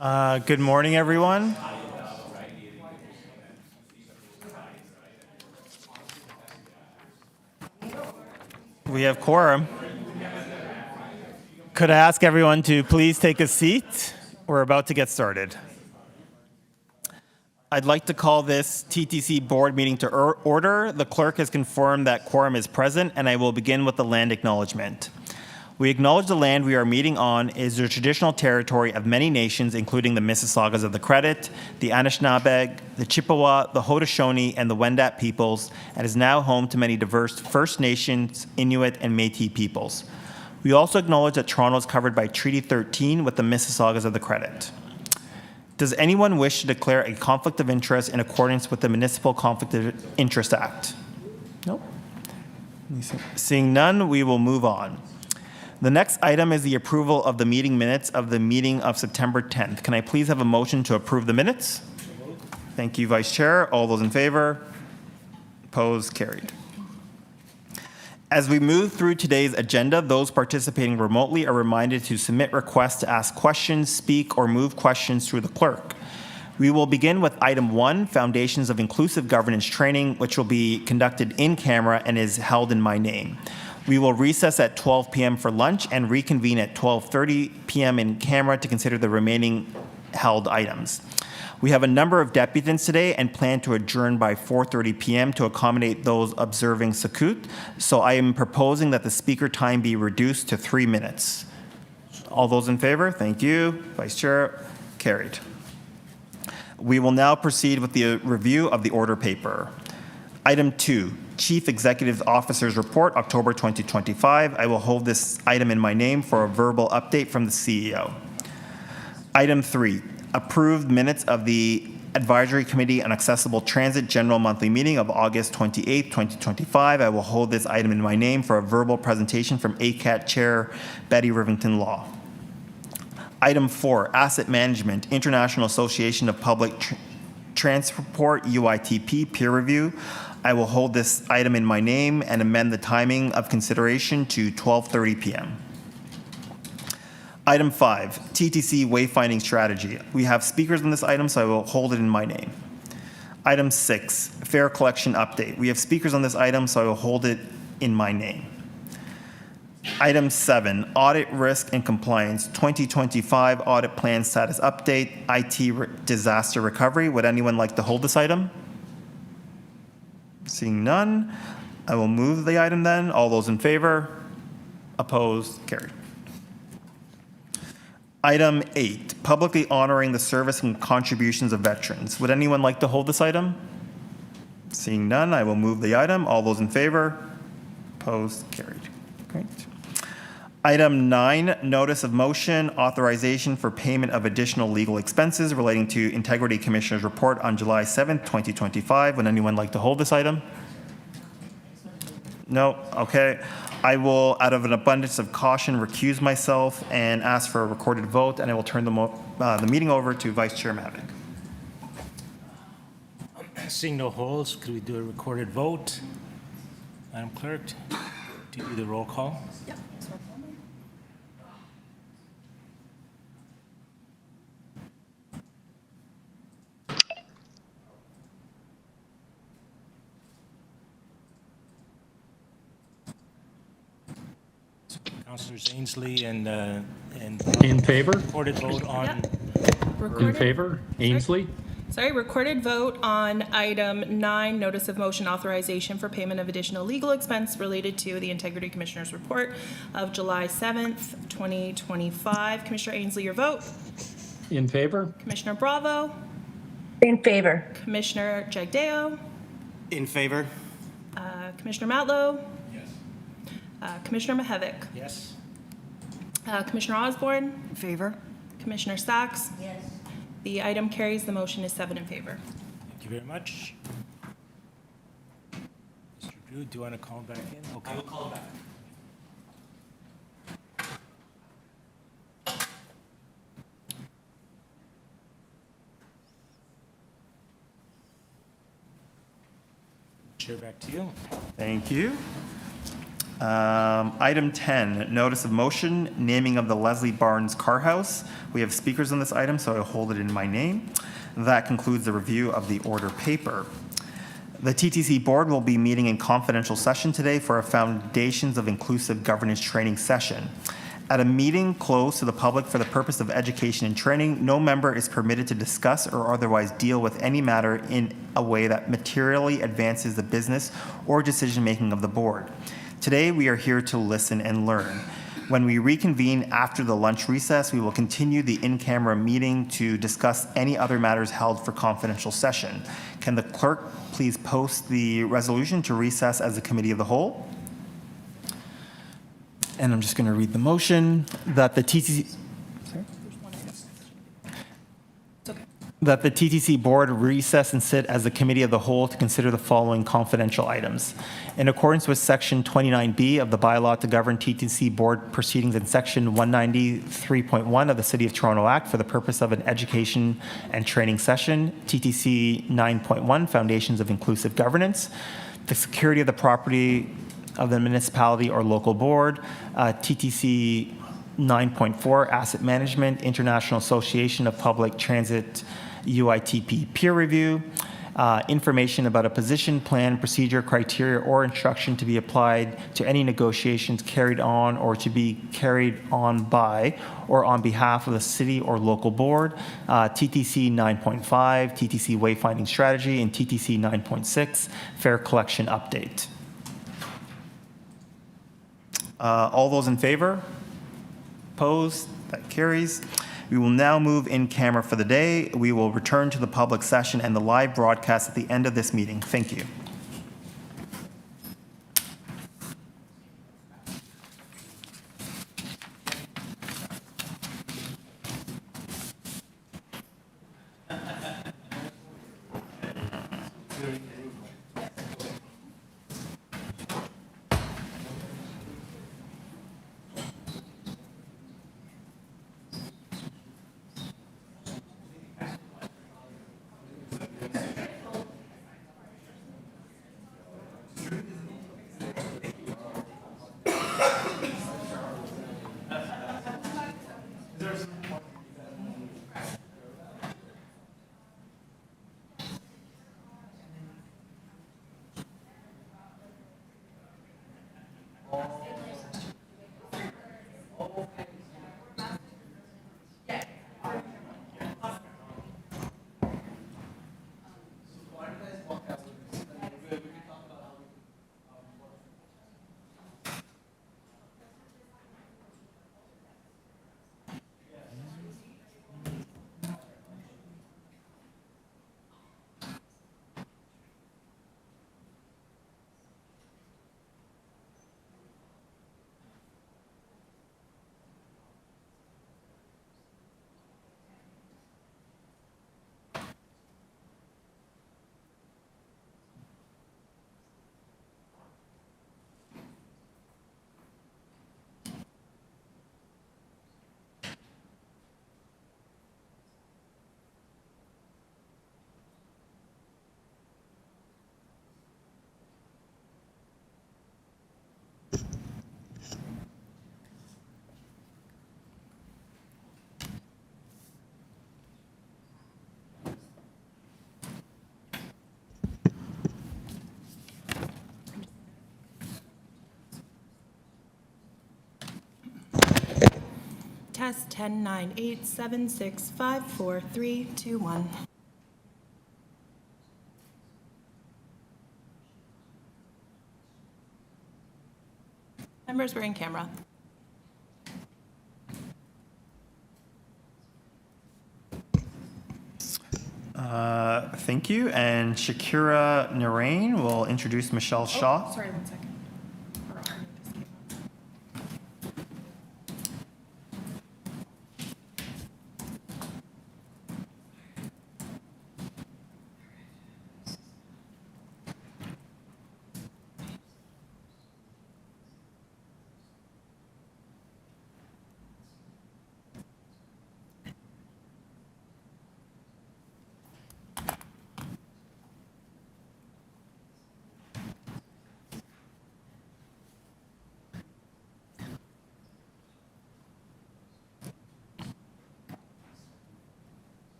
Good morning, everyone. We have quorum. Could I ask everyone to please take a seat? We're about to get started. I'd like to call this TTC Board meeting to order. The clerk has confirmed that quorum is present, and I will begin with the land acknowledgement. We acknowledge the land we are meeting on is the traditional territory of many nations, including the Mississaugas of the Credit, the Anishinaabe, the Chippewa, the Haudenosaunee, and the Wendat peoples, and is now home to many diverse First Nations, Inuit, and Métis peoples. We also acknowledge that Toronto is covered by Treaty 13 with the Mississaugas of the Credit. Does anyone wish to declare a conflict of interest in accordance with the Municipal Conflict of Interest Act? Nope. Seeing none, we will move on. The next item is the approval of the meeting minutes of the meeting of September 10th. Can I please have a motion to approve the minutes? Thank you, Vice Chair. All those in favor? Opposed? Carried. As we move through today's agenda, those participating remotely are reminded to submit requests to ask questions, speak, or move questions through the clerk. We will begin with item 1, Foundations of Inclusive Governance Training, which will be conducted in camera and is held in my name. We will recess at 12 p.m. for lunch and reconvene at 12:30 p.m. in camera to consider the remaining held items. We have a number of deputants today and plan to adjourn by 4:30 p.m. to accommodate those observing Sukkot, so I am proposing that the speaker time be reduced to 3 minutes. All those in favor? Thank you. Vice Chair, carried. We will now proceed with the review of the order paper. Item 2, Chief Executive Officer's Report, October 2025. I will hold this item in my name for a verbal update from the CEO. Item 3, approved minutes of the Advisory Committee on Accessible Transit General Monthly Meeting of August 28, 2025. I will hold this item in my name for a verbal presentation from ACAT Chair Betty Rivington Law. Item 4, Asset Management, International Association of Public Transport, UITP, peer review. I will hold this item in my name and amend the timing of consideration to 12:30 p.m. Item 5, TTC Wayfinding Strategy. We have speakers on this item, so I will hold it in my name. Item 6, Fare Collection Update. We have speakers on this item, so I will hold it in my name. Item 7, Audit Risk and Compliance 2025 Audit Plan Status Update, IT Disaster Recovery. Would anyone like to hold this item? Seeing none, I will move the item then. All those in favor? Opposed? Carried. Item 8, publicly honoring the service and contributions of veterans. Would anyone like to hold this item? Seeing none, I will move the item. All those in favor? Opposed? Carried. Great. Item 9, notice of motion, authorization for payment of additional legal expenses relating to Integrity Commissioner's report on July 7th, 2025. Would anyone like to hold this item? No? Okay. I will, out of an abundance of caution, recuse myself and ask for a recorded vote, and I will turn the meeting over to Vice Chair Mavic. Seeing no holds, could we do a recorded vote? Madam Clerk, do you do the roll call? Yep. Councilors Ainsley and In favor? recorded vote on. In favor? Ainsley? Sorry, recorded vote on item 9, notice of motion authorization for payment of additional legal expense related to the Integrity Commissioner's report of July 7th, 2025. Commissioner Ainsley, your vote. In favor? Commissioner Bravo. In favor. Commissioner Jagdeo. In favor? Commissioner Matlow. Commissioner Mahevic. Yes. Commissioner Osborne. In favor. Commissioner Sachs. Yes. The item carries. The motion is 7 in favor. Thank you very much. Mr. Drew, do you want to call back in? Okay. I will call back. Chair, back to you. Thank you. Item 10, notice of motion, naming of the Leslie Barnes Car House. We have speakers on this item, so I'll hold it in my name. That concludes the review of the order paper. The TTC Board will be meeting in confidential session today for a Foundations of Inclusive Governance training session. At a meeting closed to the public for the purpose of education and training, no member is permitted to discuss or otherwise deal with any matter in a way that materially advances the business or decision-making of the board. Today, we are here to listen and learn. When we reconvene after the lunch recess, we will continue the in-camera meeting to discuss any other matters held for confidential session. Can the clerk please post the resolution to recess as a committee of the whole? And I'm just going to read the motion that the TTC... That the TTC Board recess and sit as a committee of the whole to consider the following confidential items. In accordance with Section 29B of the bylaw to govern TTC Board proceedings and Section 193.1 of the City of Toronto Act for the purpose of an education and training session, TTC 9.1, Foundations of Inclusive Governance, the security of the property of the municipality or local board, TTC 9.4, Asset Management, International Association of Public Transit UITP peer review, information about a position, plan, procedure, criteria, or instruction to be applied to any negotiations carried on or to be carried on by or on behalf of the city or local board, TTC 9.5, TTC wayfinding strategy, and TTC 9.6, fare collection update. All those in favor? Opposed? That carries. We will now move in camera for the day. We will return to the public session and the live broadcast at the end of this meeting. Thank you. Test 10, 9, 8, 7, 6, 5, 4, 3, 2, 1. Members, we're in camera. Thank you. And Shakira Narain will introduce Michelle Shaw. Sorry, 1 second.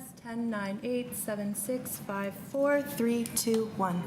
recess, 10, 9, 8, 7, 6, 5, 4, 3, 2, 1.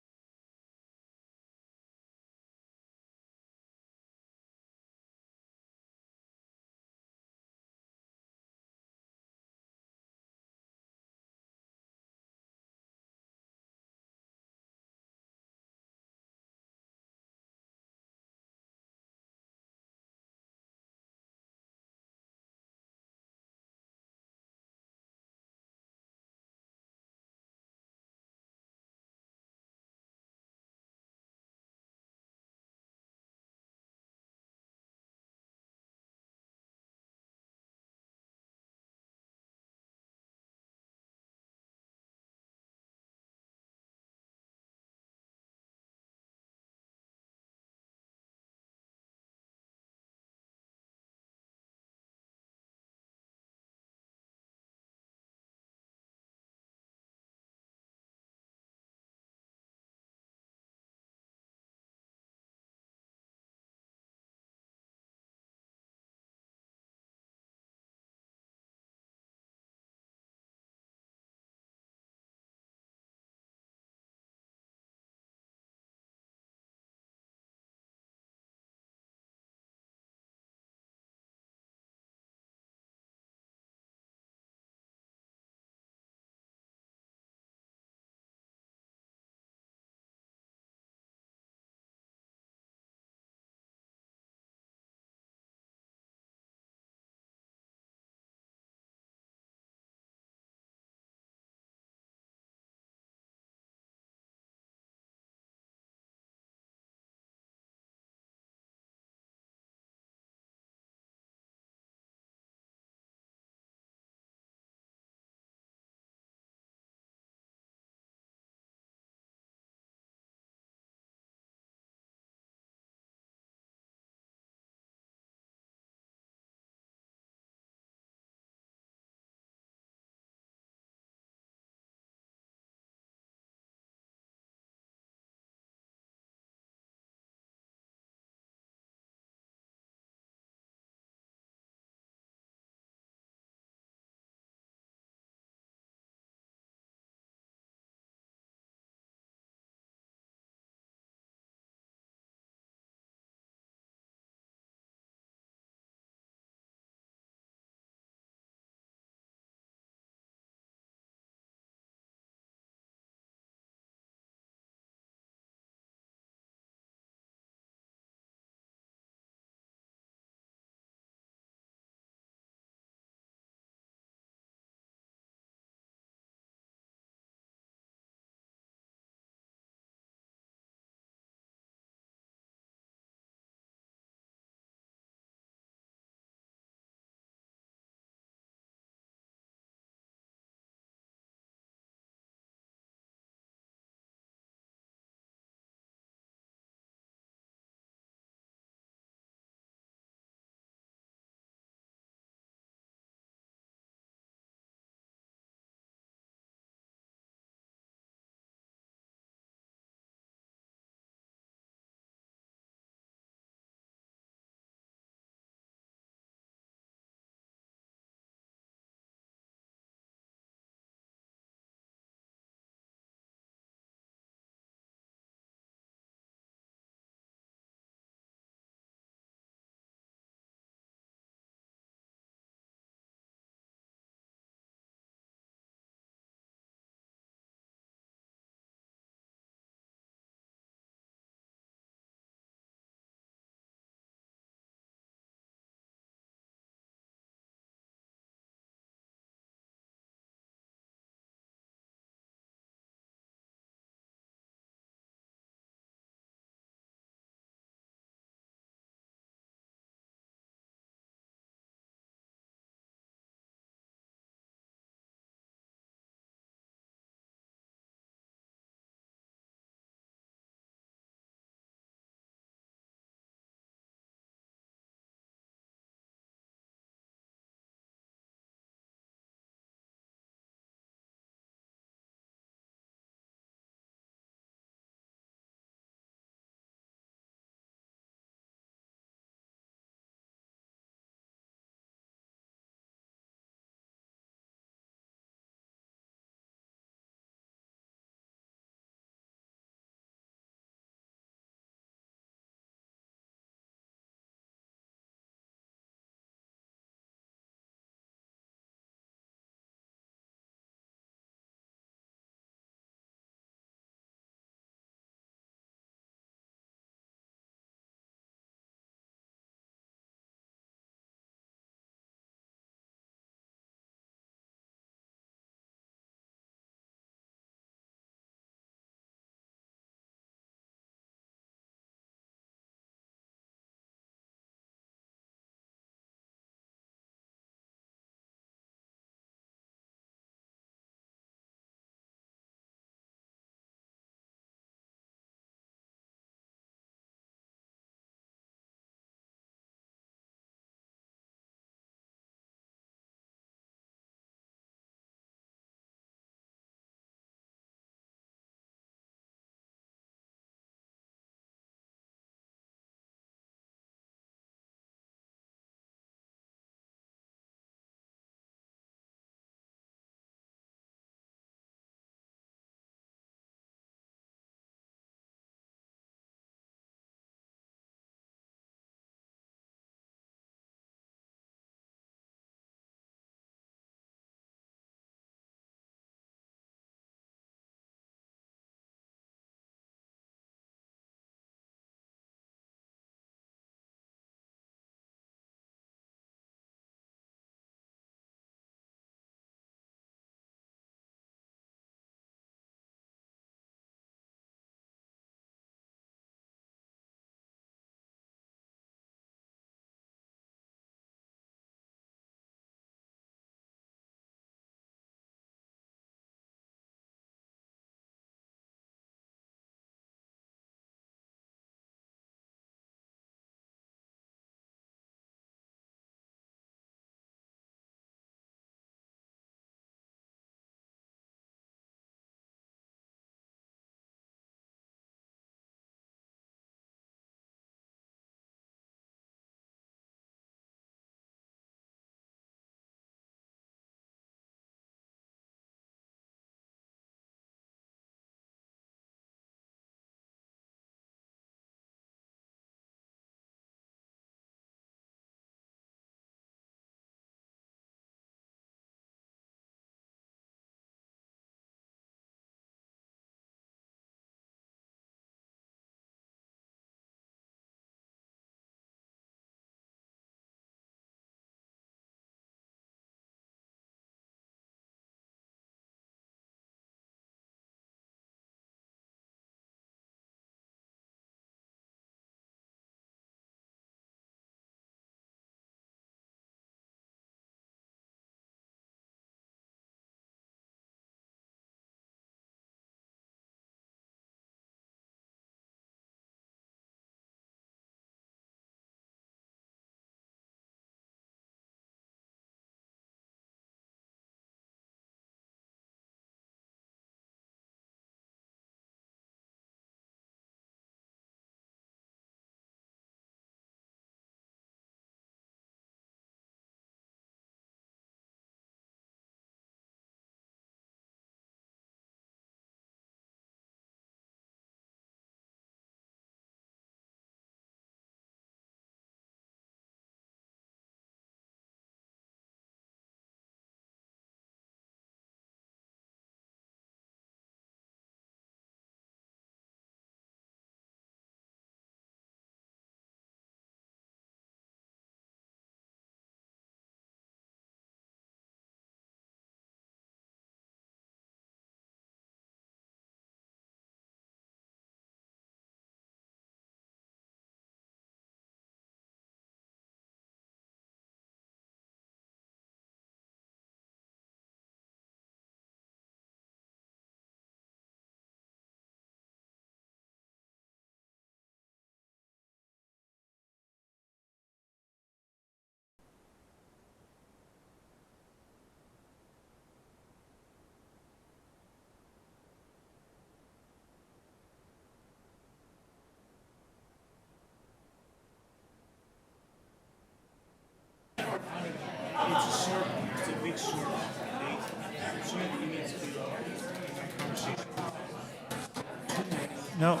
No.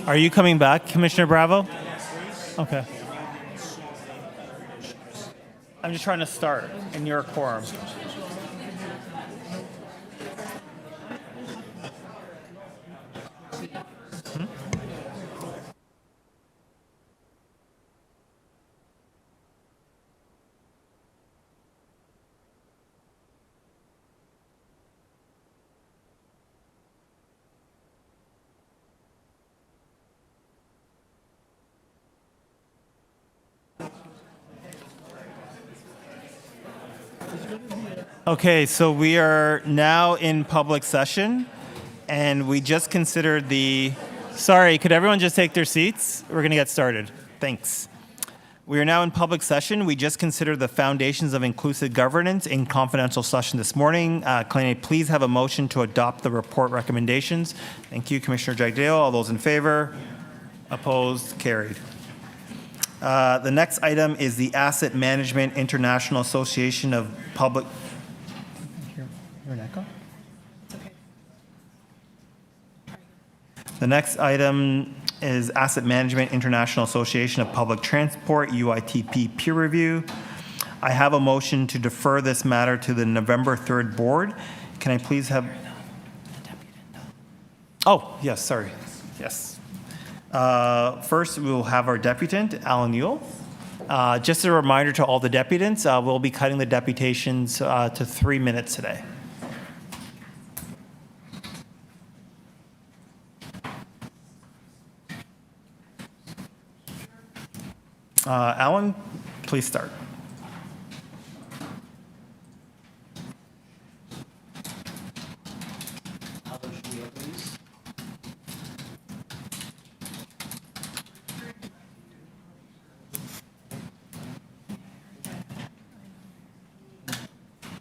Are you coming back, Commissioner Bravo? Okay. I'm just trying to start in your quorum. Okay, so we are now in public session, and we just considered the... Sorry, could everyone just take their seats? We're going to get started. Thanks. We are now in public session. We just considered the foundations of inclusive governance in confidential session this morning. Can I please have a motion to adopt the report recommendations? Thank you, Commissioner Jagdale. All those in favor? Opposed? Carried. The next item is the Asset Management International Association of Public... Hear an echo? The next item is Asset Management International Association of Public Transport, UITP peer review. I have a motion to defer this matter to the November 3rd board. Can I please have... Oh, yes, sorry. Yes. First, we will have our deputant, Alan Yule. Just a reminder to all the deputants, we'll be cutting the deputations to 3 minutes today. Alan, please start.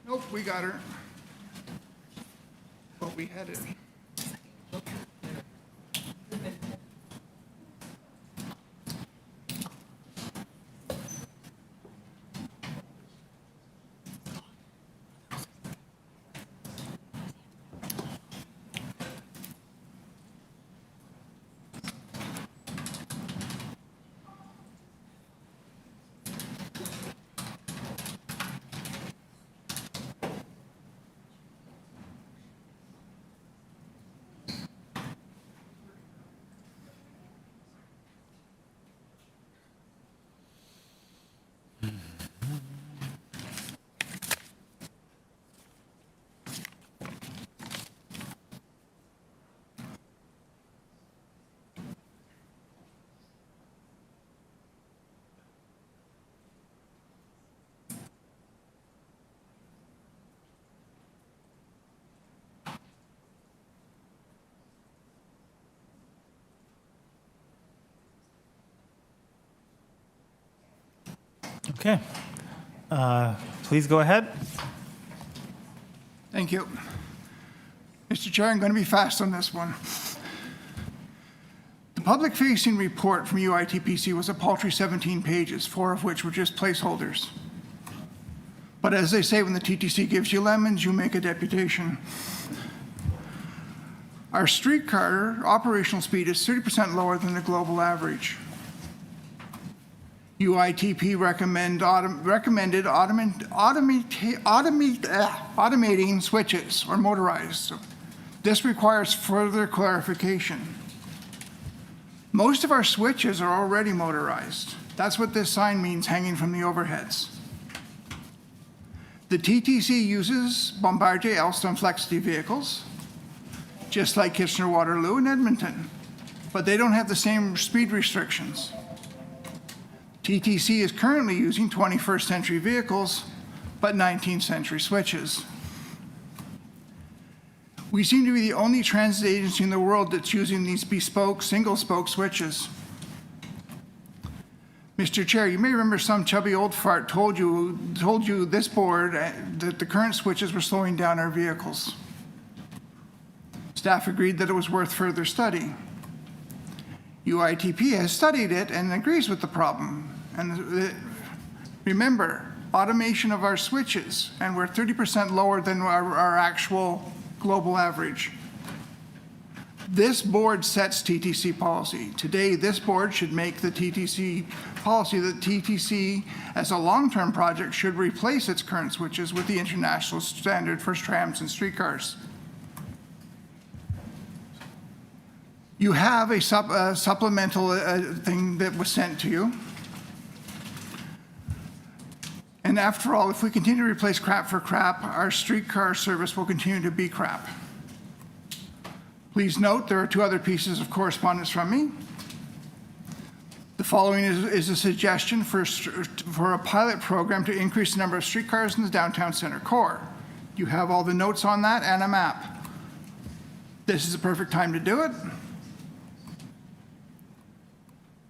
Nope, we got her. But we had it. Okay. Please go ahead. Thank you. Mr. Chair, I'm going to be fast on this one. The public-facing report from UITPC was a paltry 17 pages, 4 of which were just placeholders. But as they say, when the TTC gives you lemons, you make a deputation. Our streetcar operational speed is 30% lower than the global average. UITP recommended automating switches or motorized. This requires further clarification. Most of our switches are already motorized. That's what this sign means, hanging from the overheads. The TTC uses Bombardier Alstom Flexity vehicles, just like Kitchener-Waterloo and Edmonton, but they don't have the same speed restrictions. TTC is currently using 21st century vehicles, but 19th century switches. We seem to be the only transit agency in the world that's using these bespoke single-spoke switches. Mr. Chair, you may remember some chubby old fart told you this board that the current switches were slowing down our vehicles. Staff agreed that it was worth further study. UITP has studied it and agrees with the problem. And remember, automation of our switches, and we're 30% lower than our actual global average. This board sets TTC policy. Today, this board should make the TTC policy that TTC, as a long-term project, should replace its current switches with the international standard for trams and streetcars. You have a supplemental thing that was sent to you. And after all, if we continue to replace crap for crap, our streetcar service will continue to be crap. Please note, there are 2 other pieces of correspondence from me. The following is a suggestion for a pilot program to increase the number of streetcars in the downtown center core. You have all the notes on that and a map. This is the perfect time to do it.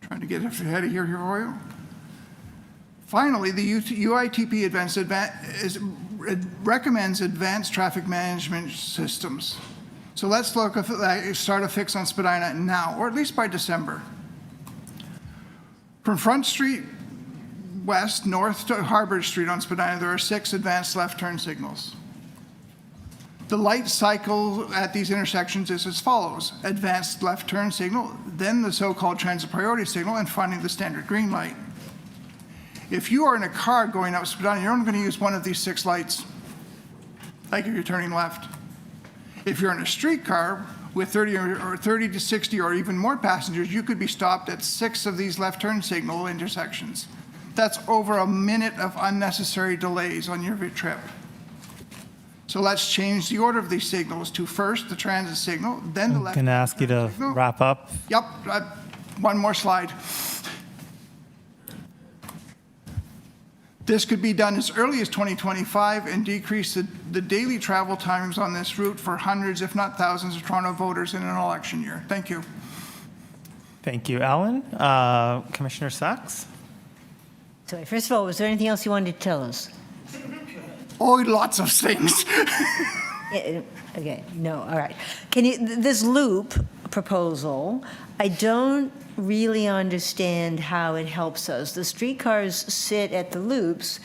Trying to get ahead of here for you. Finally, the UITP recommends advanced traffic management systems. So let's start a fix on Spadina now, or at least by December. From Front Street West north to Harbor Street on Spadina, there are 6 advanced left turn signals. The light cycle at these intersections is as follows: advanced left turn signal, then the so-called transit priority signal, and finally the standard green light. If you are in a car going up Spadina, you're only going to use one of these 6 lights, like if you're turning left. If you're in a streetcar with 30 to 60 or even more passengers, you could be stopped at 6 of these left turn signal intersections. That's over a minute of unnecessary delays on your trip. So let's change the order of these signals to first the transit signal, then the left. I'm going to ask you to signal. wrap up. Yep, one more slide. This could be done as early as 2025 and decrease the daily travel times on this route for hundreds, if not thousands, of Toronto voters in an election year. Thank you. Thank you, Alan. Commissioner Sachs? Sorry, first of all, was there anything else you wanted to tell us? Oh, lots of things. Okay, no, all right. Can you, this loop proposal, I don't really understand how it helps us. The streetcars sit at the loops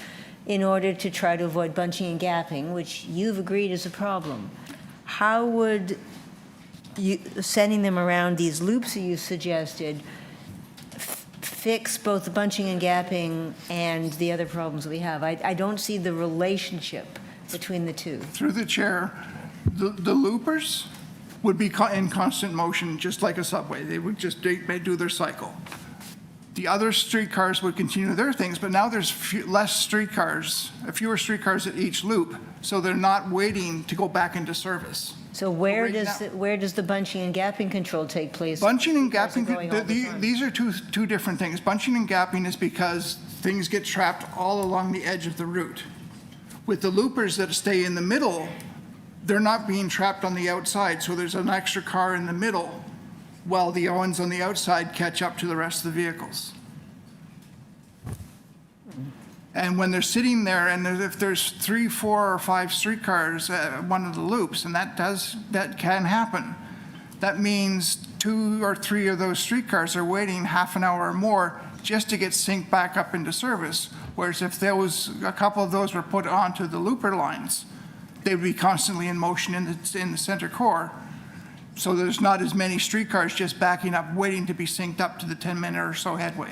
in order to try to avoid bunching and gapping, which you've agreed is a problem. How would you, sending them around these loops that you suggested, fix both the bunching and gapping and the other problems we have? I don't see the relationship between the two. Through the chair, the loopers would be in constant motion, just like a subway. They would just do their cycle. The other streetcars would continue their things, but now there's fewer streetcars at each loop, so they're not waiting to go back into service. So where does the bunching and gapping control take place? Bunching and Cars are gapping, going all the time. these are two different things. Bunching and gapping is because things get trapped all along the edge of the route. With the loopers that stay in the middle, they're not being trapped on the outside, so there's an extra car in the middle while the ones on the outside catch up to the rest of the vehicles. And when they're sitting there, and if there's 3, 4, or 5 streetcars at one of the loops, and that can happen, that means 2 or 3 of those streetcars are waiting half an hour or more just to get synced back up into service. Whereas if there was a couple of those were put onto the looper lines, they would be constantly in motion in the center core. So there's not as many streetcars just backing up, waiting to be synced up to the 10-minute or so headway.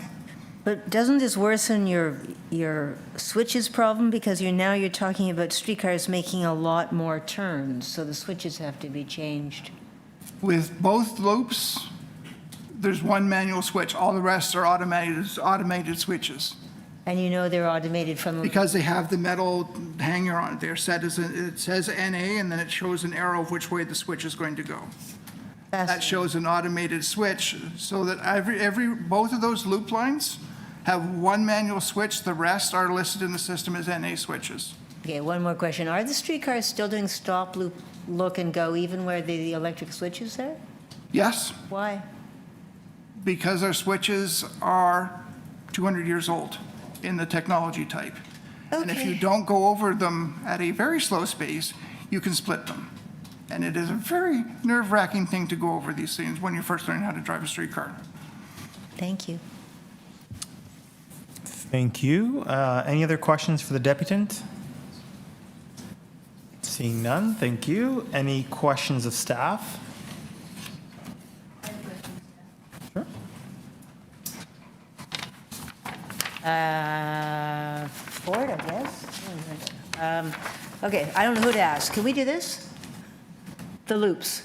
But doesn't this worsen your switches problem? Because you're talking about streetcars making a lot more turns, so the switches have to be changed. With both loops, there's one manual switch. All the rest are automated switches. And you know they're automated from the... Because they have the metal hanger on it. They're set as it says NA, and then it shows an arrow of which way the switch is going to go. That shows an automated switch, so that both of those loop lines have one manual switch. The rest are listed in the system as NA switches. Okay, one more question. Are the streetcars still doing stop, loop, look, and go even where the electric switch is there? Yes, Why? because our switches are 200 years old in the technology type. And if you Okay. don't go over them at a very slow pace, you can split them. And it is a very nerve-wracking thing to go over these things when you're first learning how to drive a streetcar. Thank you. Thank you. Any other questions for the deputant? Seeing none, thank you. Any questions of staff? Sure. Ford, I guess. Okay, I don't know who to ask. Can we do this? The loops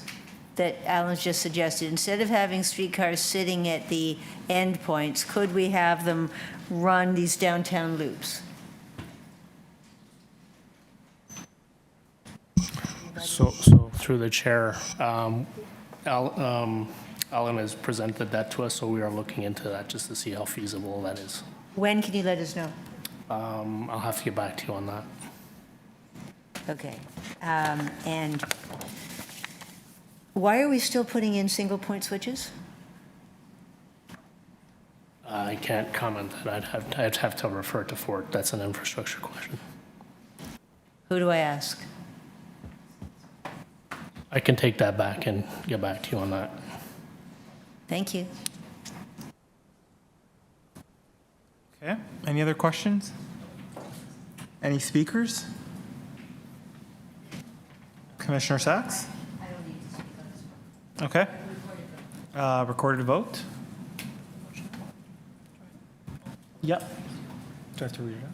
that Alan's just suggested. Instead of having streetcars sitting at the endpoints, could we have them run these downtown loops? So through the chair, Alan has presented that to us, so we are looking into that just to see how feasible that is. When can you let us know? I'll have to get back to you on that. Okay. And why are we still putting in single-point switches? I can't comment that. I'd have to refer to Fort. That's an infrastructure question. Who do I ask? I can take that back and get back to you on that. Thank you. Okay. Any other questions? Any speakers? Commissioner Sachs? I don't need to speak on this one. Okay. Recorded vote? Yep. Do I have to read it out?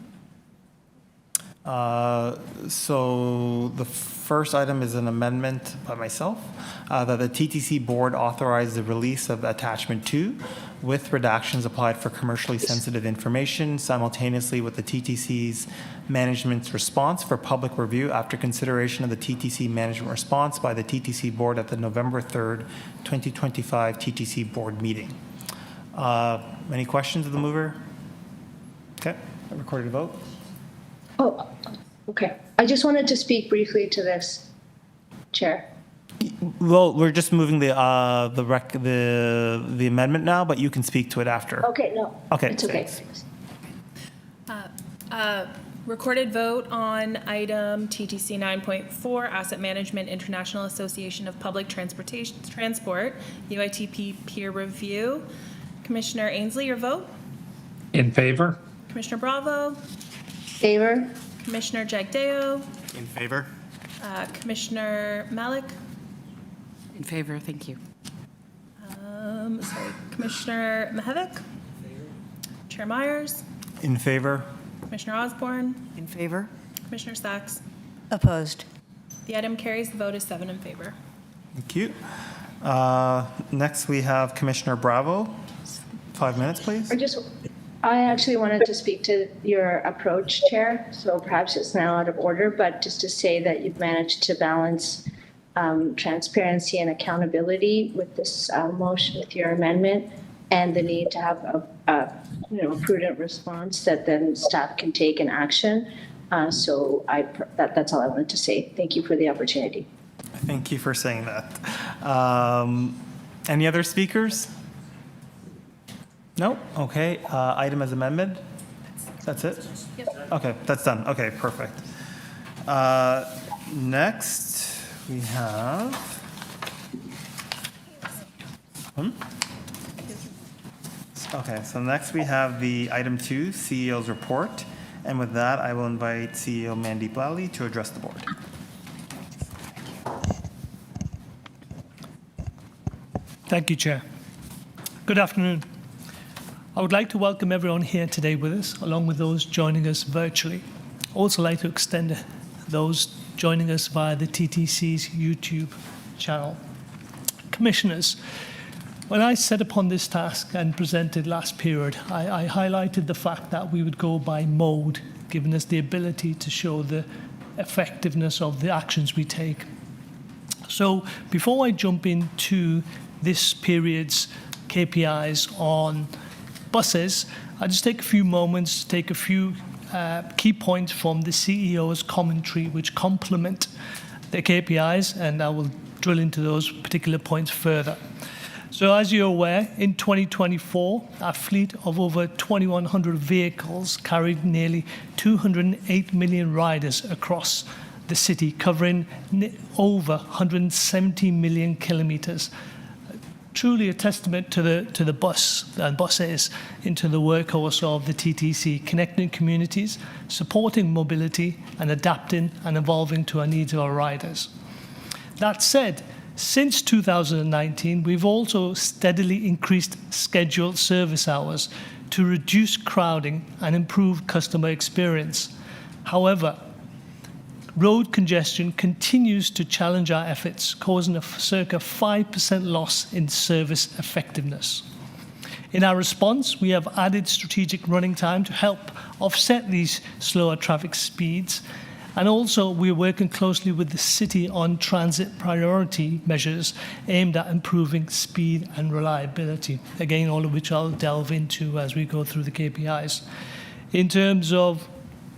So the first item is an amendment by myself that the TTC Board authorize the release of Attachment 2 with redactions applied for commercially sensitive information simultaneously with the TTC's management's response for public review after consideration of the TTC management response by the TTC Board at the November 3rd, 2025 TTC Board meeting. Any questions of the mover? Okay, recorded vote. Oh, okay. I just wanted to speak briefly to this, Chair. Well, we're just moving the amendment now, but you can speak to it after. Okay, no. Okay, It's okay. Recorded vote on item TTC 9.4, Asset Management International Association of Public Transport, UITP peer review. Commissioner Ainsley, your vote? In favor? Commissioner Bravo? Favor? Commissioner Jagdeo? In favor? Commissioner Malik? In favor, thank you. Commissioner Mihevik? Chair Myers? In favor? Commissioner Osborne? In favor? Commissioner Sachs? Opposed? The item carries. The vote is 7 in favor. Thank you. Next, we have Commissioner Bravo. 5 minutes, please. I actually wanted to speak to your approach, Chair, so perhaps it's now out of order, but just to say that you've managed to balance transparency and accountability with this motion, with your amendment, and the need to have a prudent response that then staff can take in action. So that's all I wanted to say. Thank you for the opportunity. Thank you for saying that. Any other speakers? No? Okay. Item as amended? That's it? Yep. Okay, that's done. Okay, perfect. Next, we have... Okay, so next we have the item 2, CEO's report. And with that, I will invite CEO Mandeep Lally to address the board. Thank you, Chair. Good afternoon. I would like to welcome everyone here today with us, along with those joining us virtually. I'd also like to extend those joining us via the TTC's YouTube channel. Commissioners, when I set upon this task and presented last period, I highlighted the fact that we would go by mode, giving us the ability to show the effectiveness of the actions we take. So before I jump into this period's KPIs on buses, I'll just take a few moments to take a few key points from the CEO's commentary which complement the KPIs, and I will drill into those particular points further. So as you're aware, in 2024, our fleet of over 2,100 vehicles carried nearly 208 million riders across the city, covering over 170 million kilometers, truly a testament to the bus and buses into the workhorse of the TTC, connecting communities, supporting mobility, and adapting and evolving to our needs of our riders. That said, since 2019, we've also steadily increased scheduled service hours to reduce crowding and improve customer experience. However, road congestion continues to challenge our efforts, causing a circa 5% loss in service effectiveness. In our response, we have added strategic running time to help offset these slower traffic speeds. And also, we're working closely with the city on transit priority measures aimed at improving speed and reliability. Again, all of which I'll delve into as we go through the KPIs. In terms of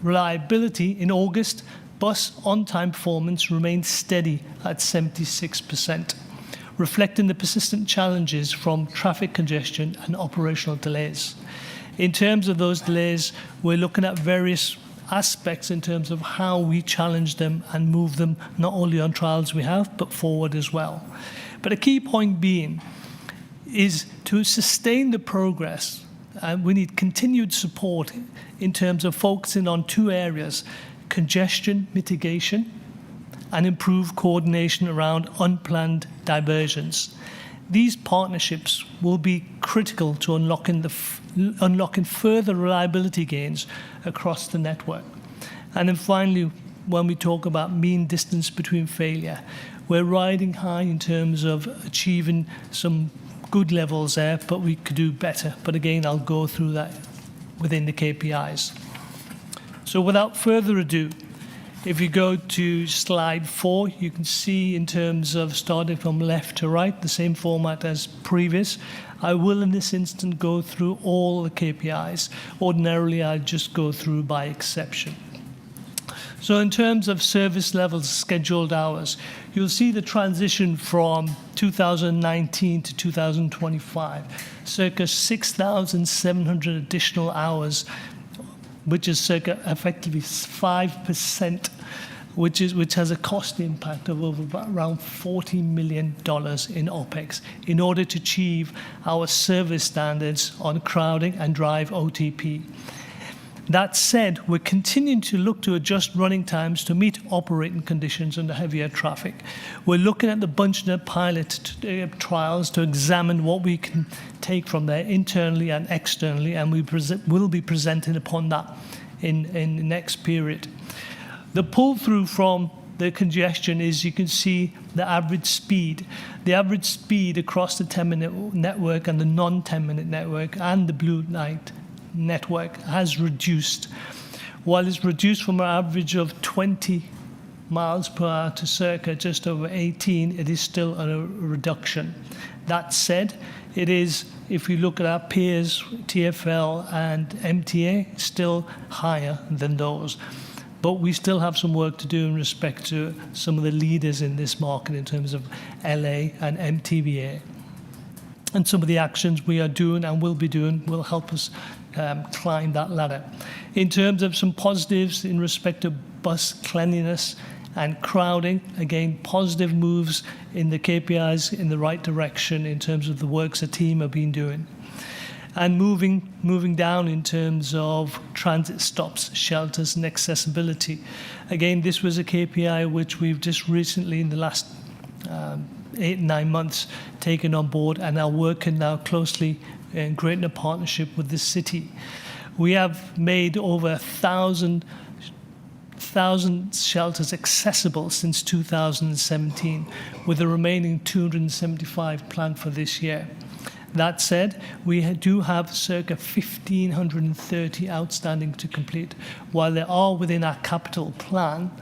reliability, in August, bus on-time performance remained steady at 76%, reflecting the persistent challenges from traffic congestion and operational delays. In terms of those delays, we're looking at various aspects in terms of how we challenge them and move them not only on trials we have, but forward as well. But a key point being is to sustain the progress, we need continued support in terms of focusing on two areas: congestion mitigation and improved coordination around unplanned diversions. These partnerships will be critical to unlocking further reliability gains across the network. And then finally, when we talk about mean distance between failure, we're riding high in terms of achieving some good levels there, but we could do better. But again, I'll go through that within the KPIs. So without further ado, if you go to slide 4, you can see in terms of starting from left to right, the same format as previous. I will in this instant go through all the KPIs. Ordinarily, I just go through by exception. So in terms of service levels, scheduled hours, you'll see the transition from 2019 to 2025, circa 6,700 additional hours, which is circa effectively 5%, which has a cost impact of around $40 million in OPEX in order to achieve our service standards on crowding and drive OTP. That said, we're continuing to look to adjust running times to meet operating conditions under heavier traffic. We're looking at the bunch-net pilot trials to examine what we can take from there internally and externally, and we will be presenting upon that in the next period. The pull-through from the congestion is, you can see the average speed. The average speed across the 10-minute network and the non-10-minute network and the blue light network has reduced. While it's reduced from an average of 20 miles per hour to circa just over 18, it is still a reduction. That said, it is, if you look at our peers, TfL and MTA, still higher than those. But we still have some work to do in respect to some of the leaders in this market in terms of LA and MTBA. And some of the actions we are doing and will be doing will help us climb that ladder. In terms of some positives in respect to bus cleanliness and crowding, again, positive moves in the KPIs in the right direction in terms of the works the team have been doing. And moving down in terms of transit stops, shelters, and accessibility. Again, this was a KPI which we've just recently, in the last 8-9 months, taken on board and are working now closely in creating a partnership with the city. We have made over 1,000 shelters accessible since 2017, with the remaining 275 planned for this year. That said, we do have circa 1,530 outstanding to complete. While they are within our capital plan,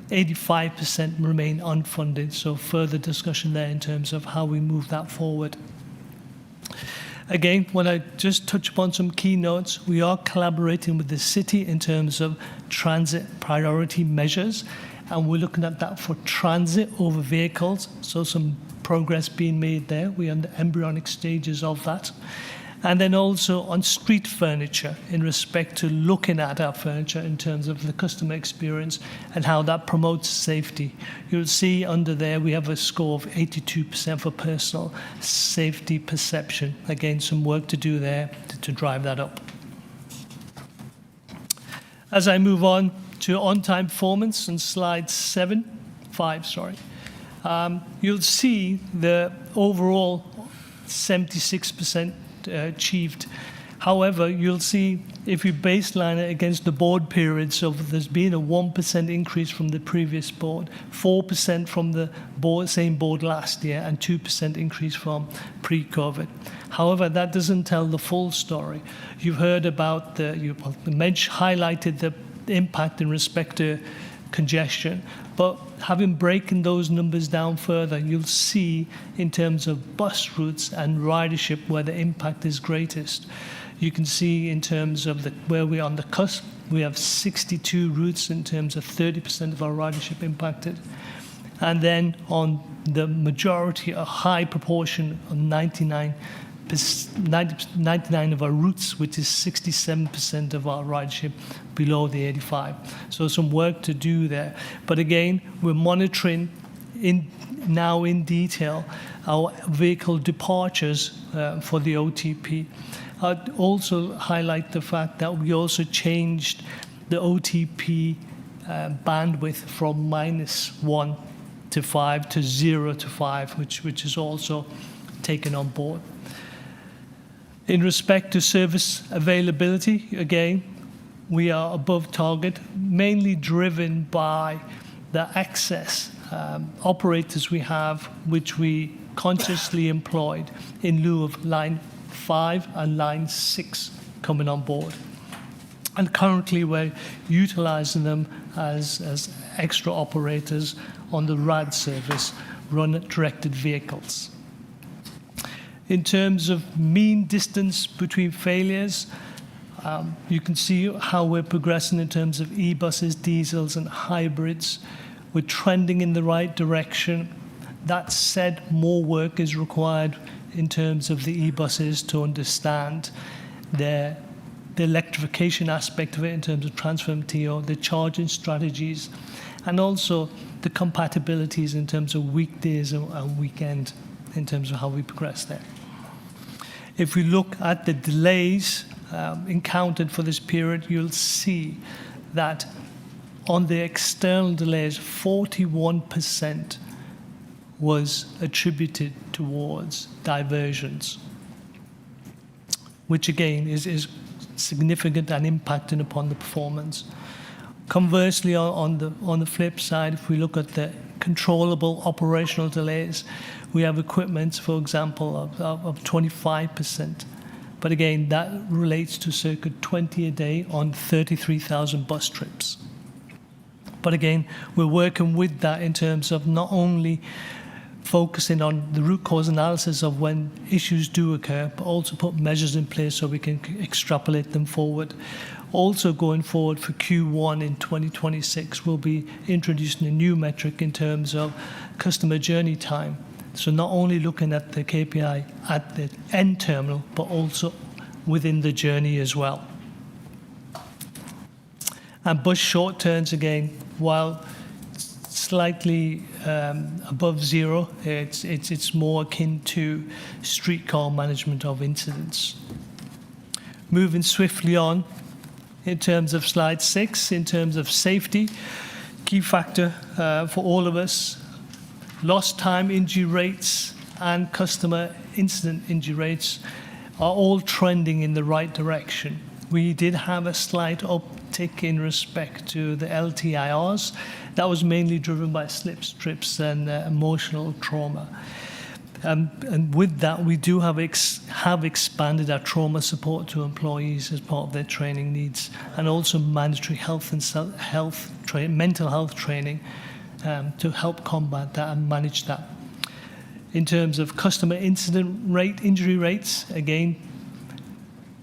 85% remain unfunded, so further discussion there in terms of how we move that forward. Again, when I just touch upon some key notes, we are collaborating with the city in terms of transit priority measures, and we're looking at that for transit over vehicles, so some progress being made there. We're in the embryonic stages of that. And then also on street furniture in respect to looking at our furniture in terms of the customer experience and how that promotes safety. You'll see under there we have a score of 82% for personal safety perception. Again, some work to do there to drive that up. As I move on to on-time performance on slide 5, you'll see the overall 76% achieved. However, you'll see if you baseline it against the board periods of there's been a 1% increase from the previous board, 4% from the same board last year, and 2% increase from pre-COVID. However, that doesn't tell the full story. You've heard about highlighted the impact in respect to congestion, but having broken those numbers down further, you'll see in terms of bus routes and ridership where the impact is greatest. You can see in terms of where we're on the cusp, we have 62 routes in terms of 30% of our ridership impacted. And then on the majority, a high proportion of 99 of our routes, which is 67% of our ridership below the 85. So some work to do there. But again, we're monitoring now in detail our vehicle departures for the OTP. I'd also highlight the fact that we also changed the OTP bandwidth from -1 to 5 to 0 to 5, which is also taken on board. In respect to service availability, again, we are above target, mainly driven by the access operators we have, which we consciously employed in lieu of line 5 and line 6 coming on board. And currently we're utilizing them as extra operators on the RAD service, run directed vehicles. In terms of mean distance between failures, you can see how we're progressing in terms of e-buses, diesels, and hybrids. We're trending in the right direction. That said, more work is required in terms of the e-buses to understand the electrification aspect of it in terms of transfer material, the charging strategies, and also the compatibilities in terms of weekdays and weekend in terms of how we progress there. If we look at the delays encountered for this period, you'll see that on the external delays, 41% was attributed towards diversions, which again is significant and impacting upon the performance. Conversely, on the flip side, if we look at the controllable operational delays, we have equipment, for example, of 25%. But again, that relates to circa 20 a day on 33,000 bus trips. But again, we're working with that in terms of not only focusing on the root cause analysis of when issues do occur, but also put measures in place so we can extrapolate them forward. Also going forward for Q1 in 2026, we'll be introducing a new metric in terms of customer journey time. So not only looking at the KPI at the end terminal, but also within the journey as well. And bus short turns, again, while slightly above zero, it's more akin to streetcar management of incidents. Moving swiftly on, in terms of slide 6, in terms of safety, key factor for all of us, lost time injury rates and customer incident injury rates are all trending in the right direction. We did have a slight uptick in respect to the LTIRs. That was mainly driven by slips, trips, and emotional trauma. And with that, we do have expanded our trauma support to employees as part of their training needs, and also mandatory mental health training to help combat that and manage that. In terms of customer injury rates, again,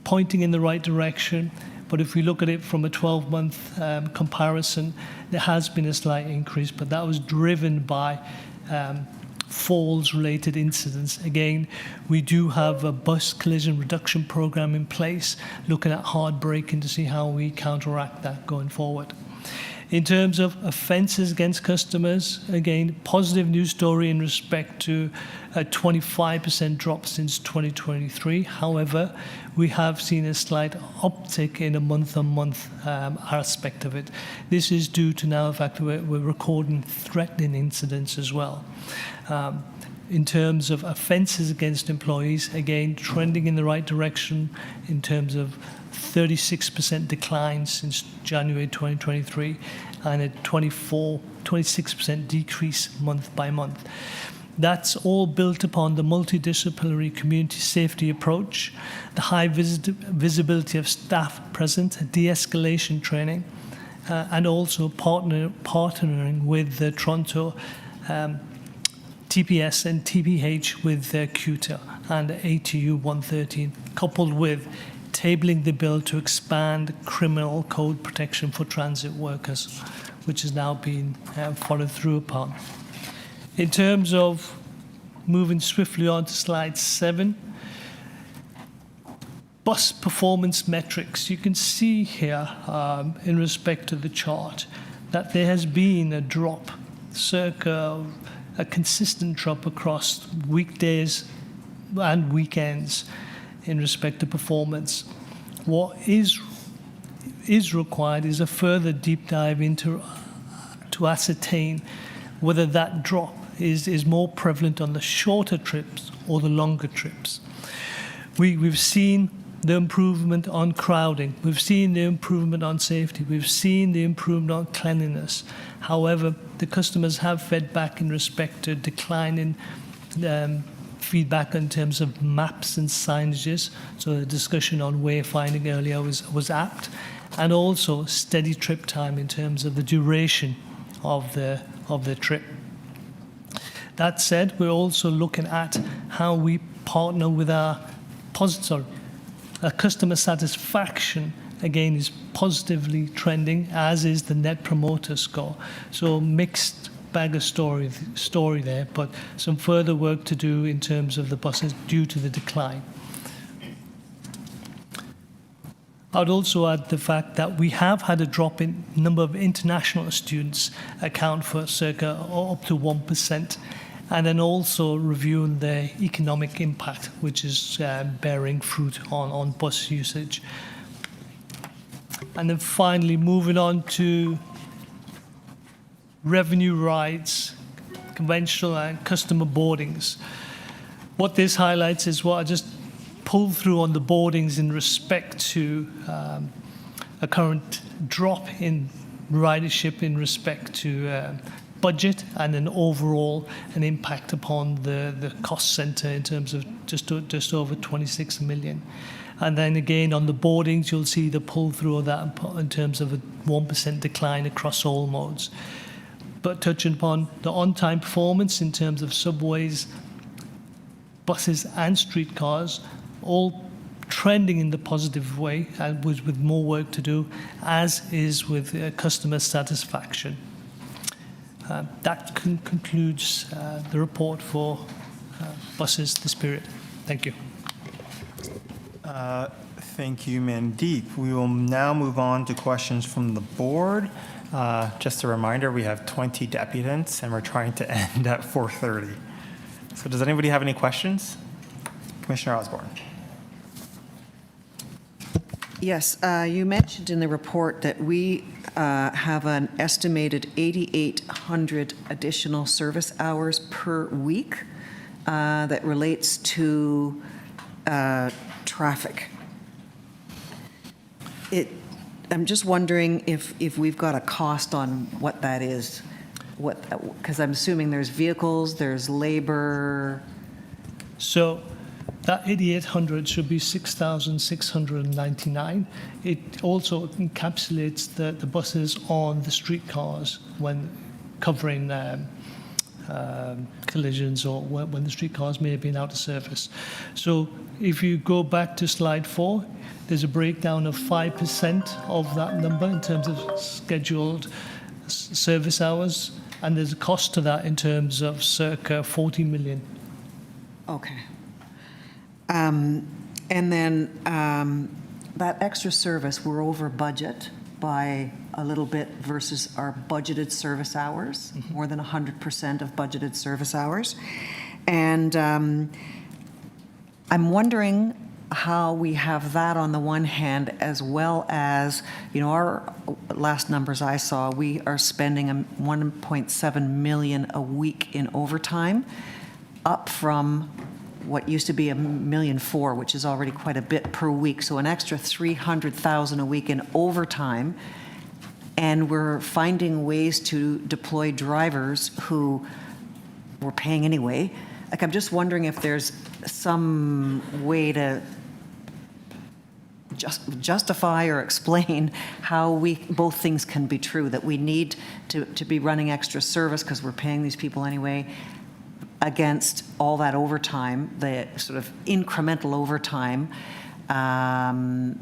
pointing in the right direction. But if we look at it from a 12-month comparison, there has been a slight increase, but that was driven by falls-related incidents. Again, we do have a bus collision reduction program in place, looking at hard braking to see how we counteract that going forward. In terms of offences against customers, again, positive news story in respect to a 25% drop since 2023. However, we have seen a slight uptick in a month-on-month aspect of it. This is due to now the fact that we're recording threatening incidents as well. In terms of offences against employees, again, trending in the right direction in terms of 36% decline since January 2023 and a 26% decrease month by month. That's all built upon the multidisciplinary community safety approach, the high visibility of staff present, de-escalation training, and also partnering with the Toronto TPS and TPH with CUTA and ATU 113, coupled with tabling the bill to expand criminal code protection for transit workers, which is now being followed through upon. In terms of moving swiftly on to slide 7, bus performance metrics. You can see here in respect to the chart that there has been a drop, circa a consistent drop across weekdays and weekends in respect to performance. What is required is a further deep dive into to ascertain whether that drop is more prevalent on the shorter trips or the longer trips. We've seen the improvement on crowding, we've seen the improvement on safety, we've seen the improvement on cleanliness. However, the customers have fed back in respect to declining feedback in terms of maps and signages, so the discussion on wayfinding earlier was apt, and also steady trip time in terms of the duration of the trip. That said, we're also looking at how we partner with our customer satisfaction, again, is positively trending, as is the Net Promoter Score. So mixed bag of story there, but some further work to do in terms of the buses due to the decline. I would also add the fact that we have had a drop in number of international students, account for circa up to 1%, and then also reviewing the economic impact, which is bearing fruit on bus usage. And then finally, moving on to revenue rides, conventional and customer boardings. What this highlights is what I just pulled through on the boardings in respect to a current drop in ridership in respect to budget, and then overall an impact upon the cost centre in terms of just over 26 million. And then again on the boardings, you'll see the pull through of that in terms of a 1% decline across all modes. But touching upon the on-time performance in terms of subways, buses and streetcars, all trending in the positive way, and with more work to do, as is with customer satisfaction. That concludes the report for buses this period. Thank you. Thank you, Mandeep. We will now move on to questions from the board. Just a reminder, we have 20 deputants and we're trying to end at 4:30. So does anybody have any questions? Commissioner Osborne. Yes, you mentioned in the report that we have an estimated 8,800 additional service hours per week that relates to traffic. I'm just wondering if we've got a cost on what that is, because I'm assuming there's vehicles, there's labor. So that 8,800 should be 6,699. It also encapsulates the buses on the streetcars when covering collisions or when the streetcars may have been out of service. So if you go back to slide 4, there's a breakdown of 5% of that number in terms of scheduled service hours, and there's a cost to that in terms of circa 40 million. Okay. And then that extra service, we're over budget by a little bit versus our budgeted service hours, more than 100% of budgeted service hours. And I'm wondering how we have that on the one hand, as well as, our last numbers I saw, we are spending 1.7 million a week in overtime, up from what used to be $1.4 million, which is already quite a bit per week. So an extra 300,000 a week in overtime. And we're finding ways to deploy drivers who we're paying anyway. Like, I'm just wondering if there's some way to justify or explain how both things can be true, that we need to be running extra service because we're paying these people anyway, against all that overtime, the sort of incremental overtime, and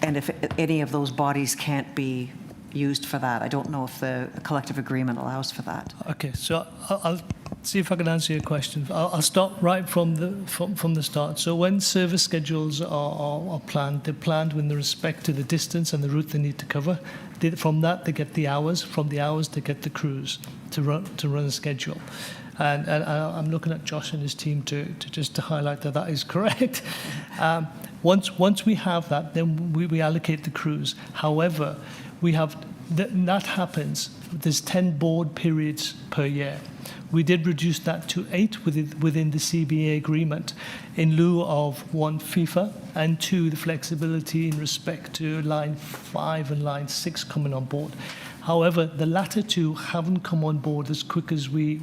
if any of those bodies can't be used for that. I don't know if the collective agreement allows for that. Okay, so I'll see if I can answer your question. I'll start right from the start. So when service schedules are planned, they're planned with respect to the distance and the route they need to cover. From that, they get the hours. From the hours, they get the crews to run a schedule. And I'm looking at Josh and his team to highlight that is correct. Once we have that, then we allocate the crews. However, we have that happens. There's 10 board periods per year. We did reduce that to 8 within the CBA agreement, in lieu of 1, FIFA, and 2, the flexibility in respect to line 5 and line 6 coming on board. However, the latter 2 haven't come on board as quick as we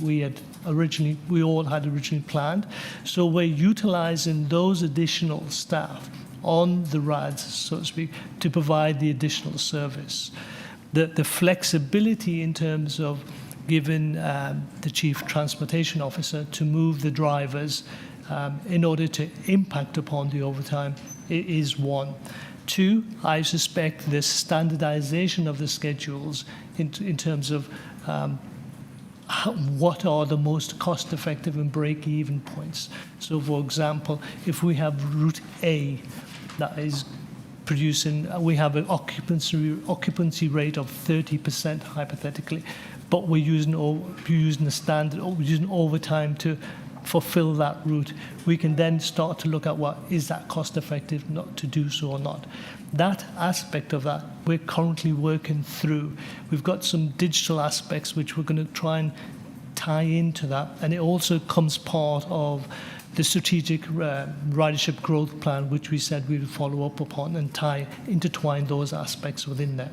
all had originally planned. So we're utilizing those additional staff on the RADs, so to speak, to provide the additional service. The flexibility in terms of giving the Chief Transportation Officer to move the drivers in order to impact upon the overtime is 1. 2, I suspect the standardization of the schedules in terms of what are the most cost-effective and break-even points. So, for example, if we have Route A that is producing, we have an occupancy rate of 30%, hypothetically, but we're using overtime to fulfill that route. We can then start to look at is that cost effective not to do so or not. That aspect of that we're currently working through. We've got some digital aspects which we're going to try and tie into that, and it also comes part of the strategic ridership growth plan, which we said we would follow up upon and intertwine those aspects within there,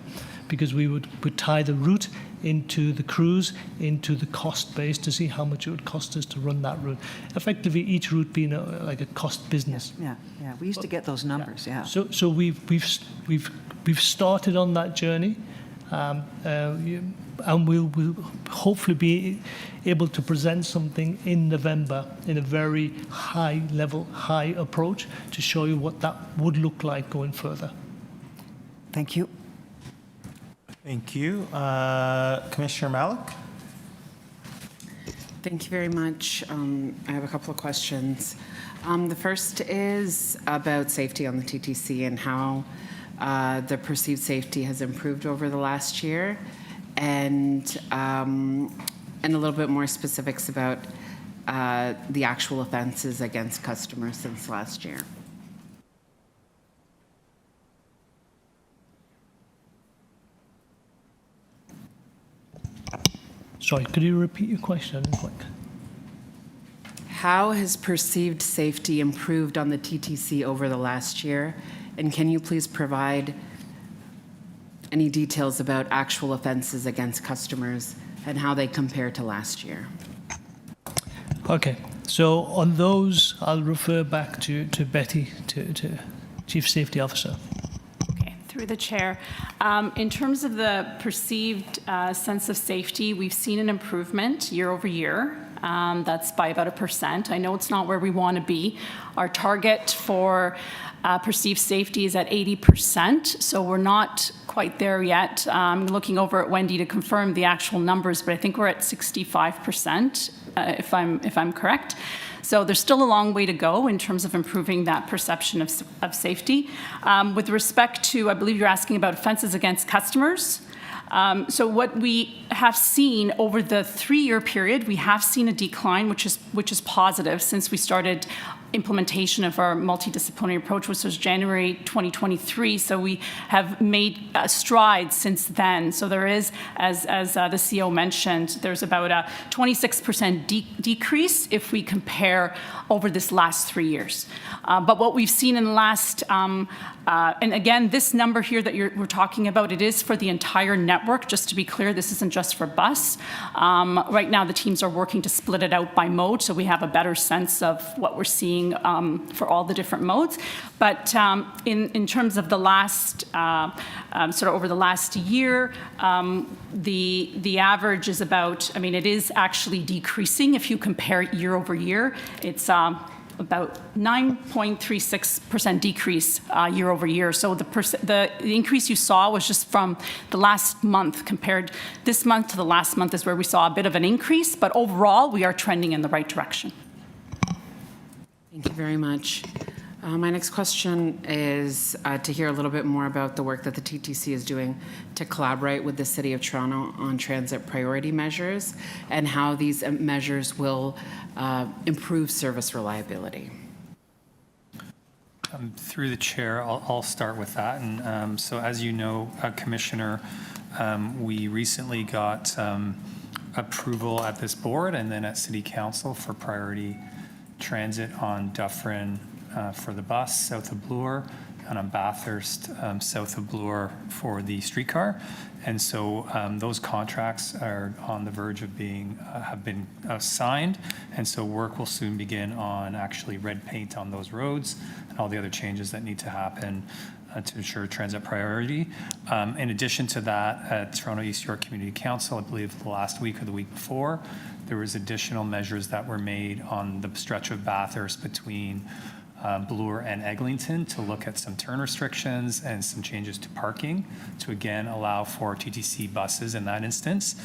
because we would tie the route into the crews, into the cost base to see how much it would cost us to run that route. Effectively, each route being like a cost business. Yeah. We used to get those numbers. Yeah. So we've started on that journey, and we'll hopefully be able to present something in November in a very high approach to show you what that would look like going further. Thank you. Thank you. Commissioner Malik? Thank you very much. I have a couple of questions. The first is about safety on the TTC and how the perceived safety has improved over the last year, and a little bit more specifics about the actual offenses against customers since last year. Sorry, could you repeat your question? I didn't quite. How has perceived safety improved on the TTC over the last year? And can you please provide any details about actual offenses against customers and how they compare to last year? Okay, so on those, I'll refer back to Betty, to Chief Safety Officer. Okay, through the chair. In terms of the perceived sense of safety, we've seen an improvement year over year. That's by about 1%. I know it's not where we want to be. Our target for perceived safety is at 80%, so we're not quite there yet. I'm looking over at Wendy to confirm the actual numbers, but I think we're at 65%, if I'm correct. So there's still a long way to go in terms of improving that perception of safety. With respect to, I believe you're asking about offenses against customers. So what we have seen over the 3-year period, we have seen a decline, which is positive since we started implementation of our multidisciplinary approach, which was January 2023. So we have made strides since then. So there is, as the CEO mentioned, there's about a 26% decrease if we compare over this last 3 years. But what we've seen in the last, and again, this number here that we're talking about, it is for the entire network. Just to be clear, this isn't just for bus. Right now, the teams are working to split it out by mode, so we have a better sense of what we're seeing for all the different modes. But in terms of the last, sort of over the last year, the average is about, I mean, it is actually decreasing if you compare year over year. It's about 9.36% decrease year over year. So the increase you saw was just from the last month. Compared this month to the last month is where we saw a bit of an increase, but overall we are trending in the right direction. Thank you very much. My next question is to hear a little bit more about the work that the TTC is doing to collaborate with the City of Toronto on transit priority measures and how these measures will improve service reliability. Through the chair, I'll start with that. And so as you know, Commissioner, we recently got approval at this board and then at City Council for priority transit on Dufferin for the bus south of Bloor, and on Bathurst south of Bloor for the streetcar. And so those contracts are on the verge of being, have been signed. And so work will soon begin on actually red paint on those roads and all the other changes that need to happen to ensure transit priority. In addition to that, at Toronto East York Community Council, I believe the last week or the week before, there was additional measures that were made on the stretch of Bathurst between Bloor and Eglinton to look at some turn restrictions and some changes to parking to again allow for TTC buses in that instance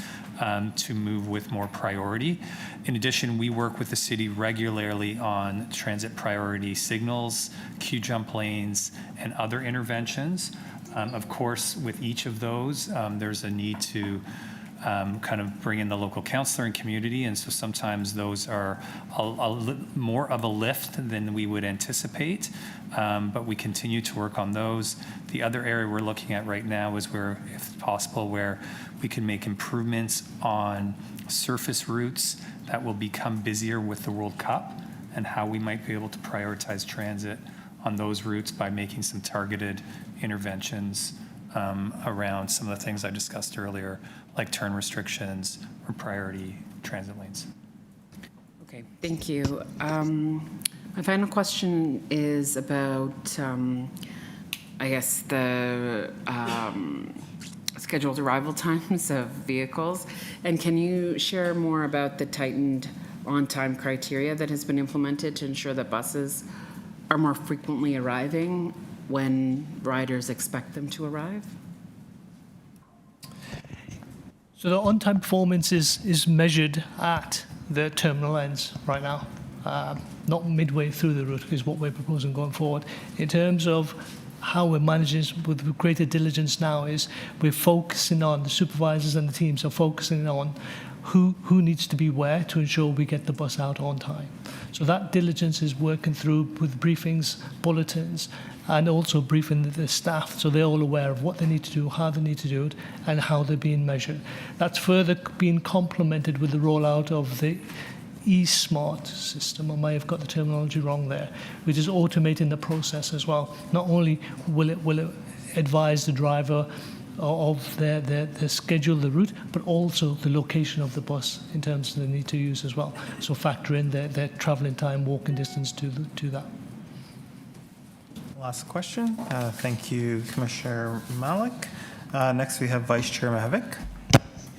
to move with more priority. In addition, we work with the city regularly on transit priority signals, queue jump lanes, and other interventions. Of course, with each of those, there's a need to kind of bring in the local councillor and community, and so sometimes those are more of a lift than we would anticipate, but we continue to work on those. The other area we're looking at right now is where, if possible, where we can make improvements on surface routes that will become busier with the World Cup, and how we might be able to prioritize transit on those routes by making some targeted interventions around some of the things I discussed earlier, like turn restrictions or priority transit lanes. Okay, thank you. My final question is about, I guess, the scheduled arrival times of vehicles. And can you share more about the tightened on-time criteria that has been implemented to ensure that buses are more frequently arriving when riders expect them to arrive? So the on-time performance is measured at the terminal ends right now, not midway through the route is what we're proposing going forward. In terms of how we're managing with greater diligence now is we're focusing on, the supervisors and the teams are focusing on who needs to be where to ensure we get the bus out on time. So that diligence is working through with briefings, bulletins, and also briefing the staff so they're all aware of what they need to do, how they need to do it, and how they're being measured. That's further being complemented with the rollout of the eSmart system. I may have got the terminology wrong there, which is automating the process as well. Not only will it advise the driver of their schedule, the route, but also the location of the bus in terms of the need to use as well. So factor in their traveling time, walking distance to that. Last question. Thank you, Commissioner Malik. Next, we have Vice Chair Mahavik.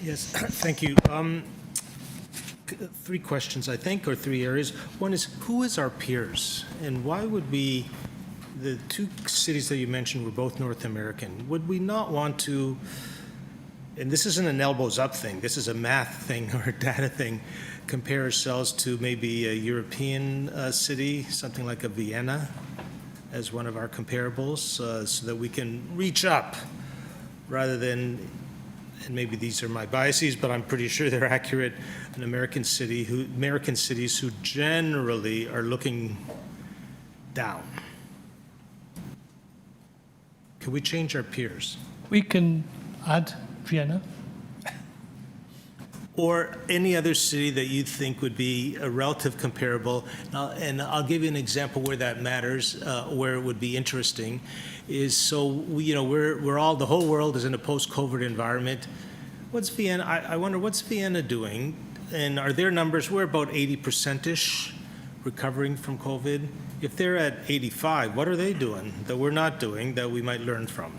Yes, thank you. three questions, I think, or three areas. One is, who is our peers? And why would we, the two cities that you mentioned were both North American, would we not want to, and this isn't an elbows up thing, this is a math thing or a data thing, compare ourselves to maybe a European city, something like a Vienna, as one of our comparables, so that we can reach up rather than, and maybe these are my biases, but I'm pretty sure they're accurate, an American cities who generally are looking down. Can we change our peers? We can add Vienna. Or any other city that you think would be a relative comparable, and I'll give you an example where that matters, where it would be interesting, is so we're all, the whole world is in a post-COVID environment. What's Vienna? I wonder what's Vienna doing, and are their numbers? We're about 80%ish recovering from COVID. If they're at 85, what are they doing that we're not doing that we might learn from?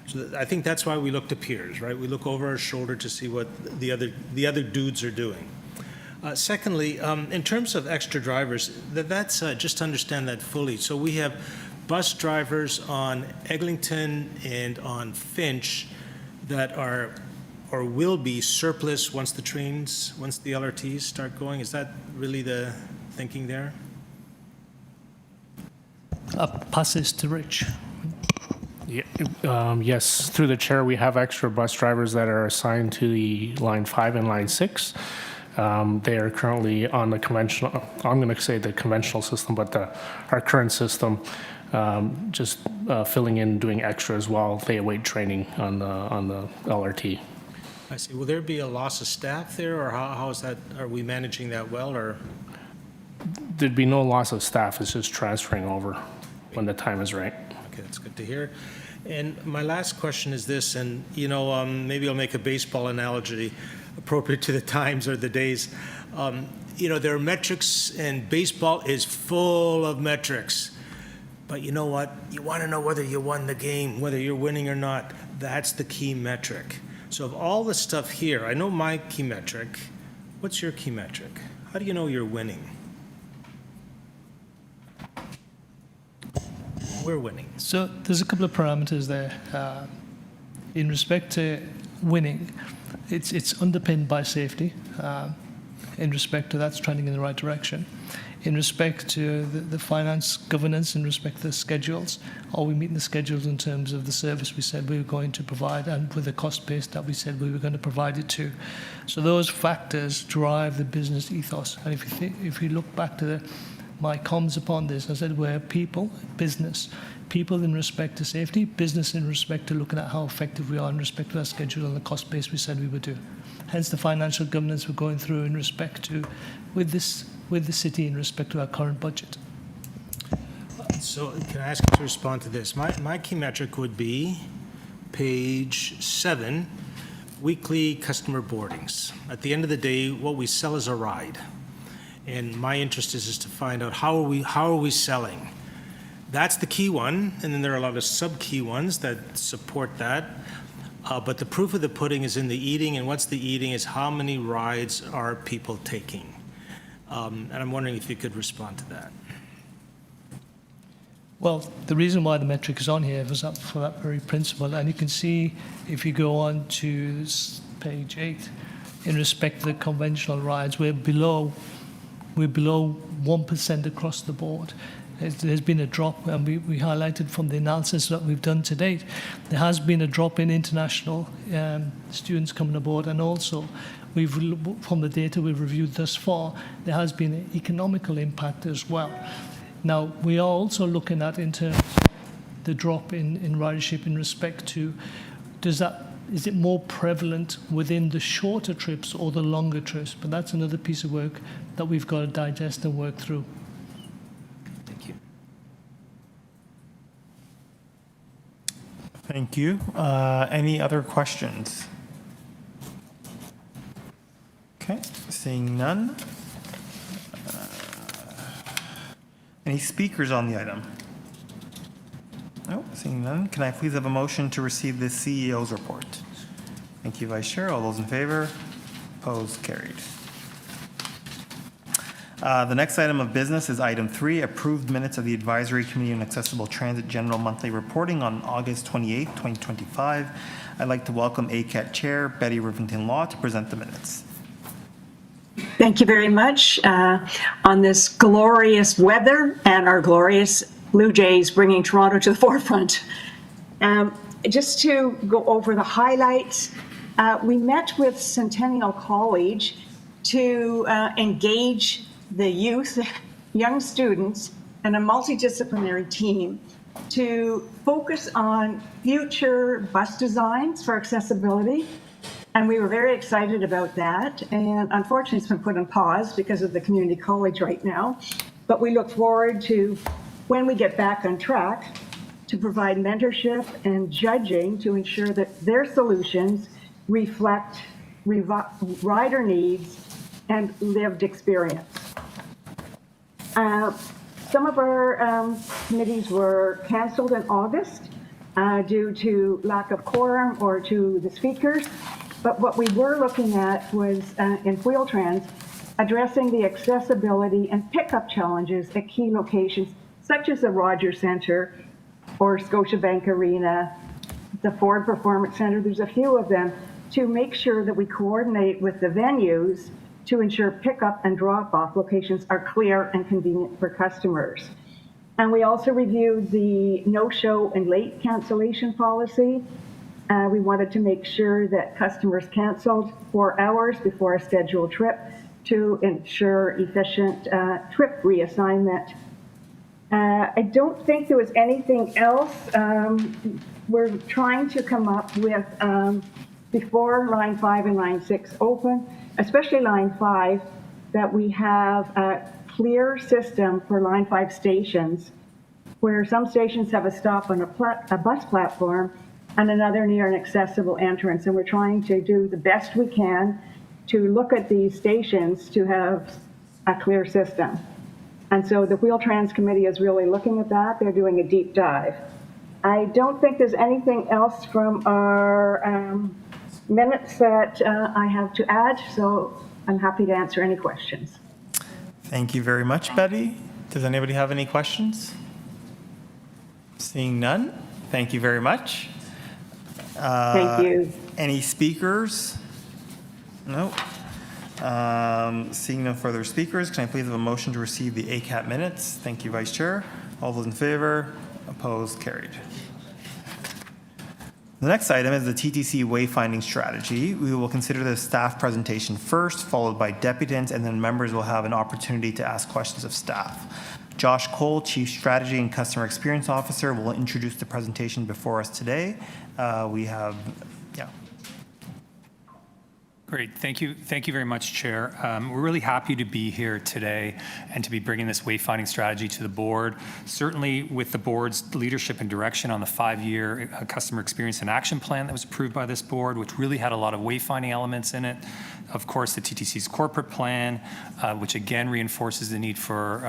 So I think that's why we look to peers, right? We look over our shoulder to see what the other dudes are doing. Secondly, in terms of extra drivers, that's just to understand that fully. So we have bus drivers on Eglinton and on Finch that are or will be surplus once the LRTs start going. Is that really the thinking there? Passes to Rich. Yes, through the chair, we have extra bus drivers that are assigned to the Line 5 and Line 6. They are currently on the conventional, I'm going to say the conventional system, but our current system, just filling in, doing extras while they await training on the LRT. I see. Will there be a loss of staff there, or how is that? Are we managing that well, or? There'd be no loss of staff. It's just transferring over when the time is right. Okay, that's good to hear. And my last question is this, and maybe I'll make a baseball analogy appropriate to the times or the days. There are metrics, and baseball is full of metrics. But you know what? You want to know whether you won the game, whether you're winning or not. That's the key metric. So of all the stuff here, I know my key metric. What's your key metric? How do you know you're winning? We're winning. So there's a couple of parameters there. In respect to winning, it's underpinned by safety. In respect to that's trending in the right direction. In respect to the finance governance, in respect to the schedules, are we meeting the schedules in terms of the service we said we were going to provide and with the cost base that we said we were going to provide it to? So those factors drive the business ethos. And if you look back to my comments upon this, I said we're people, business. People in respect to safety, business in respect to looking at how effective we are in respect to our schedule and the cost base we said we would do. Hence the financial governance we're going through in respect to with the city in respect to our current budget. So can I ask you to respond to this? My key metric would be page 7, weekly customer boardings. At the end of the day, what we sell is a ride. And my interest is to find out how are we selling. That's the key one, and then there are a lot of sub-key ones that support that. But the proof of the pudding is in the eating, and what's the eating is how many rides are people taking. And I'm wondering if you could respond to that. Well, the reason why the metric is on here was for that very principle. And you can see if you go on to page 8, in respect to the conventional rides, we're below 1% across the board. There's been a drop, and we highlighted from the analysis that we've done to date, there has been a drop in international students coming aboard, and also from the data we've reviewed thus far, there has been an economical impact as well. Now, we are also looking at in terms of the drop in ridership in respect to, is it more prevalent within the shorter trips or the longer trips? But that's another piece of work that we've got to digest and work through. Thank you. Thank you. Any other questions? Okay, seeing none. Any speakers on the item? No, seeing none. Can I please have a motion to receive the CEO's report? Thank you, Vice Chair. All those in favor? Opposed? Carried. The next item of business is item 3, approved minutes of the Advisory Committee on Accessible Transit General Monthly Reporting on August 28, 2025. I'd like to welcome ACAT Chair Betty Rivington Law to present the minutes. Thank you very much on this glorious weather and our glorious Blue Jays bringing Toronto to the forefront. Just to go over the highlights, we met with Centennial College to engage the youth, young students, and a multidisciplinary team to focus on future bus designs for accessibility. And we were very excited about that. And unfortunately, it's been put on pause because of the community college right now. But we look forward to, when we get back on track, to provide mentorship and judging to ensure that their solutions reflect rider needs and lived experience. Some of our committees were canceled in August due to lack of quorum or to the speakers. But what we were looking at was, in Wheel-Trans, addressing the accessibility and pickup challenges at key locations, such as the Rogers Centre or Scotiabank Arena, the Ford Performance Centre. There's a few of them, to make sure that we coordinate with the venues to ensure pickup and drop-off locations are clear and convenient for customers. And we also reviewed the no-show and late cancellation policy. We wanted to make sure that customers canceled 4 hours before a scheduled trip to ensure efficient trip reassignment. I don't think there was anything else. We're trying to come up with, before Line 5 and Line 6 open, especially Line 5, that we have a clear system for Line 5 stations, where some stations have a stop on a bus platform and another near an accessible entrance. And we're trying to do the best we can to look at these stations to have a clear system. And so the Wheel-Trans Committee is really looking at that. They're doing a deep dive. I don't think there's anything else from our minutes that I have to add, so I'm happy to answer any questions. Thank you very much, Betty. Does anybody have any questions? Seeing none, thank you very much. Thank you. Any speakers? No. Seeing no further speakers, can I please have a motion to receive the ACAT minutes? Thank you, Vice Chair. All those in favor? Opposed? Carried. The next item is the TTC wayfinding strategy. We will consider the staff presentation first, followed by deputants, and then members will have an opportunity to ask questions of staff. Josh Cole, Chief Strategy and Customer Experience Officer, will introduce the presentation before us today. Great. Thank you very much, Chair. We're really happy to be here today and to be bringing this wayfinding strategy to the board. Certainly with the board's leadership and direction on the 5-year customer experience and action plan that was approved by this board, which really had a lot of wayfinding elements in it. Of course, the TTC's corporate plan, which again reinforces the need for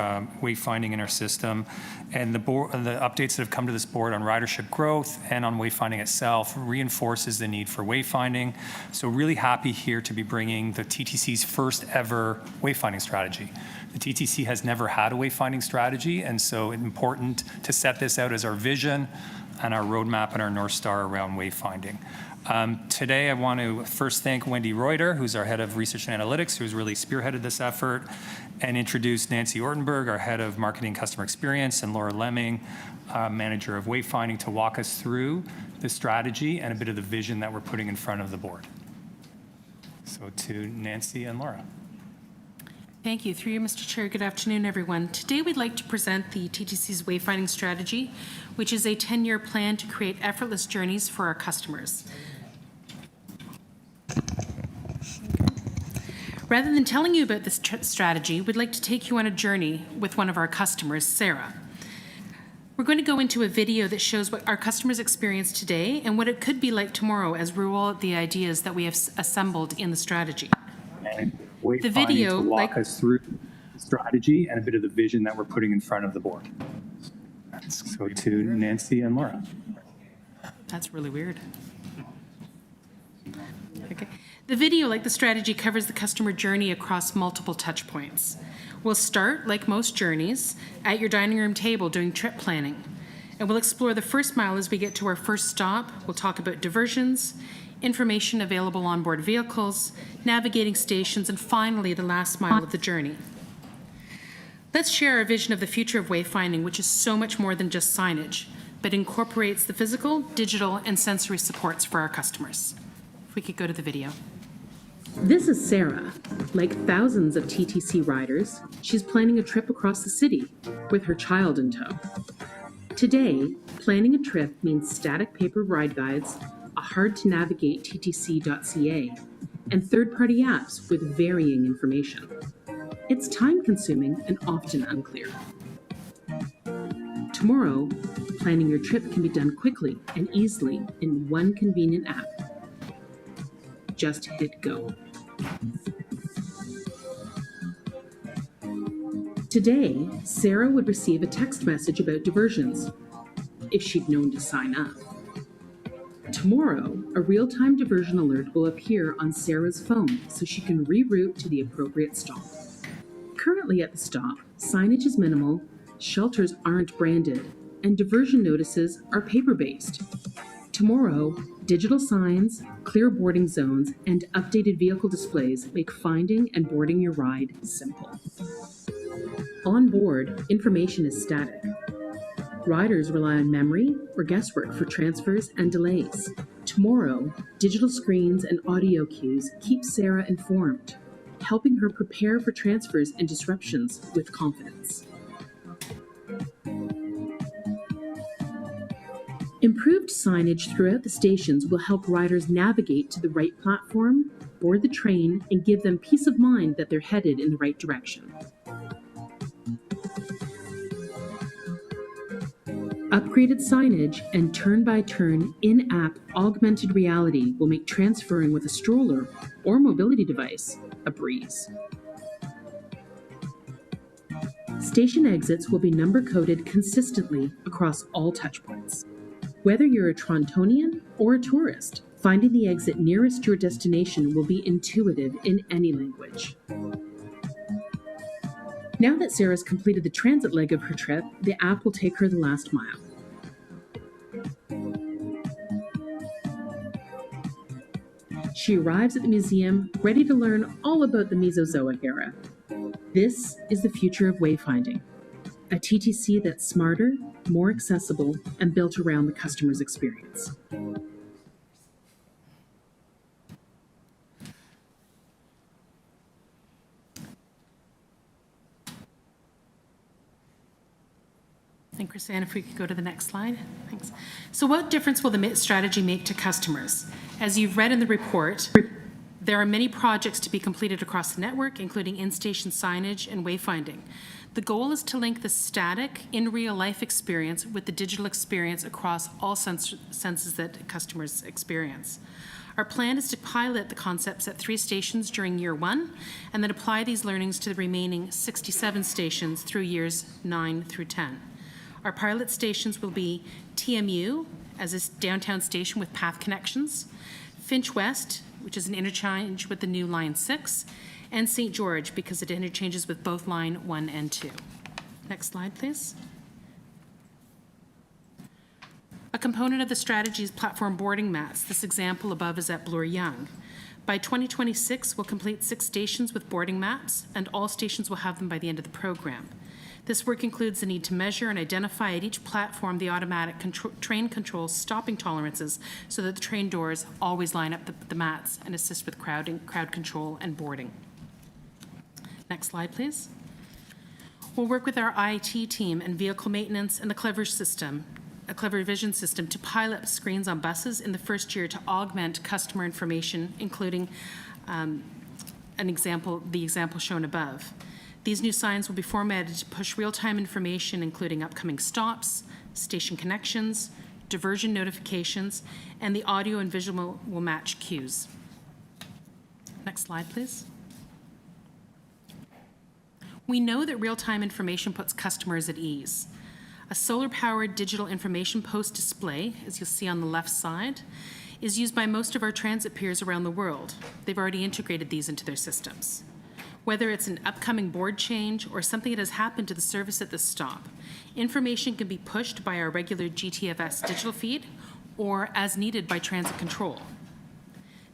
wayfinding in our system. And the updates that have come to this board on ridership growth and on wayfinding itself reinforces the need for wayfinding. So really happy here to be bringing the TTC's first ever wayfinding strategy. The TTC has never had a wayfinding strategy, and so it's important to set this out as our vision and our roadmap and our North Star around wayfinding. Today, I want to first thank Wendy Reuter, who's our head of research and analytics, who's really spearheaded this effort, and introduce Nancy Ortenberg, our head of marketing and customer experience, and Laura Lemming, manager of wayfinding, to walk us through the strategy and a bit of the vision that we're putting in front of the board. So to Nancy and Laura. Thank you. Through you, Mr. Chair, good afternoon, everyone. Today, we'd like to present the TTC's wayfinding strategy, which is a 10-year plan to create effortless journeys for our customers. Rather than telling you about this strategy, we'd like to take you on a journey with one of our customers, Sarah. We're going to go into a video that shows what our customers experience today and what it could be like tomorrow as we roll out the ideas that we have assembled in the strategy. The video to walk us through the strategy and a bit of the vision that we're putting in front of the board. So to Nancy and Laura. That's really weird. Okay. The video, like the strategy, covers the customer journey across multiple touch points. We'll start, like most journeys, at your dining room table doing trip planning. And we'll explore the first mile as we get to our first stop. We'll talk about diversions, information available on board vehicles, navigating stations, and finally the last mile of the journey. Let's share our vision of the future of wayfinding, which is so much more than just signage, but incorporates the physical, digital, and sensory supports for our customers. If we could go to the video. This is Sarah. Like thousands of TTC riders, she's planning a trip across the city with her child in tow. Today, planning a trip means static paper ride guides, a hard-to-navigate ttc.ca, and third-party apps with varying information. It's time-consuming and often unclear. Tomorrow, planning your trip can be done quickly and easily in one convenient app. Just hit go. Today, Sarah would receive a text message about diversions, if she'd known to sign up. Tomorrow, a real-time diversion alert will appear on Sarah's phone so she can reroute to the appropriate stop. Currently at the stop, signage is minimal, shelters aren't branded, and diversion notices are paper-based. Tomorrow, digital signs, clear boarding zones, and updated vehicle displays make finding and boarding your ride simple. On board, information is static. Riders rely on memory or guesswork for transfers and delays. Tomorrow, digital screens and audio cues keep Sarah informed, helping her prepare for transfers and disruptions with confidence. Improved signage throughout the stations will help riders navigate to the right platform, board the train, and give them peace of mind that they're headed in the right direction. Upgraded signage and turn-by-turn in-app augmented reality will make transferring with a stroller or mobility device a breeze. Station exits will be number-coded consistently across all touchpoints. Whether you're a Torontonian or a tourist, finding the exit nearest your destination will be intuitive in any language. Now that Sarah's completed the transit leg of her trip, the app will take her the last mile. She arrives at the museum, ready to learn all about the Mesozoic era. This is the future of wayfinding, a TTC that's smarter, more accessible, and built around the customer's experience. I think, Chrisanne, if we could go to the next slide. Thanks. So what difference will the strategy make to customers? As you've read in the report, there are many projects to be completed across the network, including in-station signage and wayfinding. The goal is to link the static, in real-life experience with the digital experience across all senses that customers experience. Our plan is to pilot the concepts at 3 stations during year 1, and then apply these learnings to the remaining 67 stations through years 9 through 10. Our pilot stations will be TMU, as a downtown station with path connections, Finch West, which is an interchange with the new Line 6, and St. George, because it interchanges with both Line 1 and 2. Next slide, please. A component of the strategy is platform boarding maps. This example above is at Bloor Young. By 2026, we'll complete 6 stations with boarding maps, and all stations will have them by the end of the program. This work includes the need to measure and identify at each platform the automatic train control stopping tolerances so that the train doors always line up the mats and assist with crowd control and boarding. Next slide, please. We'll work with our IT team and vehicle maintenance and the Clever Vision system to pilot screens on buses in the first year to augment customer information, including the example shown above. These new signs will be formatted to push real-time information, including upcoming stops, station connections, diversion notifications, and the audio and visual will match cues. Next slide, please. We know that real-time information puts customers at ease. A solar-powered digital information post display, as you'll see on the left side, is used by most of our transit peers around the world. They've already integrated these into their systems. Whether it's an upcoming board change or something that has happened to the service at the stop, information can be pushed by our regular GTFS digital feed or as needed by transit control.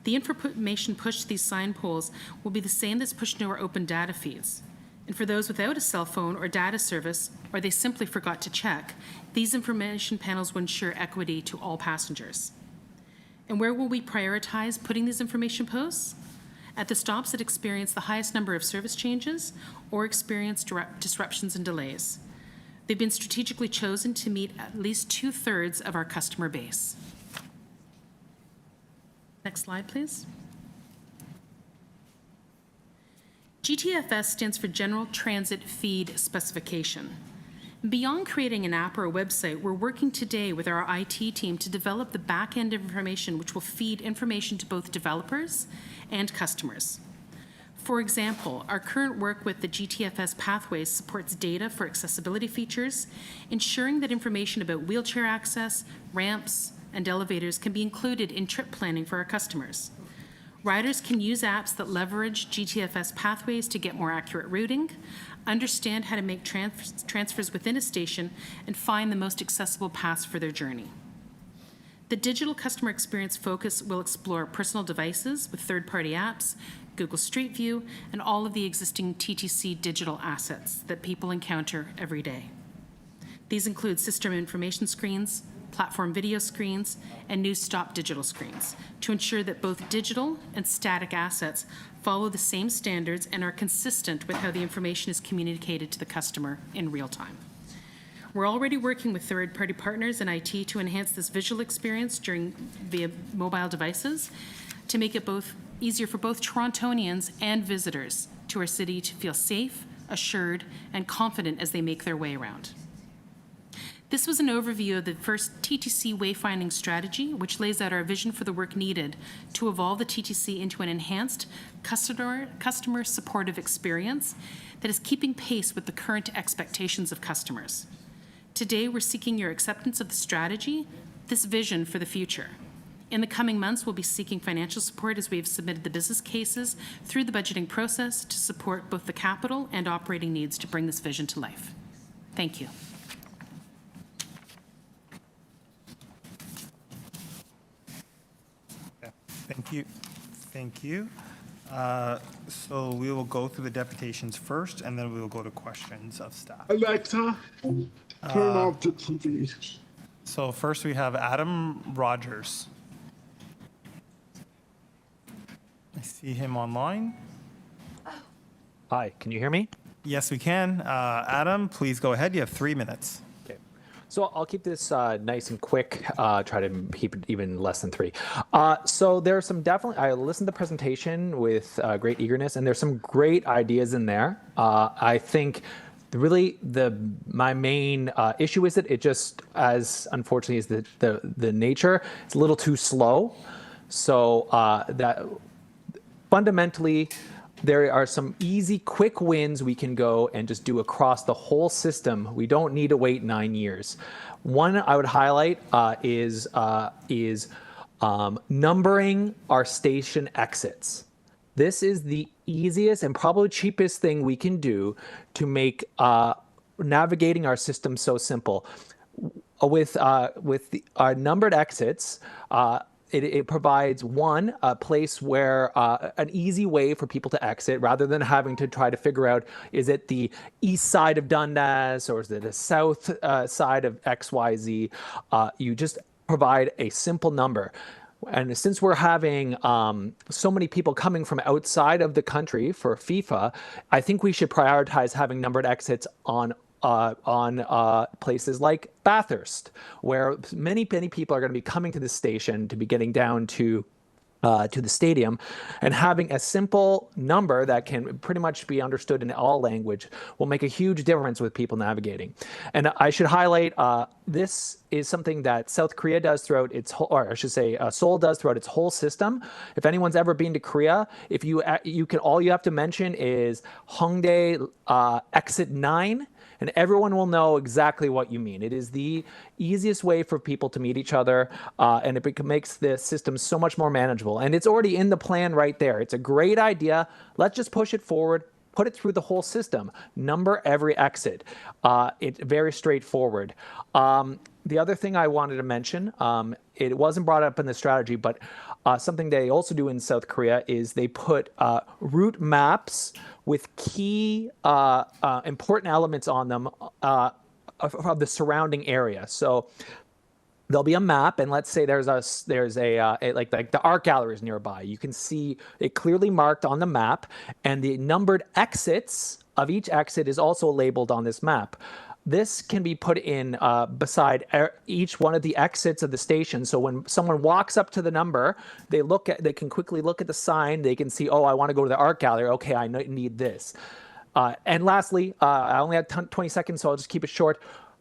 The information pushed to these sign poles will be the same that's pushed to our open data feeds. And for those without a cell phone or data service, or they simply forgot to check, these information panels will ensure equity to all passengers. And where will we prioritize putting these information posts? At the stops that experience the highest number of service changes or experience disruptions and delays. They've been strategically chosen to meet at least 2/3 of our customer base. Next slide, please. GTFS stands for General Transit Feed Specification. Beyond creating an app or a website, we're working today with our IT team to develop the back-end information which will feed information to both developers and customers. For example, our current work with the GTFS pathways supports data for accessibility features, ensuring that information about wheelchair access, ramps, and elevators can be included in trip planning for our customers. Riders can use apps that leverage GTFS pathways to get more accurate routing, understand how to make transfers within a station, and find the most accessible paths for their journey. The digital customer experience focus will explore personal devices with third-party apps, Google Street View, and all of the existing TTC digital assets that people encounter every day. These include system information screens, platform video screens, and new stop digital screens to ensure that both digital and static assets follow the same standards and are consistent with how the information is communicated to the customer in real time. We're already working with third-party partners and IT to enhance this visual experience via mobile devices to make it easier for both Torontonians and visitors to our city to feel safe, assured, and confident as they make their way around. This was an overview of the first TTC wayfinding strategy, which lays out our vision for the work needed to evolve the TTC into an enhanced customer supportive experience that is keeping pace with the current expectations of customers. Today, we're seeking your acceptance of the strategy, this vision for the future. In the coming months, we'll be seeking financial support as we have submitted the business cases through the budgeting process to support both the capital and operating needs to bring this vision to life. Thank you. Thank you. Thank you. So we will go through the deputations first, and then we will go to questions of staff. Alexa, turn off the TV. So first we have Adam Rogers. I see him online. Hi, can you hear me? Yes, we can. Adam, please go ahead. You have 3 minutes. So I'll keep this nice and quick, try to keep it even less than 3. So there's some I listened to the presentation with great eagerness, and there's some great ideas in there. I think really my main issue is that it just, as unfortunately is the nature, it's a little too slow. So that fundamentally, there are some easy, quick wins we can go and just do across the whole system. We don't need to wait 9 years. One I would highlight is numbering our station exits. This is the easiest and probably cheapest thing we can do to make navigating our system so simple. With our numbered exits, it provides a place where an easy way for people to exit rather than having to try to figure out, is it the east side of Dundas or is it the south side of XYZ? You just provide a simple number. And since we're having so many people coming from outside of the country for FIFA, I think we should prioritize having numbered exits on places like Bathurst, where many people are going to be coming to the station to be getting down to the stadium, and having a simple number that can pretty much be understood in all language will make a huge difference with people navigating. And I should highlight this is something that South Korea does throughout its whole, or I should say Seoul does throughout its whole system. If anyone's ever been to Korea, if you can, all you have to mention is Hongdae exit 9. And everyone will know exactly what you mean. It is the easiest way for people to meet each other, and it makes the system so much more manageable. And it's already in the plan right there. It's a great idea. Let's just push it forward. put it through the whole system. Number every exit. It's very straightforward. The other thing I wanted to mention, it wasn't brought up in the strategy, but something they also do in South Korea is they put route maps with key important elements on them of the surrounding area. So there'll be a map, and let's say there's like the art gallery is nearby. You can see it clearly marked on the map, and the numbered exits of each exit is also labeled on this map. This can be put in beside each one of the exits of the station. So when someone walks up to the number, they can quickly look at the sign. They can see, oh, I want to go to the art gallery. Okay, I need this. And lastly, I only have 20 seconds, so I'll just keep it short.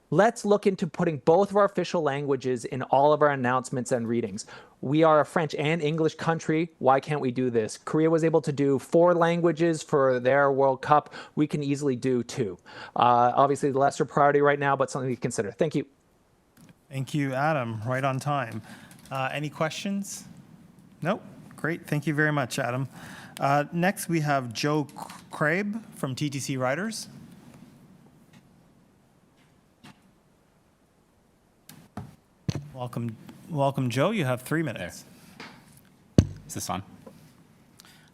Let's look into putting both of our official languages in all of our announcements and readings. We are a French and English country. Why can't we do this? Korea was able to do 4 languages for their World Cup. We can easily do 2. Obviously, the lesser priority right now, but something to consider. Thank you. Thank you, Adam. Right on time. Any questions? Nope. Great. Thank you very much, Adam. Next, we have Joe Crabe from TTC Riders. Welcome, Joe. You have 3 minutes. Is this on?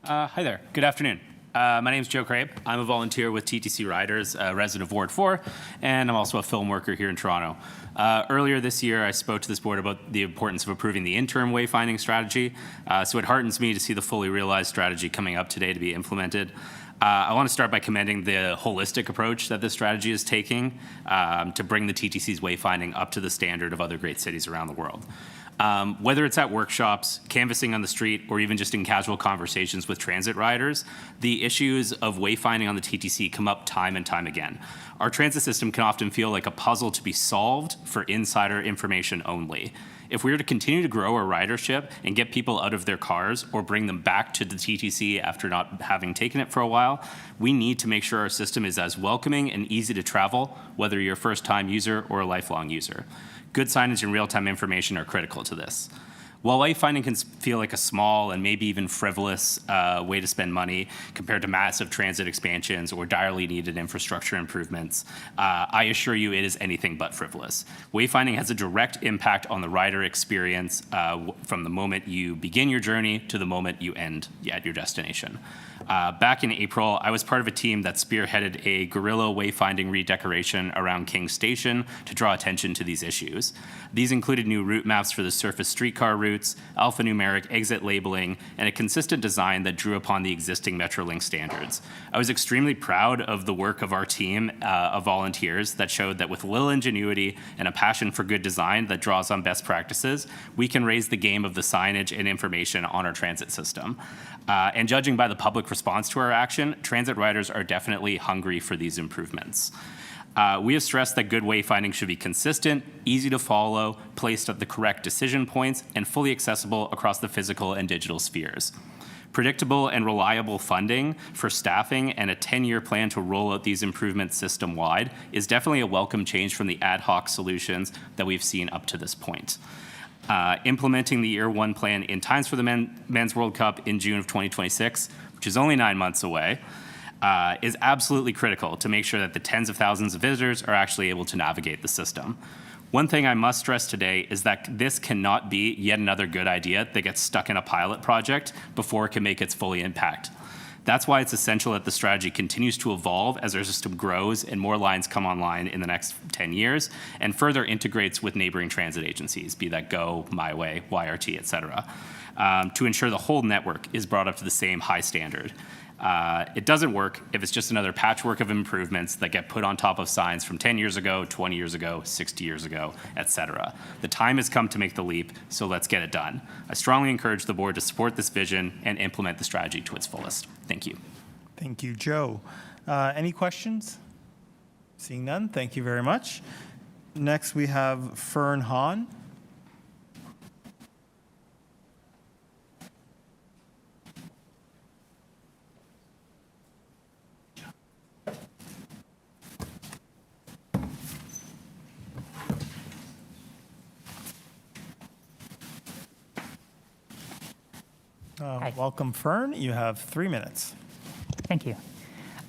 Hi there. Good afternoon. My name is Joe Crabe. I'm a volunteer with TTC Riders, a resident of Ward 4, and I'm also a film worker here in Toronto. Earlier this year, I spoke to this board about the importance of approving the interim wayfinding strategy, so it heartens me to see the fully realized strategy coming up today to be implemented. I want to start by commending the holistic approach that this strategy is taking to bring the TTC's wayfinding up to the standard of other great cities around the world. Whether it's at workshops, canvassing on the street, or even just in casual conversations with transit riders, the issues of wayfinding on the TTC come up time and time again. Our transit system can often feel like a puzzle to be solved for insider information only. If we are to continue to grow our ridership and get people out of their cars or bring them back to the TTC after not having taken it for a while, we need to make sure our system is as welcoming and easy to travel, whether you're a first-time user or a lifelong user. Good signage and real-time information are critical to this. While wayfinding can feel like a small and maybe even frivolous way to spend money compared to massive transit expansions or direly needed infrastructure improvements, I assure you it is anything but frivolous. Wayfinding has a direct impact on the rider experience from the moment you begin your journey to the moment you end at your destination. Back in April, I was part of a team that spearheaded a guerrilla wayfinding redecoration around King Station to draw attention to these issues. These included new route maps for the surface streetcar routes, alphanumeric exit labeling, and a consistent design that drew upon the existing Metrolink standards. I was extremely proud of the work of our team of volunteers that showed that with little ingenuity and a passion for good design that draws on best practices, we can raise the game of the signage and information on our transit system. And judging by the public response to our action, transit riders are definitely hungry for these improvements. We have stressed that good wayfinding should be consistent, easy to follow, placed at the correct decision points, and fully accessible across the physical and digital spheres. Predictable and reliable funding for staffing and a 10-year plan to roll out these improvements system-wide is definitely a welcome change from the ad hoc solutions that we've seen up to this point. Implementing the Year 1 plan in times for the Men's World Cup in June of 2026, which is only 9 months away, is absolutely critical to make sure that the tens of thousands of visitors are actually able to navigate the system. One thing I must stress today is that this cannot be yet another good idea that gets stuck in a pilot project before it can make its full impact. That's why it's essential that the strategy continues to evolve as our system grows and more lines come online in the next 10 years and further integrates with neighboring transit agencies, be that GO, MyWay, YRT, et cetera, to ensure the whole network is brought up to the same high standard. It doesn't work if it's just another patchwork of improvements that get put on top of signs from 10 years ago, 20 years ago, 60 years ago, et cetera. The time has come to make the leap, so let's get it done. I strongly encourage the board to support this vision and implement the strategy to its fullest. Thank you. Thank you, Joe. Any questions? Seeing none, thank you very much. Next, we have Fern Hahn. Welcome, Fern. You have 3 minutes. Thank you.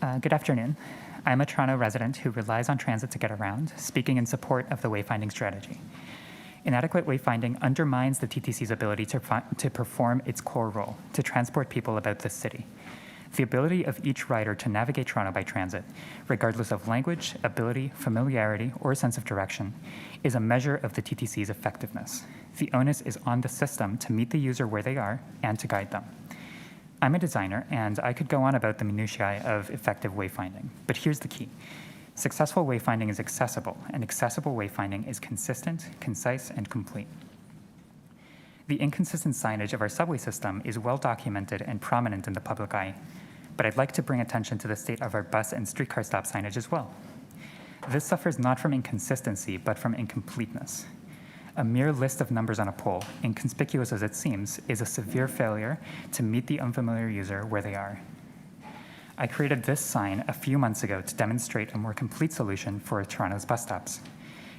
Good afternoon. I'm a Toronto resident who relies on transit to get around, speaking in support of the wayfinding strategy. Inadequate wayfinding undermines the TTC's ability to perform its core role, to transport people about this city. The ability of each rider to navigate Toronto by transit, regardless of language, ability, familiarity, or sense of direction, is a measure of the TTC's effectiveness. The onus is on the system to meet the user where they are and to guide them. I'm a designer, and I could go on about the minutiae of effective wayfinding, but here's the key. Successful wayfinding is accessible, and accessible wayfinding is consistent, concise, and complete. The inconsistent signage of our subway system is well documented and prominent in the public eye, but I'd like to bring attention to the state of our bus and streetcar stop signage as well. This suffers not from inconsistency, but from incompleteness. A mere list of numbers on a pole, inconspicuous as it seems, is a severe failure to meet the unfamiliar user where they are. I created this sign a few months ago to demonstrate a more complete solution for Toronto's bus stops.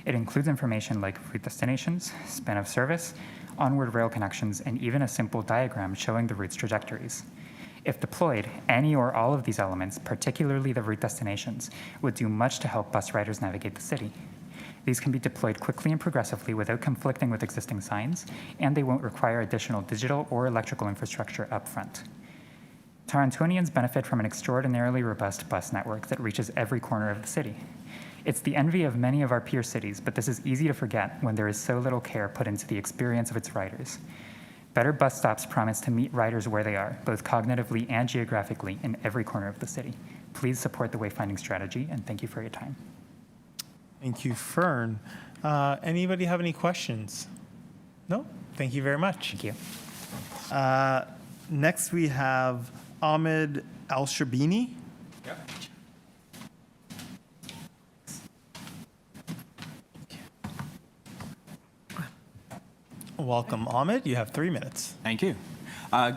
It includes information like route destinations, span of service, onward rail connections, and even a simple diagram showing the route's trajectories. If deployed, any or all of these elements, particularly the route destinations, would do much to help bus riders navigate the city. These can be deployed quickly and progressively without conflicting with existing signs, and they won't require additional digital or electrical infrastructure upfront. Torontonians benefit from an extraordinarily robust bus network that reaches every corner of the city. It's the envy of many of our peer cities, but this is easy to forget when there is so little care put into the experience of its riders. Better bus stops promise to meet riders where they are, both cognitively and geographically, in every corner of the city. Please support the wayfinding strategy, and thank you for your time. Thank you, Fern. Anybody have any questions? No? Thank you very much. Thank you. Next, we have Ahmed Al-Shabini. Yep. Welcome, Ahmed. You have 3 minutes. Thank you.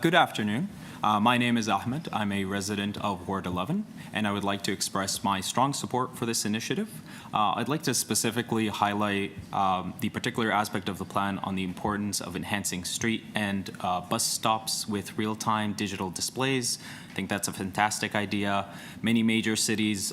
Good afternoon. My name is Ahmed. I'm a resident of Ward 11, and I would like to express my strong support for this initiative. I'd like to specifically highlight the particular aspect of the plan on the importance of enhancing street and bus stops with real-time digital displays. I think that's a fantastic idea. Many major cities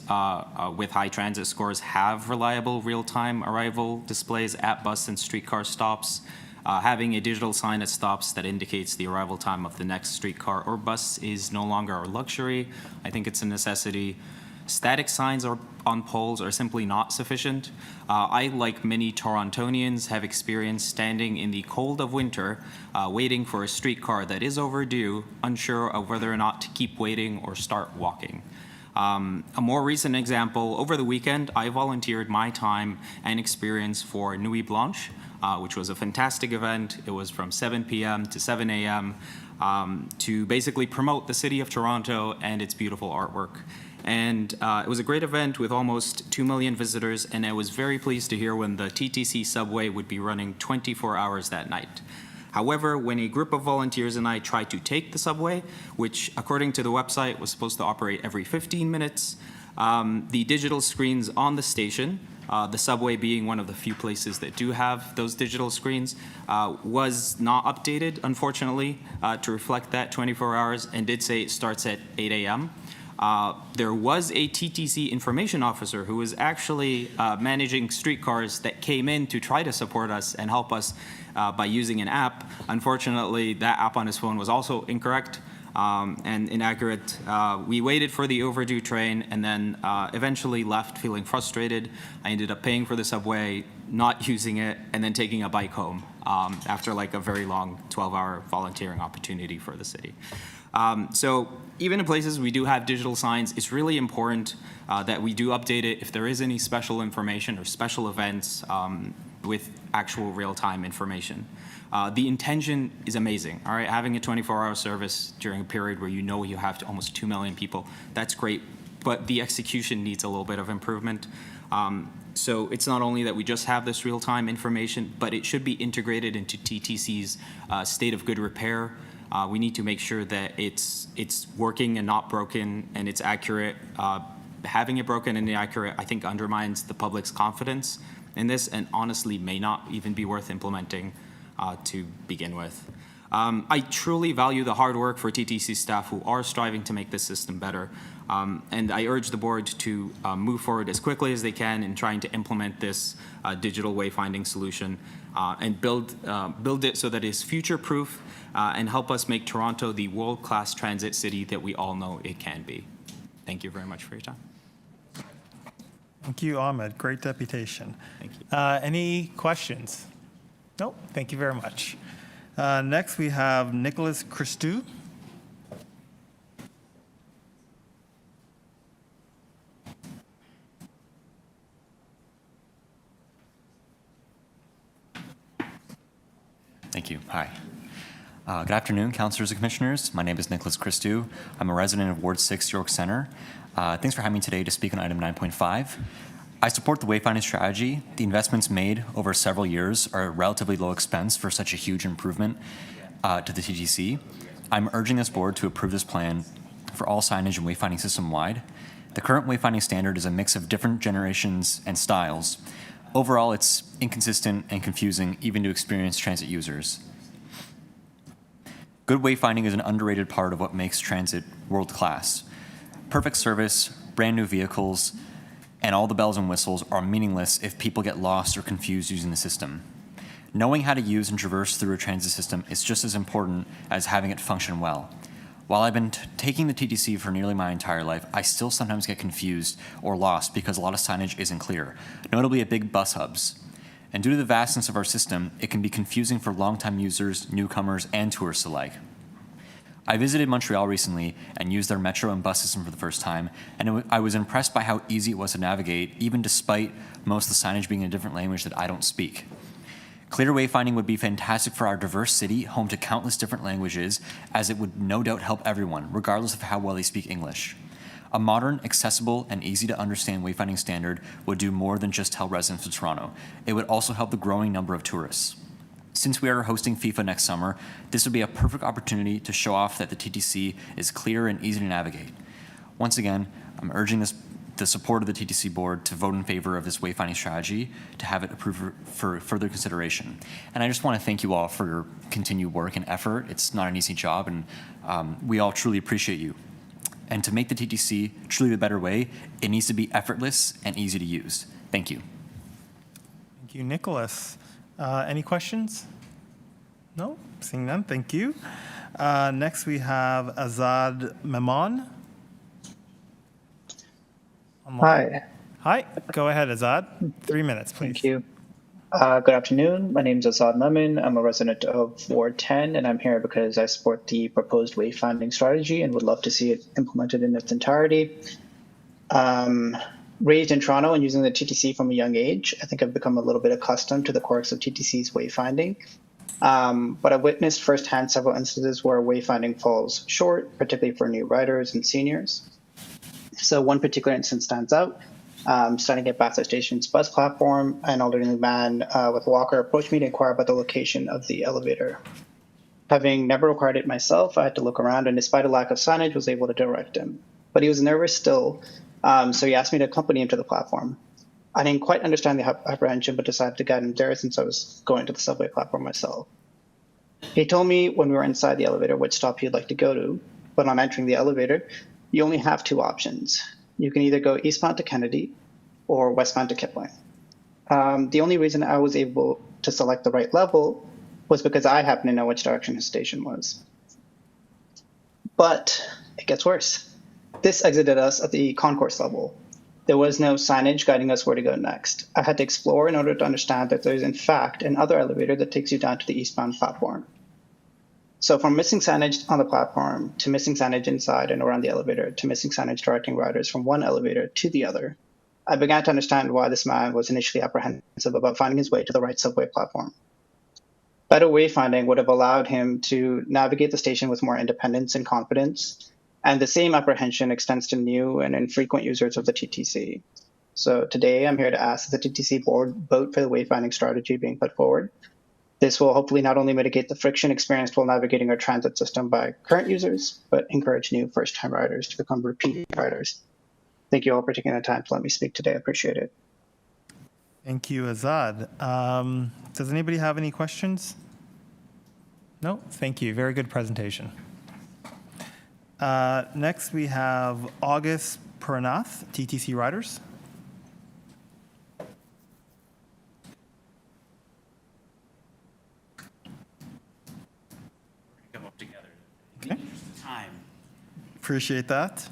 with high transit scores have reliable real-time arrival displays at bus and streetcar stops. Having a digital sign at stops that indicates the arrival time of the next streetcar or bus is no longer a luxury. I think it's a necessity. Static signs on poles are simply not sufficient. I, like many Torontonians, have experienced standing in the cold of winter, waiting for a streetcar that is overdue, unsure of whether or not to keep waiting or start walking. A more recent example, over the weekend, I volunteered my time and experience for Nuit Blanche, which was a fantastic event. It was from 7 p.m. to 7 a.m. To basically promote the city of Toronto and its beautiful artwork. And it was a great event with almost 2 million visitors, and I was very pleased to hear when the TTC subway would be running 24 hours that night. However, when a group of volunteers and I tried to take the subway, which according to the website was supposed to operate every 15 minutes, the digital screens on the station, the subway being one of the few places that do have those digital screens, was not updated, unfortunately, to reflect that 24 hours, and did say it starts at 8 a.m. There was a TTC information officer who was actually managing streetcars that came in to try to support us and help us by using an app. Unfortunately, that app on his phone was also incorrect and inaccurate. We waited for the overdue train and then eventually left feeling frustrated. I ended up paying for the subway, not using it, and then taking a bike home after like a very long 12-hour volunteering opportunity for the city. So even in places we do have digital signs, it's really important that we do update it if there is any special information or special events with actual real-time information. The intention is amazing, all right? Having a 24-hour service during a period where you know you have almost 2 million people, that's great, but the execution needs a little bit of improvement. So it's not only that we just have this real-time information, but it should be integrated into TTC's state of good repair. We need to make sure that it's working and not broken, and it's accurate. Having it broken and inaccurate, I think, undermines the public's confidence in this, and honestly may not even be worth implementing to begin with. I truly value the hard work for TTC staff who are striving to make this system better. And I urge the board to move forward as quickly as they can in trying to implement this digital wayfinding solution and build it so that it is future-proof and help us make Toronto the world-class transit city that we all know it can be. Thank you very much for your time. Thank you, Ahmed. Great deputation. Thank you. Any questions? No, thank you very much. Next, we have Nicholas Christou. Thank you. Hi. Good afternoon, councillors and commissioners. My name is Nicholas Christou. I'm a resident of Ward 6, York Centre. Thanks for having me today to speak on item 9.5. I support the wayfinding strategy. The investments made over several years are relatively low expense for such a huge improvement to the TTC. I'm urging this board to approve this plan for all signage and wayfinding system-wide. The current wayfinding standard is a mix of different generations and styles. Overall, it's inconsistent and confusing even to experienced transit users. Good wayfinding is an underrated part of what makes transit world-class. Perfect service, brand new vehicles, and all the bells and whistles are meaningless if people get lost or confused using the system. Knowing how to use and traverse through a transit system is just as important as having it function well. While I've been taking the TTC for nearly my entire life, I still sometimes get confused or lost because a lot of signage isn't clear, notably at big bus hubs. And due to the vastness of our system, it can be confusing for longtime users, newcomers, and tourists alike. I visited Montreal recently and used their metro and bus system for the first time, and I was impressed by how easy it was to navigate, even despite most of the signage being in a different language that I don't speak. Clear wayfinding would be fantastic for our diverse city, home to countless different languages, as it would no doubt help everyone, regardless of how well they speak English. A modern, accessible, and easy to understand wayfinding standard would do more than just tell residents of Toronto. It would also help the growing number of tourists. Since we are hosting FIFA next summer, this would be a perfect opportunity to show off that the TTC is clear and easy to navigate. Once again, I'm urging the support of the TTC board to vote in favor of this wayfinding strategy to have it approved for further consideration. And I just want to thank you all for your continued work and effort. It's not an easy job, and we all truly appreciate you. And to make the TTC truly the better way, it needs to be effortless and easy to use. Thank you. Thank you, Nicholas. Any questions? No? Seeing none, thank you. Next, we have Azad Memon. Hi. Hi, go ahead, Azad. 3 minutes, please. Thank you. Good afternoon. My name is Azad Memon. I'm a resident of Ward 10, and I'm here because I support the proposed wayfinding strategy and would love to see it implemented in its entirety. Raised in Toronto and using the TTC from a young age, I think I've become a little bit accustomed to the quirks of TTC's wayfinding. But I've witnessed firsthand several instances where wayfinding falls short, particularly for new riders and seniors. So one particular instance stands out. Standing at Bathurst Station's bus platform, an elderly man with a walker approached me to inquire about the location of the elevator. Having never required it myself, I had to look around, and despite a lack of signage, was able to direct him. But he was nervous still, so he asked me to accompany him to the platform. I didn't quite understand the apprehension, but decided to guide him there since I was going to the subway platform myself. He told me when we were inside the elevator which stop he'd like to go to, but on entering the elevator, you only have two options. You can either go eastbound to Kennedy or westbound to Kipling. The only reason I was able to select the right level was because I happened to know which direction his station was. But it gets worse. This exited us at the concourse level. There was no signage guiding us where to go next. I had to explore in order to understand that there is in fact another elevator that takes you down to the eastbound platform. So from missing signage on the platform to missing signage inside and around the elevator to missing signage directing riders from one elevator to the other, I began to understand why this man was initially apprehensive about finding his way to the right subway platform. Better wayfinding would have allowed him to navigate the station with more independence and confidence, and the same apprehension extends to new and infrequent users of the TTC. So today I'm here to ask that the TTC board vote for the wayfinding strategy being put forward. This will hopefully not only mitigate the friction experienced while navigating our transit system by current users, but encourage new first-time riders to become repeat riders. Thank you all for taking the time to let me speak today. I appreciate it. Thank you, Azad. Does anybody have any questions? No, thank you. Very good presentation. Next, we have August Purnath, TTC Riders. Come up together. Okay. Time. Appreciate that.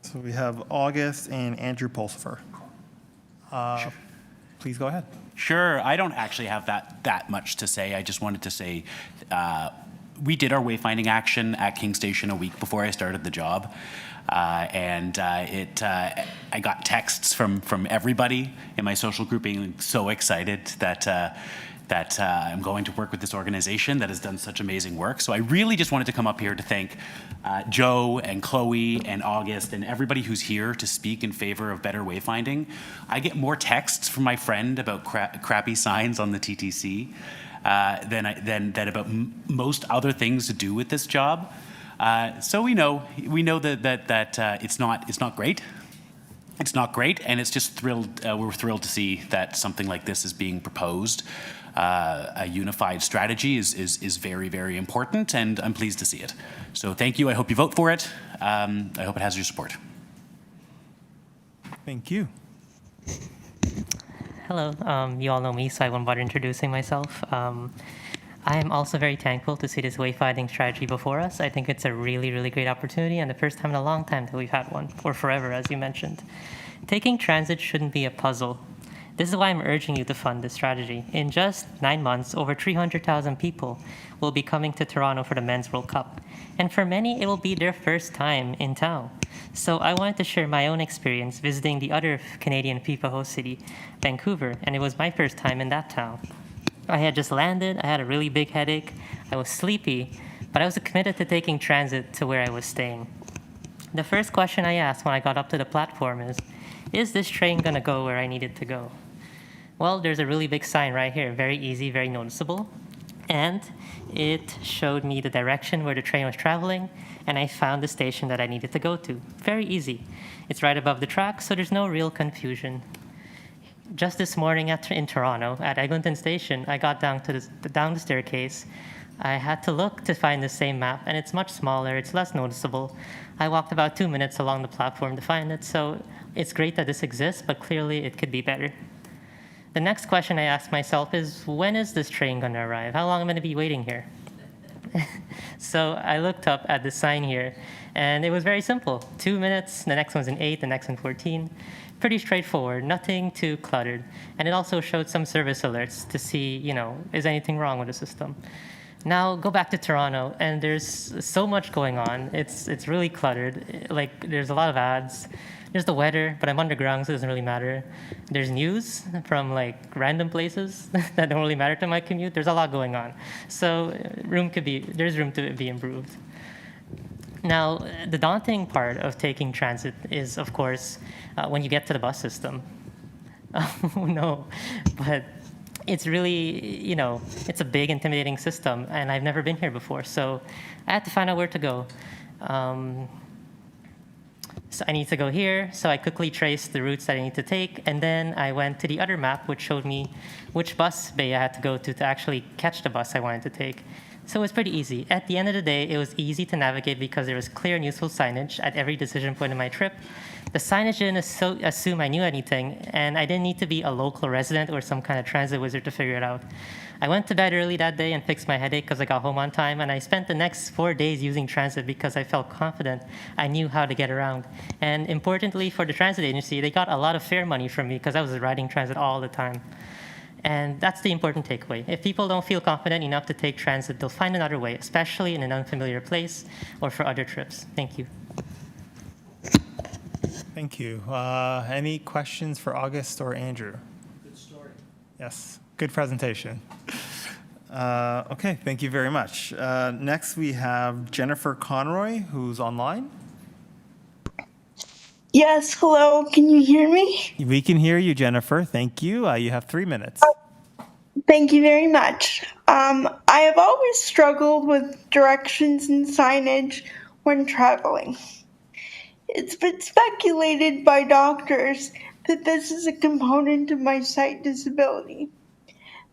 So we have August and Andrew Pulsifer. Please go ahead. Sure. I don't actually have that much to say. I just wanted to say we did our wayfinding action at King Station a week before I started the job. I got texts from everybody in my social group being so excited that I'm going to work with this organization that has done such amazing work. So I really just wanted to come up here to thank Joe and Chloe and August and everybody who's here to speak in favor of better wayfinding. I get more texts from my friend about crappy signs on the TTC than about most other things to do with this job. So we know that it's not great. It's not great, and it's just we're thrilled to see that something like this is being proposed. A unified strategy is very, very important, and I'm pleased to see it. So thank you. I hope you vote for it. I hope it has your support. Thank you. Hello. You all know me, so I won't bother introducing myself. I am also very thankful to see this wayfinding strategy before us. I think it's a really, really great opportunity and the first time in a long time that we've had one, or forever, as you mentioned. Taking transit shouldn't be a puzzle. This is why I'm urging you to fund this strategy. In just 9 months, over 300,000 people will be coming to Toronto for the Men's World Cup. And for many, it will be their first time in town. So I wanted to share my own experience visiting the other Canadian FIFA host city, Vancouver, and it was my first time in that town. I had just landed, I had a really big headache, I was sleepy, but I was committed to taking transit to where I was staying. The first question I asked when I got up to the platform is this train gonna go where I need it to go? Well, there's a really big sign right here, very easy, very noticeable, and it showed me the direction where the train was traveling, and I found the station that I needed to go to. Very easy. It's right above the track, so there's no real confusion. Just this morning in Toronto, at Eglinton Station, I got down the staircase. I had to look to find the same map, and it's much smaller, it's less noticeable. I walked about 2 minutes along the platform to find it, so it's great that this exists, but clearly it could be better. The next question I asked myself is, when is this train going to arrive? How long am I going to be waiting here? So I looked up at the sign here, and it was very simple. 2 minutes, the next one's in 8, the next one 14. Pretty straightforward, nothing too cluttered. And it also showed some service alerts to see, is anything wrong with the system? Now go back to Toronto, and there's so much going on. It's really cluttered. Like, there's a lot of ads. There's the weather, but I'm underground, so it doesn't really matter. There's news from random places that don't really matter to my commute. There's a lot going on. So there's room to be improved. Now, the daunting part of taking transit is, of course, when you get to the bus system. Oh, no. But it's really, it's a big, intimidating system, and I've never been here before. So I had to find out where to go. So I need to go here, so I quickly traced the routes that I need to take, and then I went to the other map, which showed me which bus bay I had to go to actually catch the bus I wanted to take. So it was pretty easy. At the end of the day, it was easy to navigate because there was clear and useful signage at every decision point in my trip. The signage didn't assume I knew anything, and I didn't need to be a local resident or some kind of transit wizard to figure it out. I went to bed early that day and fixed my headache because I got home on time, and I spent the next 4 days using transit because I felt confident I knew how to get around. And importantly, for the transit agency, they got a lot of fare money from me because I was riding transit all the time. And that's the important takeaway. If people don't feel confident enough to take transit, they'll find another way, especially in an unfamiliar place or for other trips. Thank you. Thank you. Any questions for August or Andrew? Good story. Yes, good presentation. Okay, thank you very much. Next, we have Jennifer Conroy, who's online. Yes, hello, can you hear me? We can hear you, Jennifer. Thank you. You have 3 minutes. Thank you very much. I have always struggled with directions and signage when traveling. It's been speculated by doctors that this is a component of my sight disability.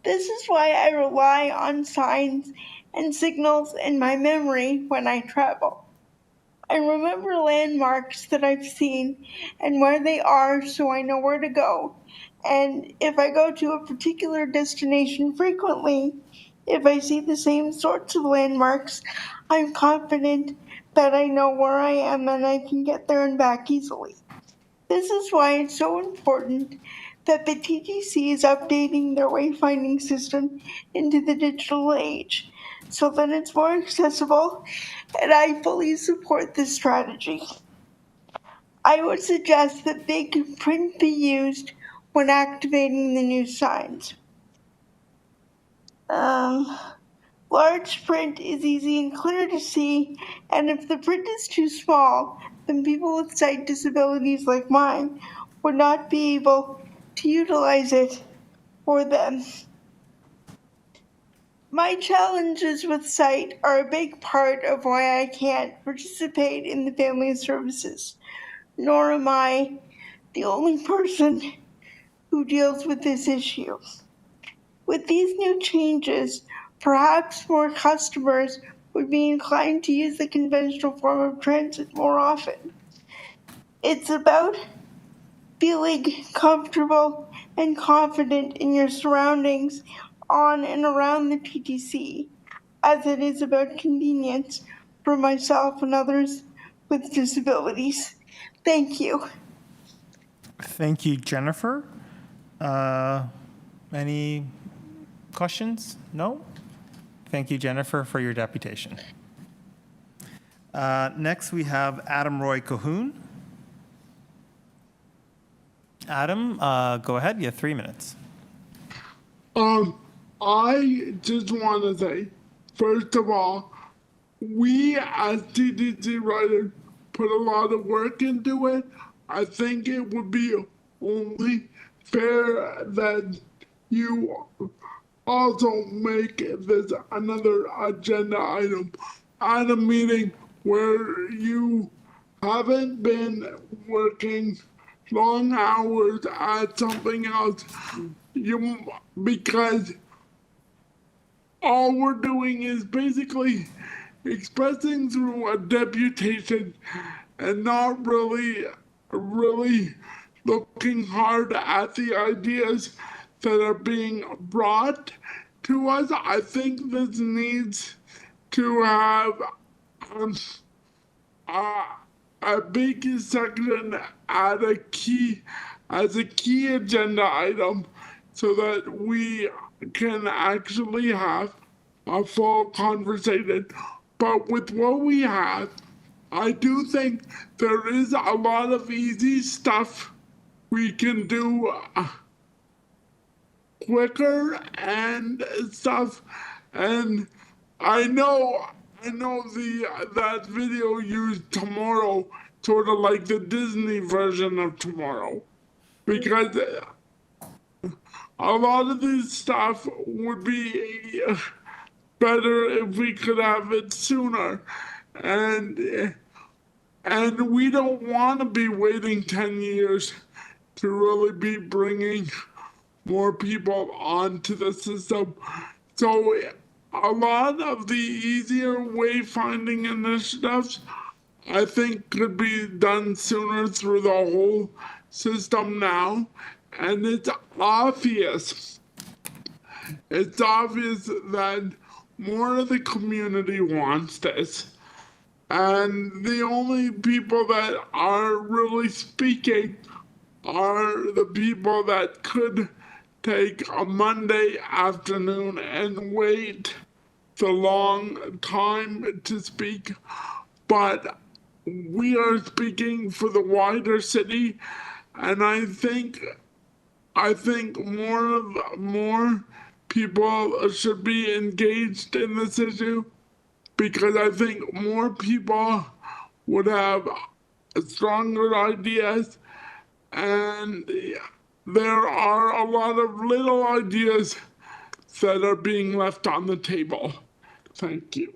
This is why I rely on signs and signals in my memory when I travel. I remember landmarks that I've seen and where they are so I know where to go. And if I go to a particular destination frequently, if I see the same sorts of landmarks, I'm confident that I know where I am and I can get there and back easily. This is why it's so important that the TTC is updating their wayfinding system into the digital age so that it's more accessible, and I fully support this strategy. I would suggest that big print be used when activating the new signs. Large print is easy and clear to see, and if the print is too small, then people with sight disabilities like mine would not be able to utilize it for them. My challenges with sight are a big part of why I can't participate in the family services, nor am I the only person who deals with this issue. With these new changes, perhaps more customers would be inclined to use the conventional form of transit more often. It's about feeling comfortable and confident in your surroundings on and around the TTC, as it is about convenience for myself and others with disabilities. Thank you. Thank you, Jennifer. Any questions? No? Thank you, Jennifer, for your deputation. Next, we have Adam Roy Cahoon. Adam, go ahead. You have 3 minutes. I just want to say, first of all, we as TTC writers put a lot of work into it. I think it would be only fair that you also make this another agenda item at a meeting where you haven't been working long hours at something else, because all we're doing is basically expressing through a deputation and not really looking hard at the ideas that are being brought to us. I think this needs to have a big section as a key agenda item so that we can actually have a full conversation. But with what we have, I do think there is a lot of easy stuff we can do quicker and stuff. And I know that video used Tomorrow, sort of like the Disney version of Tomorrow, because a lot of this stuff would be better if we could have it sooner. And we don't want to be waiting 10 years to really be bringing more people onto the system. So a lot of the easier wayfinding initiatives, I think, could be done sooner through the whole system now. And it's obvious that more of the community wants this. And the only people that are really speaking are the people that could take a Monday afternoon and wait the long time to speak. But we are speaking for the wider city, and I think more people should be engaged in this issue, because I think more people would have stronger ideas, and there are a lot of little ideas that are being left on the table. Thank you.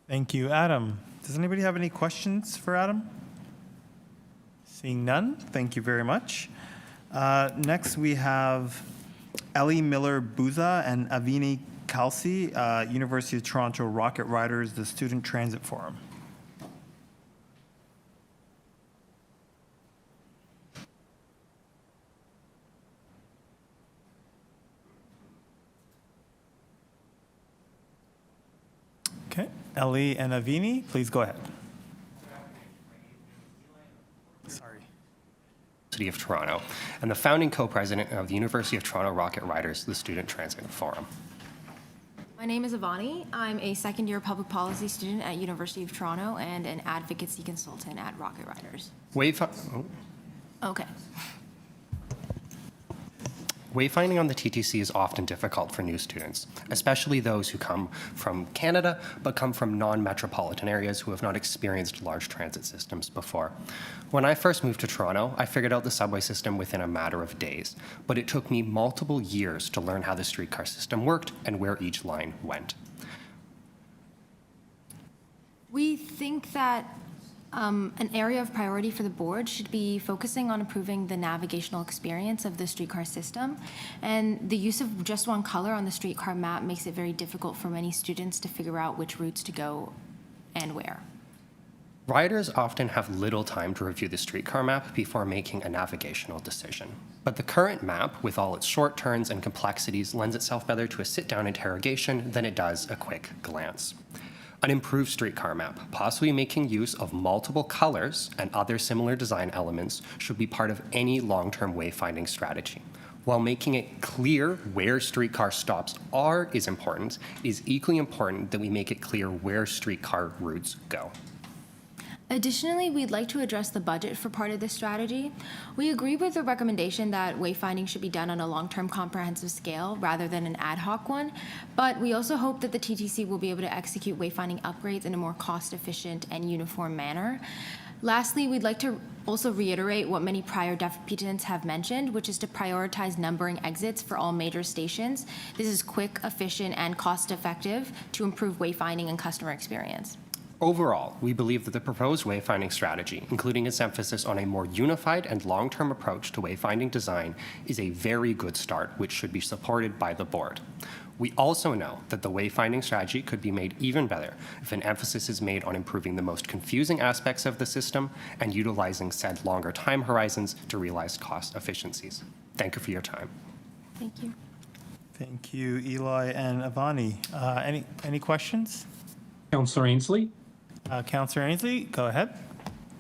Thank you, Adam. Does anybody have any questions for Adam? Seeing none, thank you very much. Next, we have Ellie Miller-Buza and Avini Kalsi, University of Toronto Rocket Riders, the Student Transit Forum. Okay, Ellie and Avini, please go ahead. Sorry. University of Toronto, and the founding co-president of the University of Toronto Rocket Riders, the Student Transit Forum. My name is Avani. I'm a second-year public policy student at University of Toronto and an advocacy consultant at Rocket Riders. Okay. Wayfinding on the TTC is often difficult for new students, especially those who come from Canada but come from non-metropolitan areas who have not experienced large transit systems before. When I first moved to Toronto, I figured out the subway system within a matter of days, but it took me multiple years to learn how the streetcar system worked and where each line went. We think that an area of priority for the board should be focusing on improving the navigational experience of the streetcar system. And the use of just one color on the streetcar map makes it very difficult for many students to figure out which routes to go and where. Riders often have little time to review the streetcar map before making a navigational decision. But the current map, with all its short turns and complexities, lends itself better to a sit-down interrogation than it does a quick glance. An improved streetcar map, possibly making use of multiple colors and other similar design elements, should be part of any long-term wayfinding strategy. While making it clear where streetcar stops is important, it is equally important that we make it clear where streetcar routes go. Additionally, we'd like to address the budget for part of this strategy. We agree with the recommendation that wayfinding should be done on a long-term comprehensive scale rather than an ad hoc one, but we also hope that the TTC will be able to execute wayfinding upgrades in a more cost-efficient and uniform manner. Lastly, we'd like to also reiterate what many prior deputants have mentioned, which is to prioritize numbering exits for all major stations. This is quick, efficient, and cost-effective to improve wayfinding and customer experience. Overall, we believe that the proposed wayfinding strategy, including its emphasis on a more unified and long-term approach to wayfinding design, is a very good start, which should be supported by the board. We also know that the wayfinding strategy could be made even better if an emphasis is made on improving the most confusing aspects of the system and utilizing said longer time horizons to realize cost efficiencies. Thank you for your time. Thank you. Thank you, Eli and Avani. Any questions? Councillor Ainsley? Councillor Ainsley, go ahead.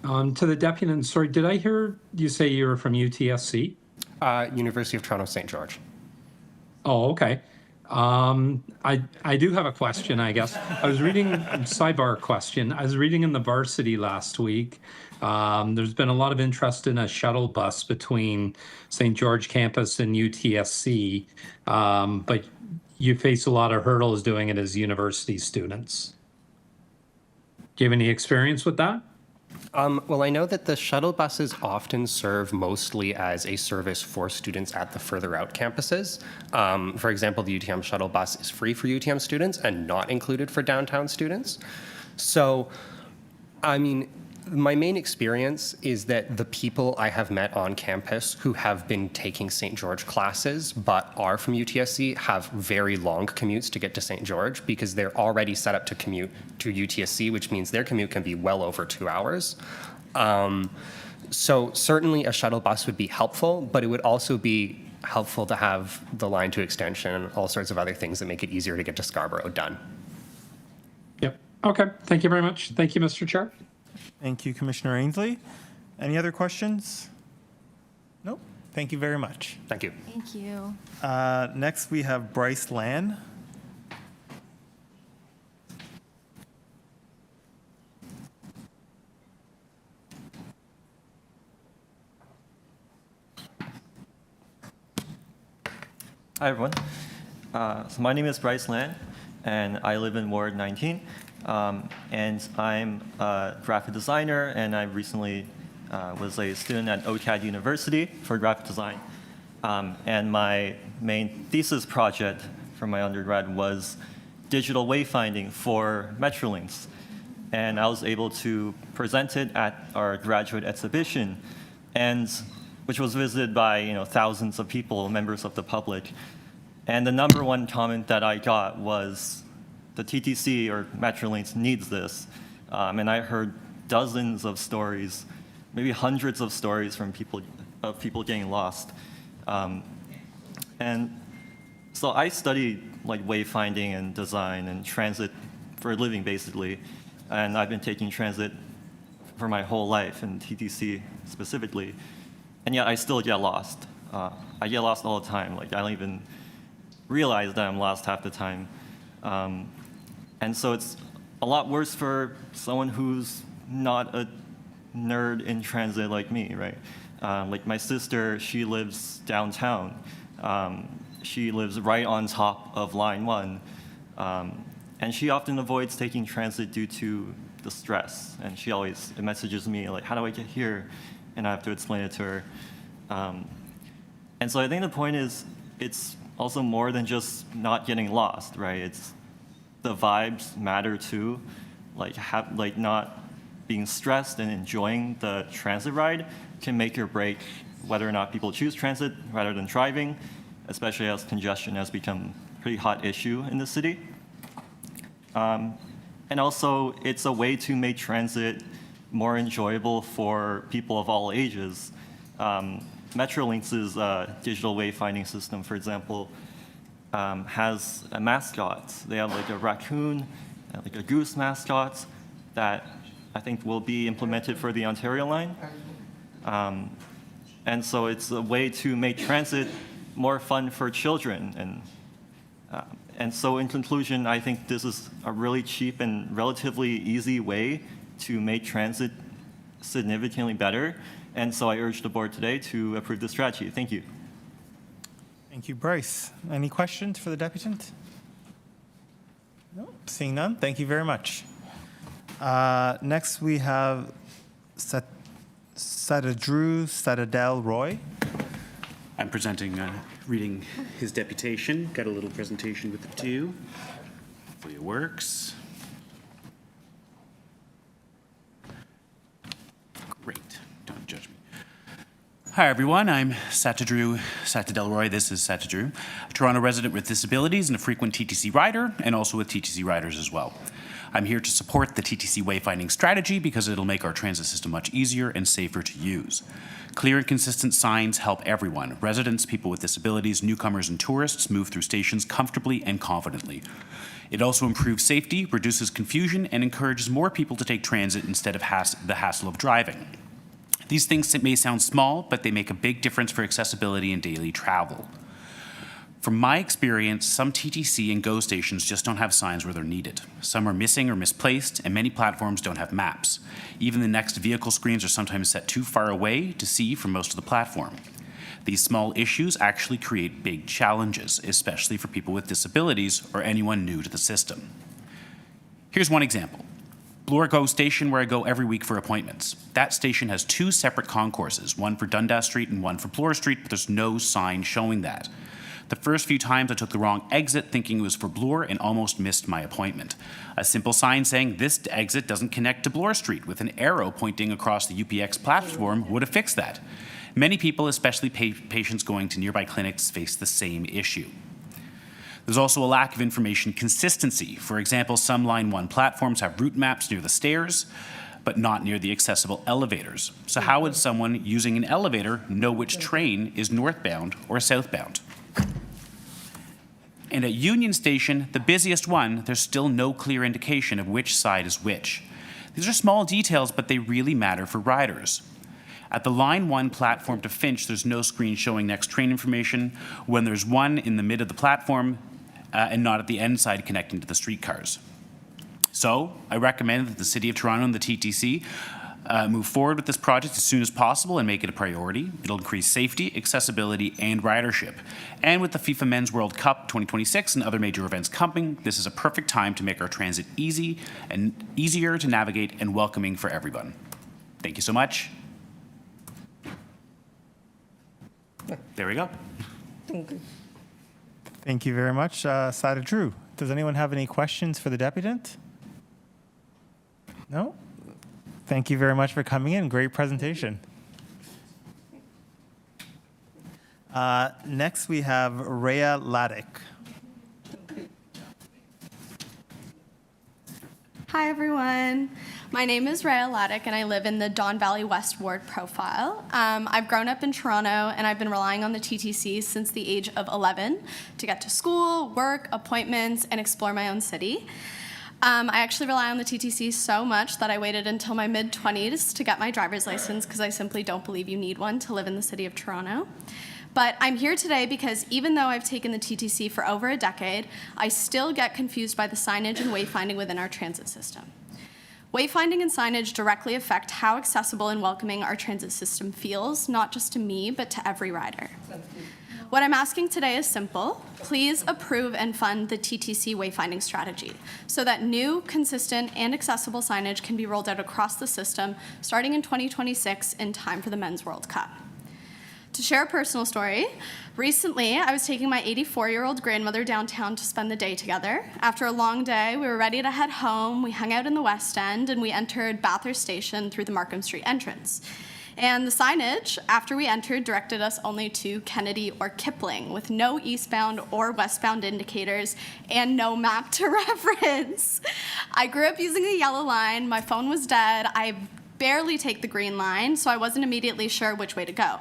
To the deputy, sorry, did I hear you say you were from UTSC? University of Toronto, St. George. Oh, okay. I do have a question, I guess. I was reading, sidebar question, I was reading in the Varsity last week. There's been a lot of interest in a shuttle bus between St. George campus and UTSC, but you face a lot of hurdles doing it as university students. Do you have any experience with that? Well, I know that the shuttle buses often serve mostly as a service for students at the further out campuses. For example, the UTM shuttle bus is free for UTM students and not included for downtown students. So, I mean, my main experience is that the people I have met on campus who have been taking St. George classes but are from UTSC have very long commutes to get to St. George because they're already set up to commute to UTSC, which means their commute can be well over 2 hours. So certainly a shuttle bus would be helpful, but it would also be helpful to have the line 2 extension and all sorts of other things that make it easier to get to Scarborough done. Yep. Okay. Thank you very much. Thank you, Mr. Chair. Thank you, Commissioner Ainsley. Any other questions? Nope. Thank you very much. Thank you. Thank you. Next, we have Bryce Lan. Hi, everyone. So my name is Bryce Lan, and I live in Ward 19. And I'm a graphic designer, and I recently was a student at OCAD University for graphic design. And my main thesis project for my undergrad was digital wayfinding for Metrolinx. And I was able to present it at our graduate exhibition and which was visited by thousands of people, members of the public. And the number one comment that I got was, the TTC or Metrolinx needs this. And I heard dozens of stories, maybe hundreds of stories from people getting lost. And so I studied like wayfinding and design and transit for a living, basically. And I've been taking transit for my whole life, and TTC specifically. And yet I still get lost. I get lost all the time. Like, I don't even realize that I'm lost half the time. And so it's a lot worse for someone who's not a nerd in transit like me, right? Like my sister, she lives downtown. She lives right on top of Line 1. And she often avoids taking transit due to the stress. And she always messages me, like, how do I get here? And I have to explain it to her. And so I think the point is, it's also more than just not getting lost, right? It's the vibes matter too. Like not being stressed and enjoying the transit ride can make or break whether or not people choose transit rather than driving, especially as congestion has become a pretty hot issue in the city. And also, it's a way to make transit more enjoyable for people of all ages. Metrolinx's digital wayfinding system, for example, has a mascot. They have like a raccoon, like a goose mascot that I think will be implemented for the Ontario line. And so it's a way to make transit more fun for children. And so in conclusion, I think this is a really cheap and relatively easy way to make transit significantly better. And so I urge the board today to approve the strategy. Thank you. Thank you, Bryce. Any questions for the deputant? No, seeing none, thank you very much. Next we have Satadell Roy. I'm presenting, reading his deputation. Got a little presentation with it too. Hopefully it works. Great, don't judge me. Hi everyone, I'm Satadell Roy. This is Satadrew, a Toronto resident with disabilities and a frequent TTC rider, and also with TTC riders as well. I'm here to support the TTC wayfinding strategy because it'll make our transit system much easier and safer to use. Clear and consistent signs help everyone, residents, people with disabilities, newcomers, and tourists move through stations comfortably and confidently. It also improves safety, reduces confusion, and encourages more people to take transit instead of the hassle of driving. These things may sound small, but they make a big difference for accessibility and daily travel. From my experience, some TTC and GO stations just don't have signs where they're needed. Some are missing or misplaced, and many platforms don't have maps. Even the next vehicle screens are sometimes set too far away to see from most of the platform. These small issues actually create big challenges, especially for people with disabilities or anyone new to the system. Here's one example. Bloor GO station, where I go every week for appointments. That station has two separate concourses, one for Dundas Street and one for Bloor Street, but there's no sign showing that. The first few times I took the wrong exit thinking it was for Bloor and almost missed my appointment. A simple sign saying this exit doesn't connect to Bloor Street with an arrow pointing across the UPX platform would have fixed that. Many people, especially patients going to nearby clinics, face the same issue. There's also a lack of information consistency. For example, some Line 1 platforms have route maps near the stairs, but not near the accessible elevators. So how would someone using an elevator know which train is northbound or southbound? And at Union Station, the busiest one, there's still no clear indication of which side is which. These are small details, but they really matter for riders. At the Line 1 platform to Finch, there's no screen showing next train information when there's one in the mid of the platform and not at the end side connecting to the streetcars. So I recommend that the City of Toronto and the TTC move forward with this project as soon as possible and make it a priority. It'll increase safety, accessibility, and ridership. And with the FIFA Men's World Cup 2026 and other major events coming, this is a perfect time to make our transit easy and easier to navigate and welcoming for everyone. Thank you so much. There we go. Thank you very much, Satadrew. Does anyone have any questions for the deputant? No? Thank you very much for coming in. Great presentation. Next, we have Rhea Laddick. Hi, everyone. My name is Rhea Laddick, and I live in the Don Valley West Ward profile. I've grown up in Toronto, and I've been relying on the TTC since the age of 11 to get to school, work, appointments, and explore my own city. I actually rely on the TTC so much that I waited until my mid-20s to get my driver's license because I simply don't believe you need one to live in the city of Toronto. But I'm here today because even though I've taken the TTC for over a decade, I still get confused by the signage and wayfinding within our transit system. Wayfinding and signage directly affect how accessible and welcoming our transit system feels, not just to me, but to every rider. What I'm asking today is simple. Please approve and fund the TTC wayfinding strategy so that new, consistent, and accessible signage can be rolled out across the system starting in 2026 in time for the Men's World Cup. To share a personal story, recently I was taking my 84-year-old grandmother downtown to spend the day together. After a long day, we were ready to head home. We hung out in the West End and we entered Bathurst Station through the Markham Street entrance. And the signage, after we entered, directed us only to Kennedy or Kipling with no eastbound or westbound indicators and no map to reference. I grew up using the yellow line. My phone was dead. I barely take the green line, so I wasn't immediately sure which way to go.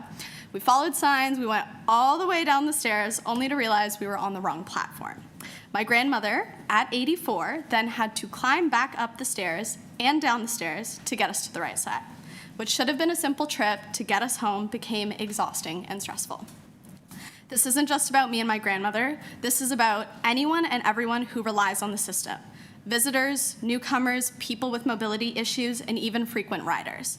We followed signs, we went all the way down the stairs, only to realize we were on the wrong platform. My grandmother, at 84, then had to climb back up the stairs and down the stairs to get us to the right side. What should have been a simple trip to get us home became exhausting and stressful. This isn't just about me and my grandmother. This is about anyone and everyone who relies on the system. Visitors, newcomers, people with mobility issues, and even frequent riders.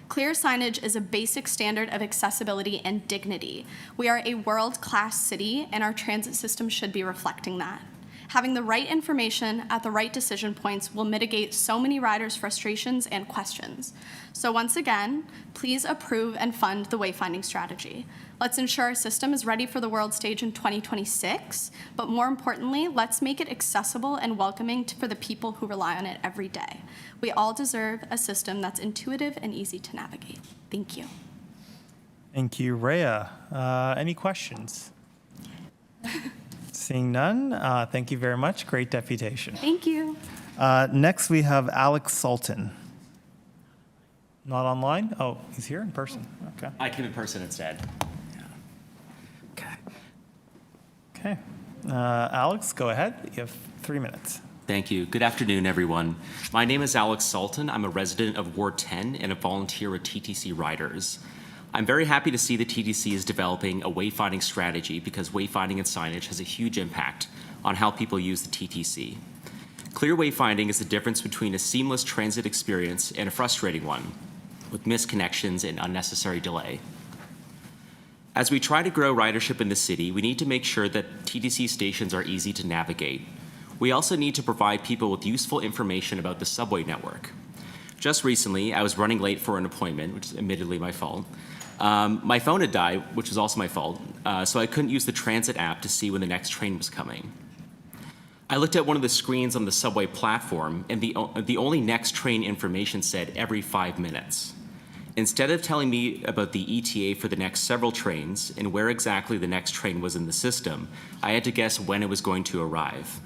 Clear signage is a basic standard of accessibility and dignity. We are a world-class city, and our transit system should be reflecting that. Having the right information at the right decision points will mitigate so many riders' frustrations and questions. So once again, please approve and fund the wayfinding strategy. Let's ensure our system is ready for the world stage in 2026, but more importantly, let's make it accessible and welcoming for the people who rely on it every day. We all deserve a system that's intuitive and easy to navigate. Thank you. Thank you, Rhea. Any questions? Seeing none, thank you very much. Great deputation. Thank you. Next, we have Alex Sultan. Not online? Oh, he's here in person. Okay. I came in person instead. Okay. Alex, go ahead. You have 3 minutes. Thank you. Good afternoon, everyone. My name is Alex Sultan. I'm a resident of Ward 10 and a volunteer with TTC Riders. I'm very happy to see the TTC is developing a wayfinding strategy because wayfinding and signage has a huge impact on how people use the TTC. Clear wayfinding is the difference between a seamless transit experience and a frustrating one, with missed connections and unnecessary delay. As we try to grow ridership in the city, we need to make sure that TTC stations are easy to navigate. We also need to provide people with useful information about the subway network. Just recently, I was running late for an appointment, which is admittedly my fault. My phone had died, which was also my fault, so I couldn't use the transit app to see when the next train was coming. I looked at one of the screens on the subway platform, and the only next train information said every 5 minutes. Instead of telling me about the ETA for the next several trains and where exactly the next train was in the system, I had to guess when it was going to arrive.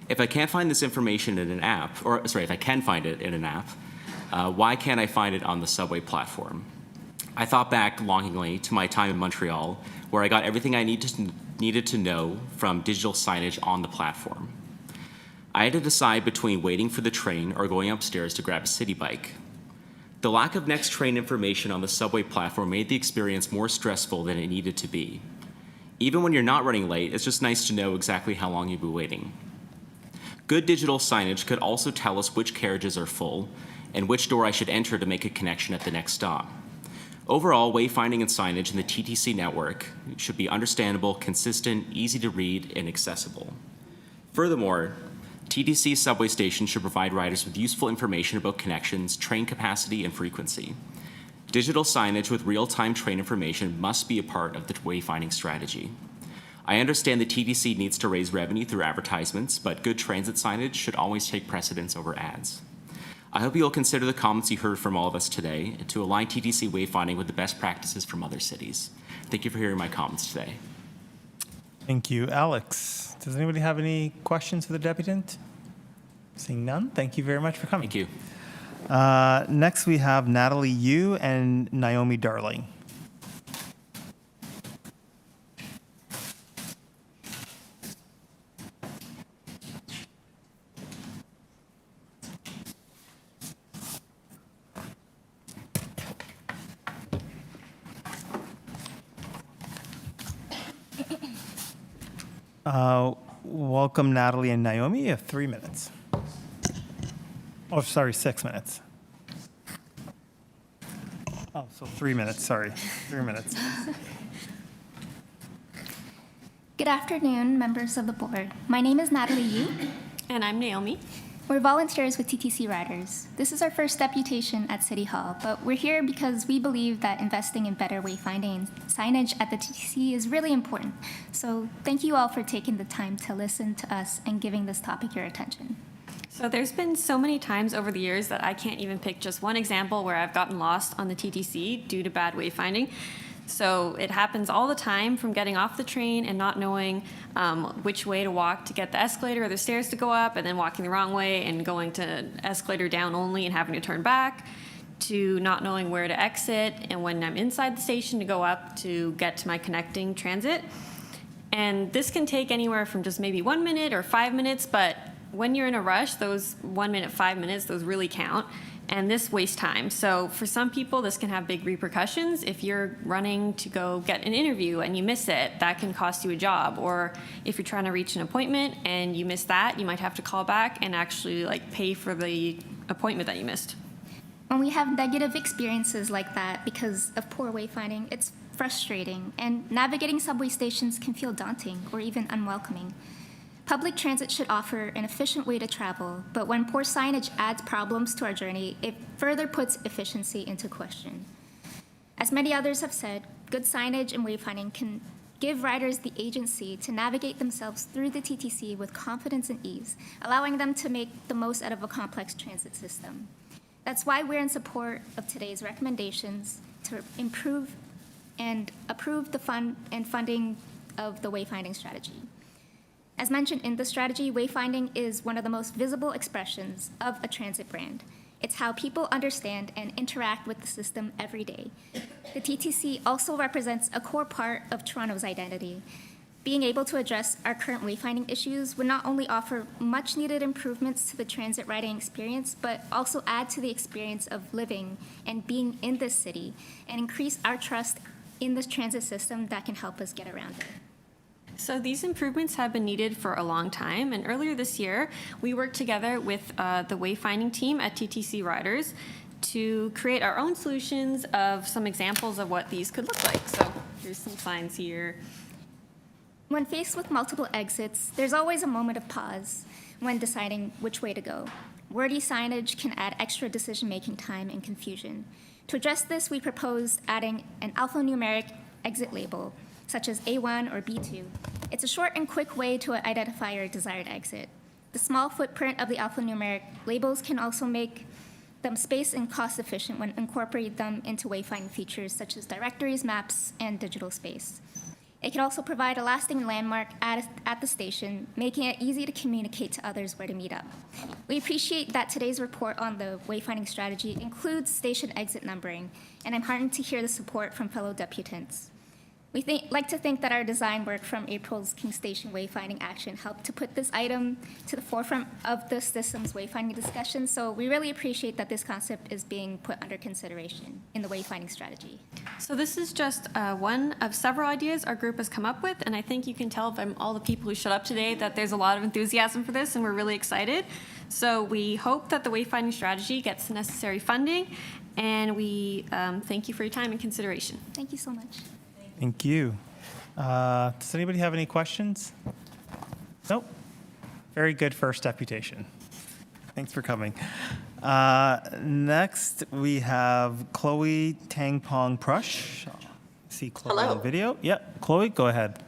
If I can't find this information in an app, if I can find it in an app, why can't I find it on the subway platform? I thought back longingly to my time in Montreal, where I got everything I needed to know from digital signage on the platform. I had to decide between waiting for the train or going upstairs to grab a city bike. The lack of next train information on the subway platform made the experience more stressful than it needed to be. Even when you're not running late, it's just nice to know exactly how long you'll be waiting. Good digital signage could also tell us which carriages are full and which door I should enter to make a connection at the next stop. Overall, wayfinding and signage in the TTC network should be understandable, consistent, easy to read, and accessible. Furthermore, TTC subway stations should provide riders with useful information about connections, train capacity, and frequency. Digital signage with real-time train information must be a part of the wayfinding strategy. I understand the TTC needs to raise revenue through advertisements, but good transit signage should always take precedence over ads. I hope you'll consider the comments you heard from all of us today to align TTC wayfinding with the best practices from other cities. Thank you for hearing my comments today. Thank you, Alex. Does anybody have any questions for the deputant? Seeing none, thank you very much for coming. Thank you. Next, we have Natalie Yu and Naomi Darling. Welcome, Natalie and Naomi. You have 3 minutes. Oh, sorry, 6 minutes. Oh, so 3 minutes, sorry. 3 minutes. Good afternoon, members of the board. My name is Natalie Yu. And I'm Naomi. We're volunteers with TTC Riders. This is our first deputation at City Hall, but we're here because we believe that investing in better wayfinding signage at the TTC is really important. So thank you all for taking the time to listen to us and giving this topic your attention. So there's been so many times over the years that I can't even pick just one example where I've gotten lost on the TTC due to bad wayfinding. So it happens all the time, from getting off the train and not knowing which way to walk to get the escalator or the stairs to go up, and then walking the wrong way and going to escalator down only and having to turn back, to not knowing where to exit and when I'm inside the station to go up to get to my connecting transit. And this can take anywhere from just maybe 1 minute or 5 minutes, but when you're in a rush, those 1 minute, 5 minutes, those really count. And this wastes time. So for some people, this can have big repercussions. If you're running to go get an interview and you miss it, that can cost you a job. Or if you're trying to reach an appointment and you miss that, you might have to call back and actually pay for the appointment that you missed. When we have negative experiences like that because of poor wayfinding, it's frustrating, and navigating subway stations can feel daunting or even unwelcoming. Public transit should offer an efficient way to travel, but when poor signage adds problems to our journey, it further puts efficiency into question. As many others have said, good signage and wayfinding can give riders the agency to navigate themselves through the TTC with confidence and ease, allowing them to make the most out of a complex transit system. That's why we're in support of today's recommendations to improve and approve the funding of the wayfinding strategy. As mentioned in the strategy, wayfinding is one of the most visible expressions of a transit brand. It's how people understand and interact with the system every day. The TTC also represents a core part of Toronto's identity. Being able to address our current wayfinding issues would not only offer much needed improvements to the transit riding experience, but also add to the experience of living and being in this city and increase our trust in this transit system that can help us get around it. So these improvements have been needed for a long time, and earlier this year, we worked together with the wayfinding team at TTC Riders to create our own solutions of some examples of what these could look like. So here's some signs here. When faced with multiple exits, there's always a moment of pause when deciding which way to go. Wordy signage can add extra decision-making time and confusion. To address this, we proposed adding an alphanumeric exit label, such as A1 or B2. It's a short and quick way to identify your desired exit. The small footprint of the alphanumeric labels can also make them space and cost efficient when incorporating them into wayfinding features such as directories, maps, and digital space. It can also provide a lasting landmark at the station, making it easy to communicate to others where to meet up. We appreciate that today's report on the wayfinding strategy includes station exit numbering, and I'm heartened to hear the support from fellow deputants. We like to think that our design work from April's King Station wayfinding action helped to put this item to the forefront of the system's wayfinding discussion, so we really appreciate that this concept is being put under consideration in the wayfinding strategy. So this is just one of several ideas our group has come up with, and I think you can tell from all the people who showed up today that there's a lot of enthusiasm for this, and we're really excited. So we hope that the wayfinding strategy gets the necessary funding, and we thank you for your time and consideration. Thank you so much. Thank you. Does anybody have any questions? Nope. Very good first deputation. Thanks for coming. Next, we have Chloe Tangpong Prush. See Chloe Hello. on video. Yep. Chloe, go ahead.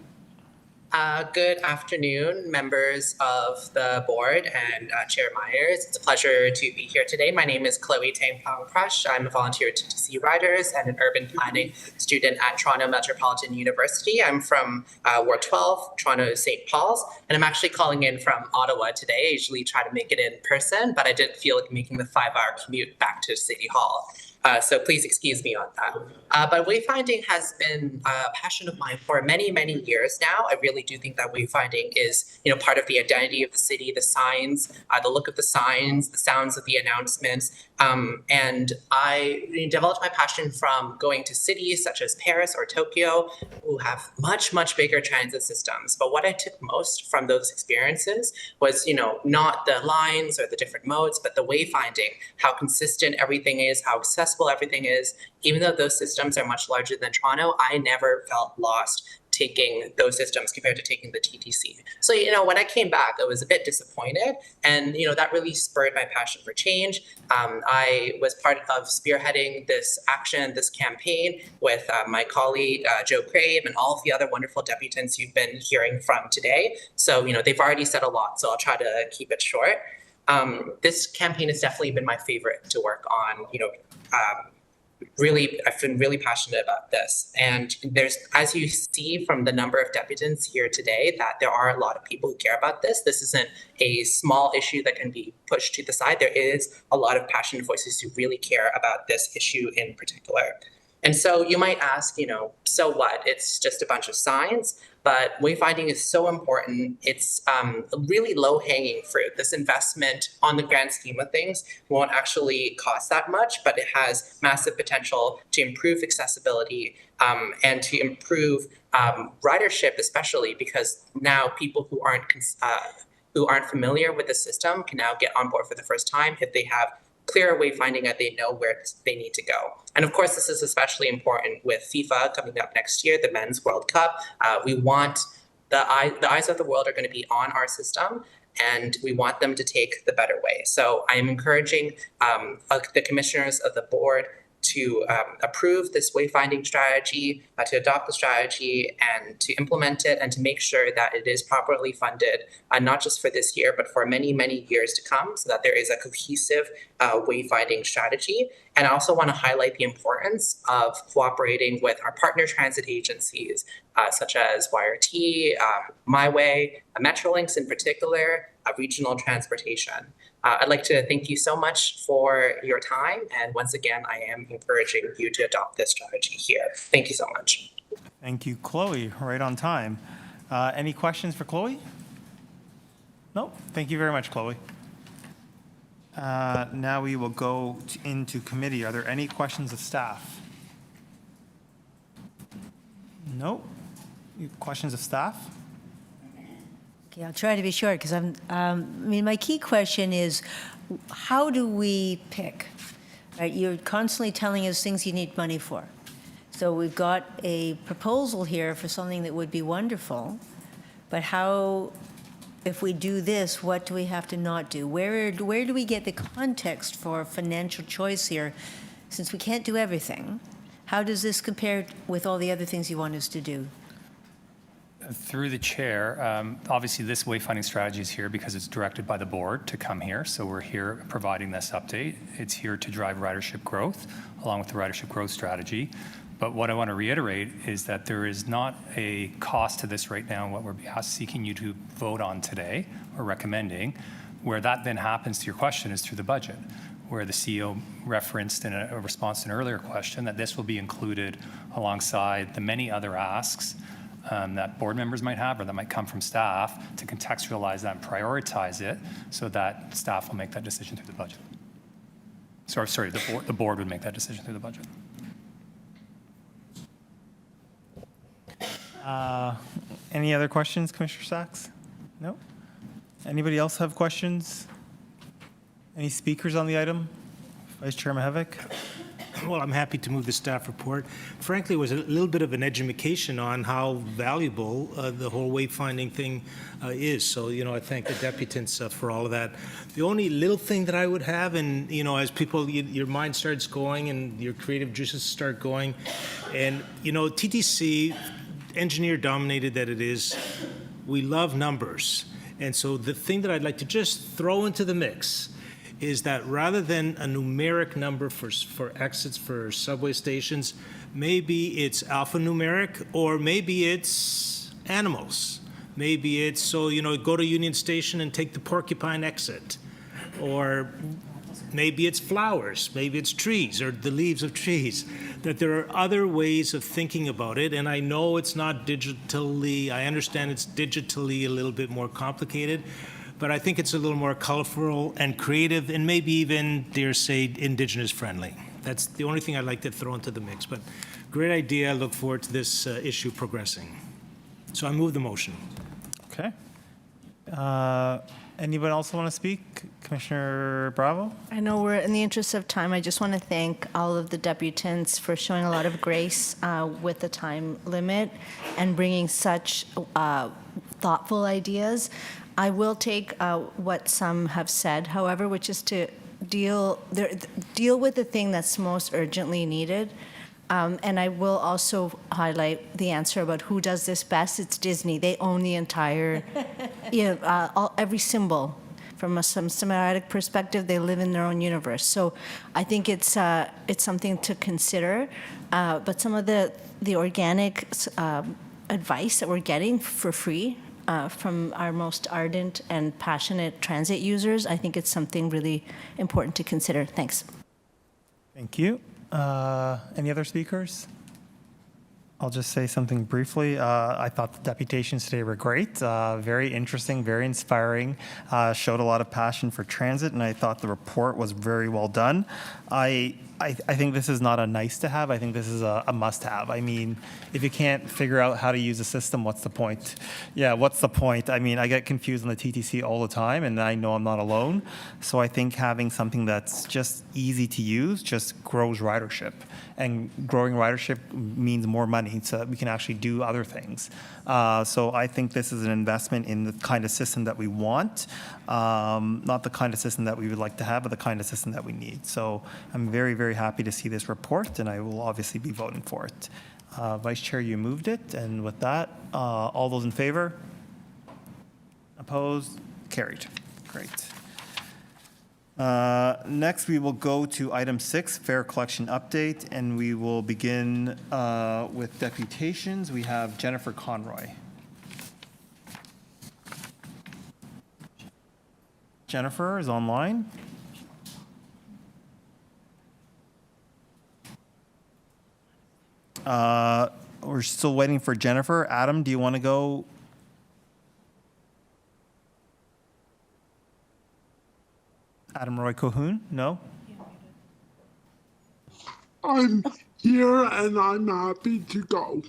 Good afternoon, members of the board and Chair Myers. It's a pleasure to be here today. My name is Chloe Tang-Pong Crush. I'm a volunteer at TTC Riders and an urban planning student at Toronto Metropolitan University. I'm from Ward 12, Toronto St. Paul's, and I'm actually calling in from Ottawa today. I usually try to make it in person, but I didn't feel like making the 5-hour commute back to City Hall. So please excuse me on that. But wayfinding has been a passion of mine for many, many years now. I really do think that wayfinding is, part of the identity of the city, the signs, the look of the signs, the sounds of the announcements. And I developed my passion from going to cities such as Paris or Tokyo, who have much, much bigger transit systems. But what I took most from those experiences was, not the lines or the different modes, but the wayfinding, how consistent everything is, how accessible everything is. Even though those systems are much larger than Toronto, I never felt lost taking those systems compared to taking the TTC. So, when I came back, I was a bit disappointed. And, that really spurred my passion for change. I was part of spearheading this action, this campaign with my colleague, Joe Crabe, and all of the other wonderful deputants you've been hearing from today. So, they've already said a lot, so I'll try to keep it short. This campaign has definitely been my favorite to work on. I've been really passionate about this. And there's, as you see from the number of deputants here today, that there are a lot of people who care about this. This isn't a small issue that can be pushed to the side. There is a lot of passionate voices who really care about this issue in particular. And so you might ask, so what? It's just a bunch of signs, but wayfinding is so important. It's really low-hanging fruit. This investment on the grand scheme of things won't actually cost that much, but it has massive potential to improve accessibility and to improve ridership, especially because now people who aren't familiar with the system can now get on board for the first time if they have clearer wayfinding and they know where they need to go. And of course, this is especially important with FIFA coming up next year, the Men's World Cup. We want the eyes of the world are going to be on our system, and we want them to take the better way. So I am encouraging the commissioners of the board to approve this wayfinding strategy, to adopt the strategy and to implement it and to make sure that it is properly funded, not just for this year, but for many, many years to come, so that there is a cohesive wayfinding strategy. And I also want to highlight the importance of cooperating with our partner transit agencies, such as YRT, MyWay, Metrolinx in particular, regional transportation. I'd like to thank you so much for your time. And once again, I am encouraging you to adopt this strategy here. Thank you so much. Thank you, Chloe. Right on time. Any questions for Chloe? No? Thank you very much, Chloe. Now we will go into committee. Are there any questions of staff? No? Questions of staff? Okay, I'll try to be short because my key question is, how do we pick? Right, you're constantly telling us things you need money for. So we've got a proposal here for something that would be wonderful, but how, if we do this, what do we have to not do? Where do we get the context for financial choice here? Since we can't do everything, how does this compare with all the other things you want us to do? Through the chair, obviously this wayfinding strategy is here because it's directed by the board to come here. So we're here providing this update. It's here to drive ridership growth along with the ridership growth strategy. But what I want to reiterate is that there is not a cost to this right now, what we're seeking you to vote on today or recommending. Where that then happens to your question is through the budget, where the CEO referenced in a response to an earlier question that this will be included alongside the many other asks that board members might have or that might come from staff to contextualize that and prioritize it so that staff will make that decision through the budget. Sorry, the board would make that decision through the budget. Any other questions, Commissioner Sachs? No? Anybody else have questions? Any speakers on the item? Vice Chair Mahevik? Well, I'm happy to move the staff report. Frankly, it was a little bit of an education on how valuable the whole wayfinding thing is. So, I thank the deputants for all of that. The only little thing that I would have, and, as people, your mind starts going and your creative juices start going, and, TTC, engineer dominated that it is, we love numbers. And so the thing that I'd like to just throw into the mix is that rather than a numeric number for exits for subway stations, maybe it's alphanumeric, or maybe it's animals. Maybe it's, so, go to Union Station and take the Porcupine exit. Or maybe it's flowers, maybe it's trees, or the leaves of trees. That there are other ways of thinking about it, and I know it's not digitally, I understand it's digitally a little bit more complicated, but I think it's a little more colorful and creative, and maybe even, dare say, Indigenous friendly. That's the only thing I'd like to throw into the mix, but great idea. I look forward to this issue progressing. So I move the motion. Okay. Anyone else want to speak? Commissioner Bravo? I know we're in the interest of time. I just want to thank all of the debutants for showing a lot of grace with the time limit and bringing such thoughtful ideas. I will take what some have said, however, which is to deal with the thing that's most urgently needed. And I will also highlight the answer about who does this best. It's Disney. They own the entire, every symbol. From some semiotic perspective, they live in their own universe. So I think it's something to consider. But some of the organic advice that we're getting for free from our most ardent and passionate transit users, I think it's something really important to consider. Thanks. Thank you. Any other speakers? I'll just say something briefly. I thought the deputations today were great, very interesting, very inspiring, showed a lot of passion for transit, and I thought the report was very well done. I think this is not a nice to have. I think this is a must have. I mean, if you can't figure out how to use a system, what's the point? Yeah, what's the point? I mean, I get confused on the TTC all the time, and I know I'm not alone. So I think having something that's just easy to use just grows ridership. And growing ridership means more money, so we can actually do other things. So I think this is an investment in the kind of system that we want, not the kind of system that we would like to have, but the kind of system that we need. So I'm very, very happy to see this report, and I will obviously be voting for it. Vice Chair, you moved it, and with that, all those in favor? Opposed? Carried. Great. Next, we will go to item 6, fare collection update, and we will begin with deputations. We have Jennifer Conroy. Jennifer is online. We're still waiting for Jennifer. Adam, do you want to go? Adam Roy Cohoon? No? I'm here and I'm happy to go.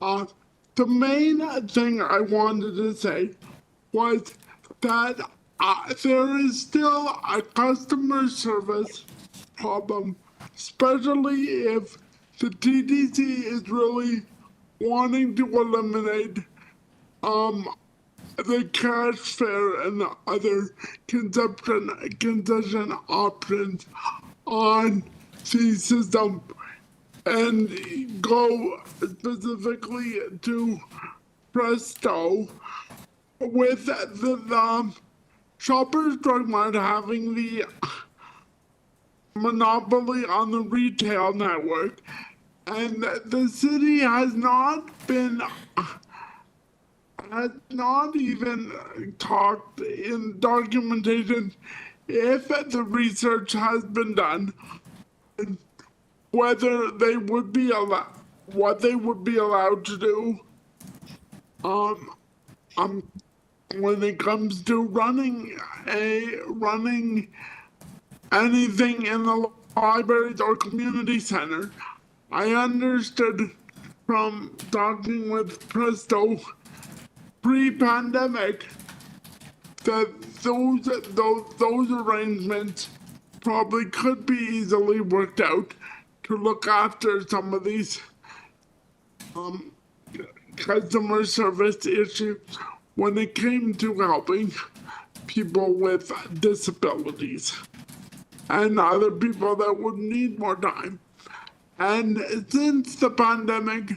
The main thing I wanted to say was that there is still a customer service problem, especially if the TTC is really wanting to eliminate the cash fare and the other concession options on the system, and go specifically to Presto, with the Shoppers Drug Mart having the monopoly on the retail network, and the city has not even talked in documentation, if the research has been done, whether they would be allowed, what they would be allowed to do when it comes to running anything in the libraries or community center. I understood from talking with Presto pre-pandemic that those arrangements probably could be easily worked out to look after some of these customer service issues when it came to helping people with disabilities and other people that would need more time. And since the pandemic,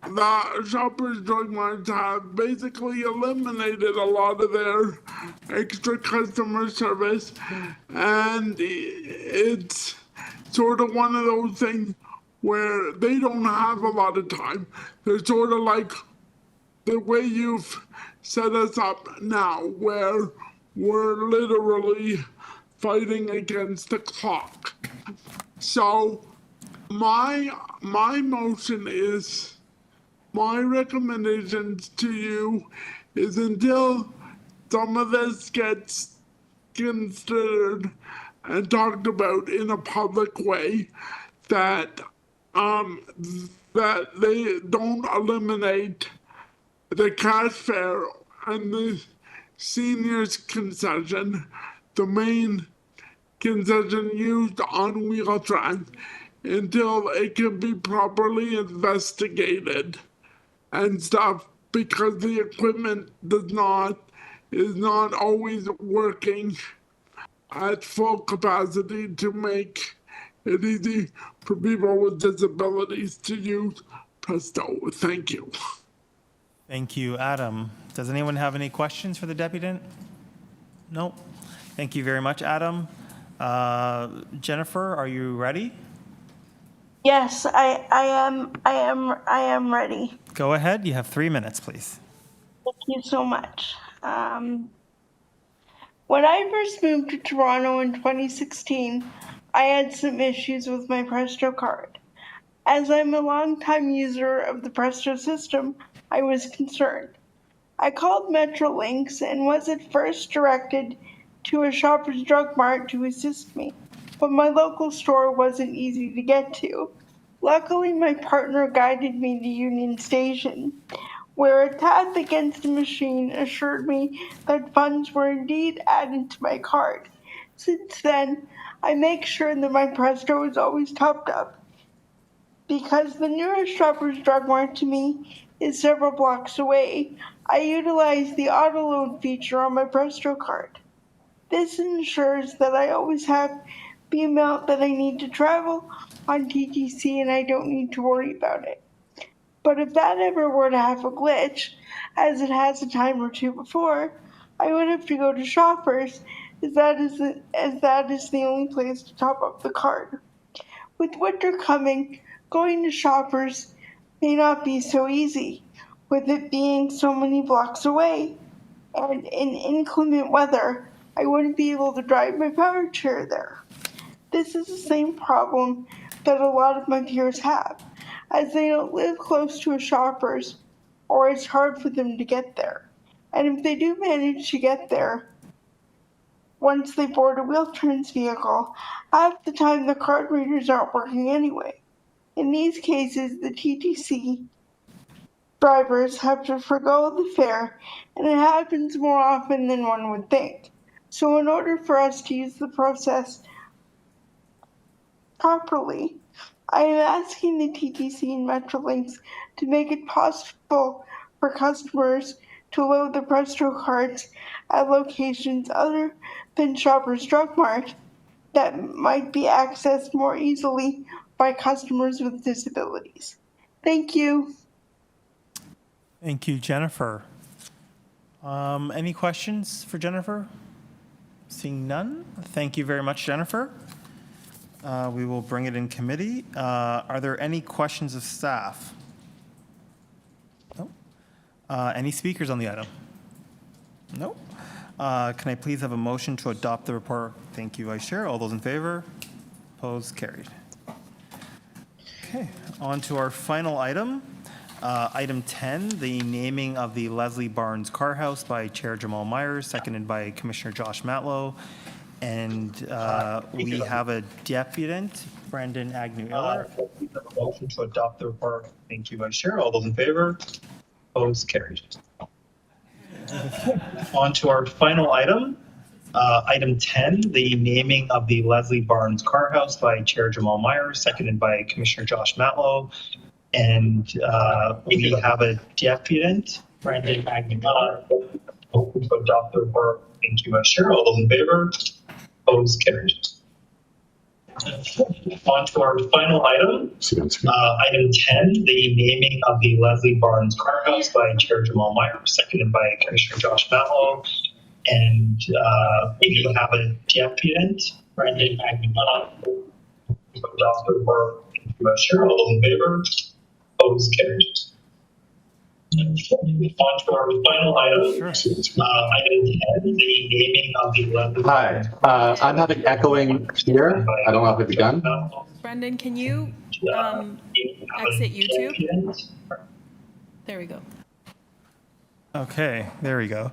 the Shoppers Drug Marts have basically eliminated a lot of their extra customer service, and it's sort of one of those things where they don't have a lot of time. They're sort of like the way you've set us up now, where we're literally fighting against the clock. So my motion is, my recommendations to you is, until some of this gets considered and talked about in a public way, that that they don't eliminate the cash fare and the seniors concession, the main concession used on Wheel-Trans, until it can be properly investigated and stuff, because the equipment is not always working at full capacity to make it easy for people with disabilities to use Presto. Thank you. Thank you, Adam. Does anyone have any questions for the deputant? No. Thank you very much, Adam. Jennifer, are you ready? Yes, I am ready. Go ahead. You have 3 minutes, please. Thank you so much. When I first moved to Toronto in 2016, I had some issues with my Presto card. As I'm a longtime user of the Presto system, I was concerned. I called Metrolinx and was at first directed to a Shoppers Drug Mart to assist me, but my local store wasn't easy to get to. Luckily, my partner guided me to Union Station, where a tap against the machine assured me that funds were indeed added to my card. Since then, I make sure that my Presto is always topped up. Because the nearest Shoppers Drug Mart to me is several blocks away, I utilize the auto load feature on my Presto card. This ensures that I always have the amount that I need to travel on TTC and I don't need to worry about it. But if that ever were to have a glitch, as it has a time or two before, I would have to go to Shoppers, as that is the only place to top up the card. With winter coming, going to Shoppers may not be so easy, with it being so many blocks away, and in inclement weather, I wouldn't be able to drive my power chair there. This is the same problem that a lot of my peers have, as they don't live close to a Shoppers, or it's hard for them to get there. And if they do manage to get there, once they board a Wheel-Trans vehicle, half the time the card readers aren't working anyway. In these cases, the TTC drivers have to forgo the fare, and it happens more often than one would think. So in order for us to use the process properly, I am asking the TTC and Metrolinx to make it possible for customers to load the Presto cards at locations other than Shoppers Drug Mart that might be accessed more easily by customers with disabilities. Thank you. Thank you, Jennifer. Any questions for Jennifer? Seeing none, thank you very much, Jennifer. We will bring it in committee. Are there any questions of staff? No. Any speakers on the item? No. Can I please have a motion to adopt the report? Thank you, Vice Chair. All those in favor? Opposed? Carried. Okay, on to our final item. Item 10, the naming of the Leslie Barnes Car House by Chair Jamal Myers, seconded by Commissioner Josh Matlow. And we have a deputant, Brendan Agnew-Iller. Motion to adopt the report. Thank you, Vice Chair. All those in favor? Opposed? Carried. On to our final item. Item 10, the naming of the Leslie Barnes Car House by Chair Jamal Myers, seconded by Commissioner Josh Matlow. And we have a deputant, Brendan Agnew-Miller. Motion to adopt the report. Thank you, Vice Chair. All those in favor? Opposed? Carried. On to our final item, item 10, the naming of the Leslie Barnes Car House by Chair Jamal Meyer, seconded by Commissioner Josh Matlow. And we do have a deputant, Brendan Aguilar. Commissioner, all those in favor? Opposed, carried. On to our final item, item 10, the naming of the Leslie. Hi, I'm having echoing here. I don't know if it's begun. Brendan, can you exit YouTube? There we go. Okay, there we go.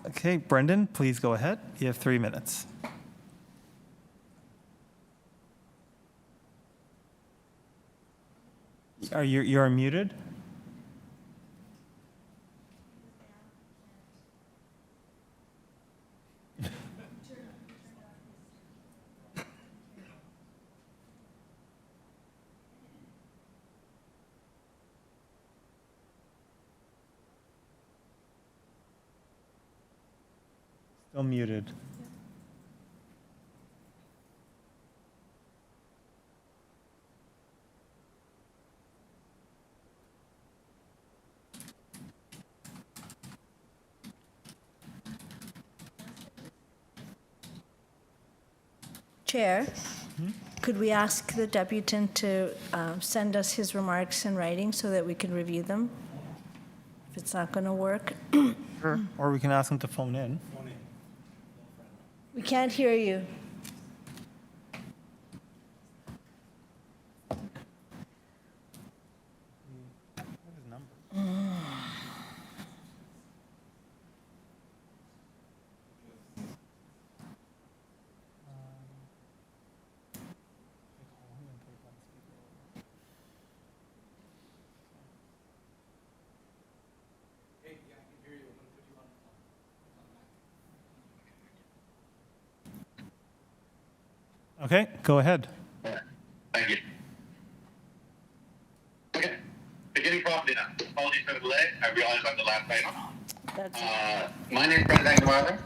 Okay, Brendan, please go ahead. You have 3 minutes. You're muted? Still muted. Chair, could we ask the deputant to send us his remarks in writing so that we can review them? If it's not going to work. Sure. Or we can ask him to phone in. We can't hear you. Okay, go ahead. Thank you. Okay, beginning properly now. Apologies for the delay. I realize I'm the last item. My name is Brendan Aguilar.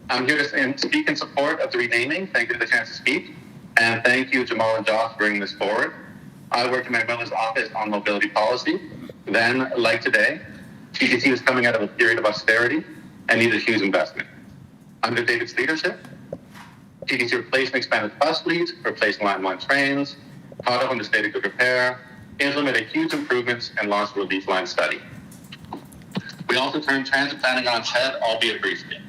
I'm here to speak in support of the renaming. Thank you for the chance to speak. And thank you, Jamal and Josh, for bringing this forward. I worked in my brother's office on mobility policy. Then, like today, TTC was coming out of a period of austerity and needed a huge investment. Under David's leadership, TTC replaced and expanded bus fleet, replaced Line 1 trains, caught up on the state of good repair, implemented huge improvements, and launched a relief line study. We also turned transit planning on its head, albeit briefly.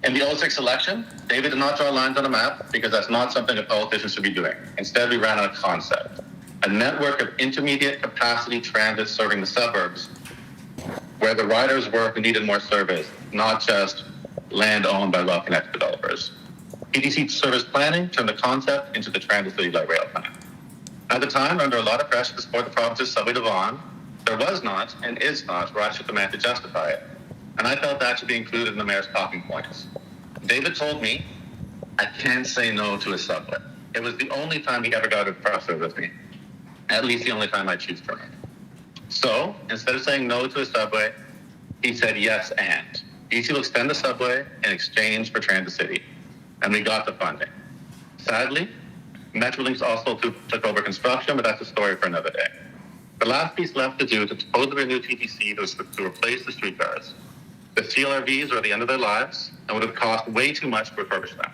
In the 06 election, David did not draw lines on a map because that's not something a politician should be doing. Instead, we ran on a concept, a network of intermediate capacity transit serving the suburbs where the riders work and needed more service, not just land owned by well-connected developers. TTC service planning turned the concept into the Transit City Light Rail plan. At the time, under a lot of pressure to support the province's subway to Vaughan, there was not and is not rational demand to justify it. And I felt that should be included in the mayor's talking points. David told me I can't say no to a subway. It was the only time he ever got impressive with me. At least the only time I choose to run. So, instead of saying no to a subway, he said yes and. TTC will extend the subway in exchange for Transit City. And we got the funding. Sadly, Metrolinx also took over construction, but that's a story for another day. The last piece left to do to totally renew TTC was to replace the streetcars. The CLRVs are at the end of their lives and would have cost way too much to refurbish them.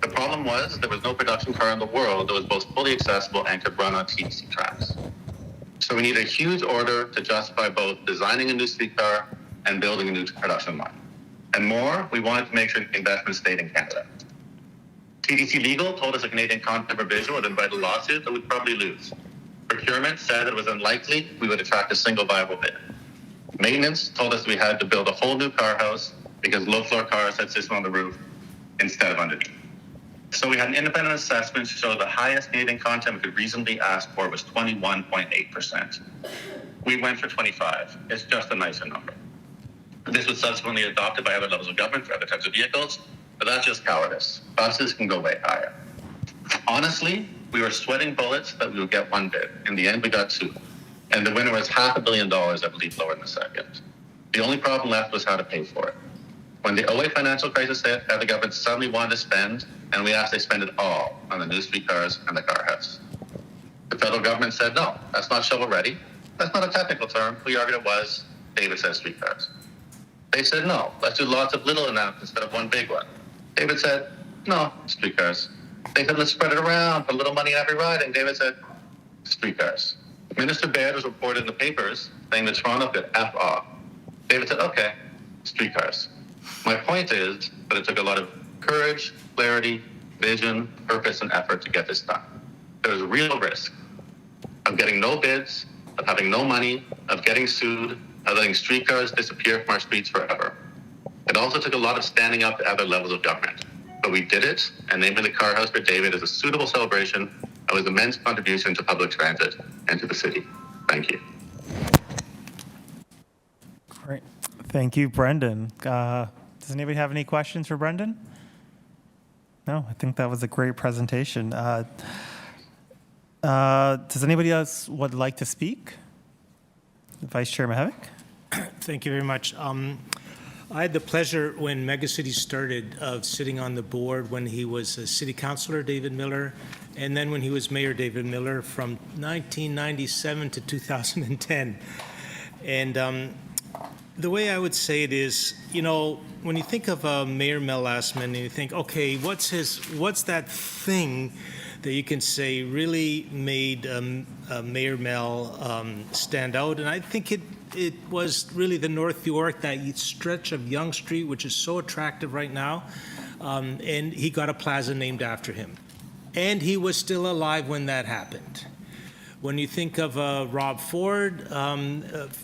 The problem was there was no production car in the world that was both fully accessible and could run on TTC tracks. So we needed a huge order to justify both designing a new streetcar and building a new production line. And more, we wanted to make sure the investment stayed in Canada. TTC Legal told us a Canadian content provision would invite a lawsuit that we'd probably lose. Procurement said it was unlikely we would attract a single viable bid. Maintenance told us we had to build a whole new car house because low-floor cars had system on the roof instead of underneath. So we had an independent assessment to show the highest Canadian content we could reasonably ask for was 21.8%. We went for 25. It's just a nicer number. This was subsequently adopted by other levels of government for other types of vehicles, but that's just cowardice. Buses can go way higher. Honestly, we were sweating bullets that we would get one bid. In the end, we got two. And the winner was $500 million, I believe, lower than the second. The only problem left was how to pay for it. When the 08 financial crisis hit, the government suddenly wanted to spend, and we asked they spend it all on the new streetcars and the car house. The federal government said, no, that's not shovel ready. That's not a technical term. We argued it was. David says streetcars. They said, no, let's do lots of little announcements instead of one big one. David said, no, streetcars. They said, let's spread it around, put a little money in every riding. David said, streetcars. Minister Baird was reported in the papers saying that Toronto could F off. David said, okay, streetcars. My point is that it took a lot of courage, clarity, vision, purpose, and effort to get this done. There was a real risk of getting no bids, of having no money, of getting sued, of letting streetcars disappear from our streets forever. It also took a lot of standing up to other levels of government. But we did it, and naming the car house for David is a suitable celebration of his immense contribution to public transit and to the city. Thank you. Great. Thank you, Brendan. Does anybody have any questions for Brendan? No, I think that was a great presentation. Does anybody else would like to speak? Vice Chair Mahavik? Thank you very much. I had the pleasure when Megacity started of sitting on the board when he was a city councilor, David Miller, and then when he was mayor, David Miller, from 1997 to 2010. And the way I would say it is, you know, when you think of Mayor Mel Lastman and you think, okay, what's that thing that you can say really made Mayor Mel stand out? And I think it was really the North York, that stretch of Yonge Street, which is so attractive right now. And he got a plaza named after him. And he was still alive when that happened. When you think of Rob Ford,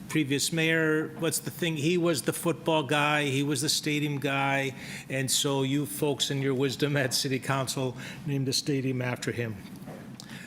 previous mayor, what's the thing? He was the football guy, he was the stadium guy, and so you folks in your wisdom at City Council named a stadium after him.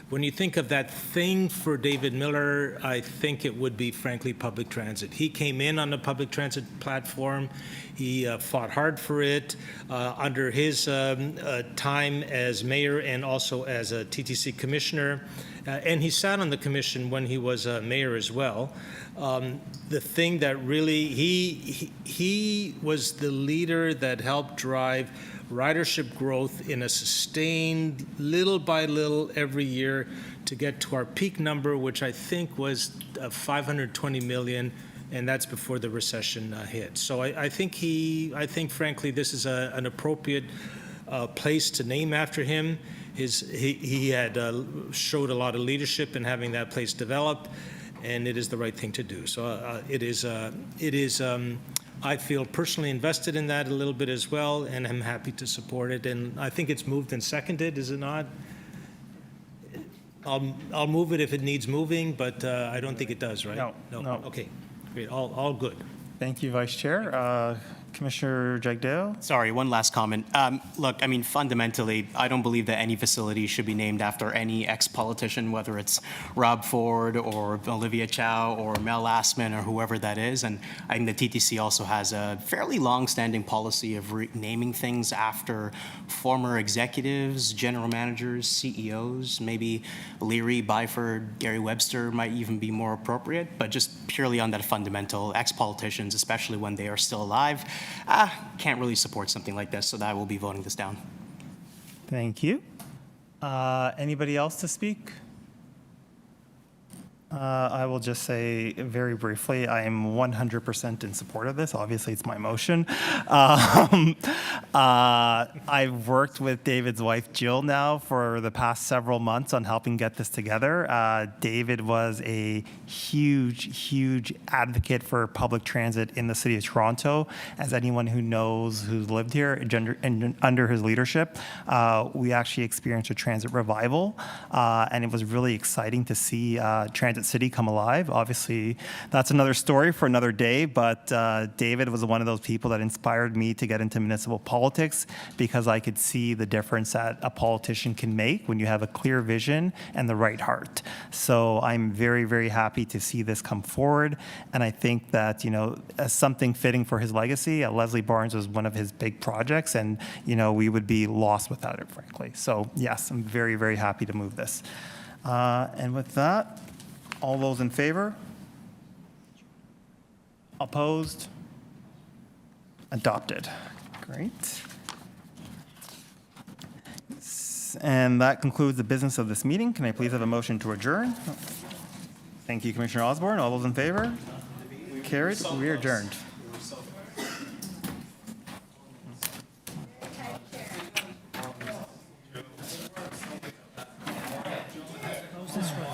When you think of that thing for David Miller, I think it would be, frankly, public transit. He came in on the public transit platform. He fought hard for it under his time as mayor and also as a TTC commissioner. And he sat on the commission when he was mayor as well. The thing that really, he was the leader that helped drive ridership growth in a sustained, little by little, every year to get to our peak number, which I think was 520 million, and that's before the recession hit. So I think frankly, this is an appropriate place to name after him. He had showed a lot of leadership in having that place developed, and it is the right thing to do. So it is. I feel personally invested in that a little bit as well, and I'm happy to support it. And I think it's moved and seconded, is it not? I'll move it if it needs moving, but I don't think it does, right? No. Okay, great. All good. Thank you, Vice Chair. Commissioner Jagdeo? Sorry, one last comment. Look, I mean, fundamentally, I don't believe that any facility should be named after any ex-politician, whether it's Rob Ford or Olivia Chow or Mel Lastman or whoever that is. And I think the TTC also has a fairly long-standing policy of naming things after former executives, general managers, CEOs. Maybe Leary, Byford, Gary Webster might even be more appropriate, but just purely on that fundamental, ex-politicians, especially when they are still alive, can't really support something like this, so that I will be voting this down. Thank you. Anybody else to speak? I will just say very briefly, I am 100% in support of this. Obviously, it's my motion. I've worked with David's wife, Jill, now for the past several months on helping get this together. David was a huge advocate for public transit in the city of Toronto. As anyone who knows who's lived here and under his leadership, we actually experienced a transit revival, and it was really exciting to see Transit City come alive. Obviously, that's another story for another day, but David was one of those people that inspired me to get into municipal politics because I could see the difference that a politician can make when you have a clear vision and the right heart. So I'm very happy to see this come forward, and I think that, you know, as something fitting for his legacy, Leslie Barnes was one of his big projects, and, you know, we would be lost without it, frankly. So yes, I'm very happy to move this. And with that, all those in favor? Opposed? Adopted. Great. And that concludes the business of this meeting. Can I please have a motion to adjourn? Thank you, Commissioner Osborne. All those in favor? Carried. We are adjourned. This one.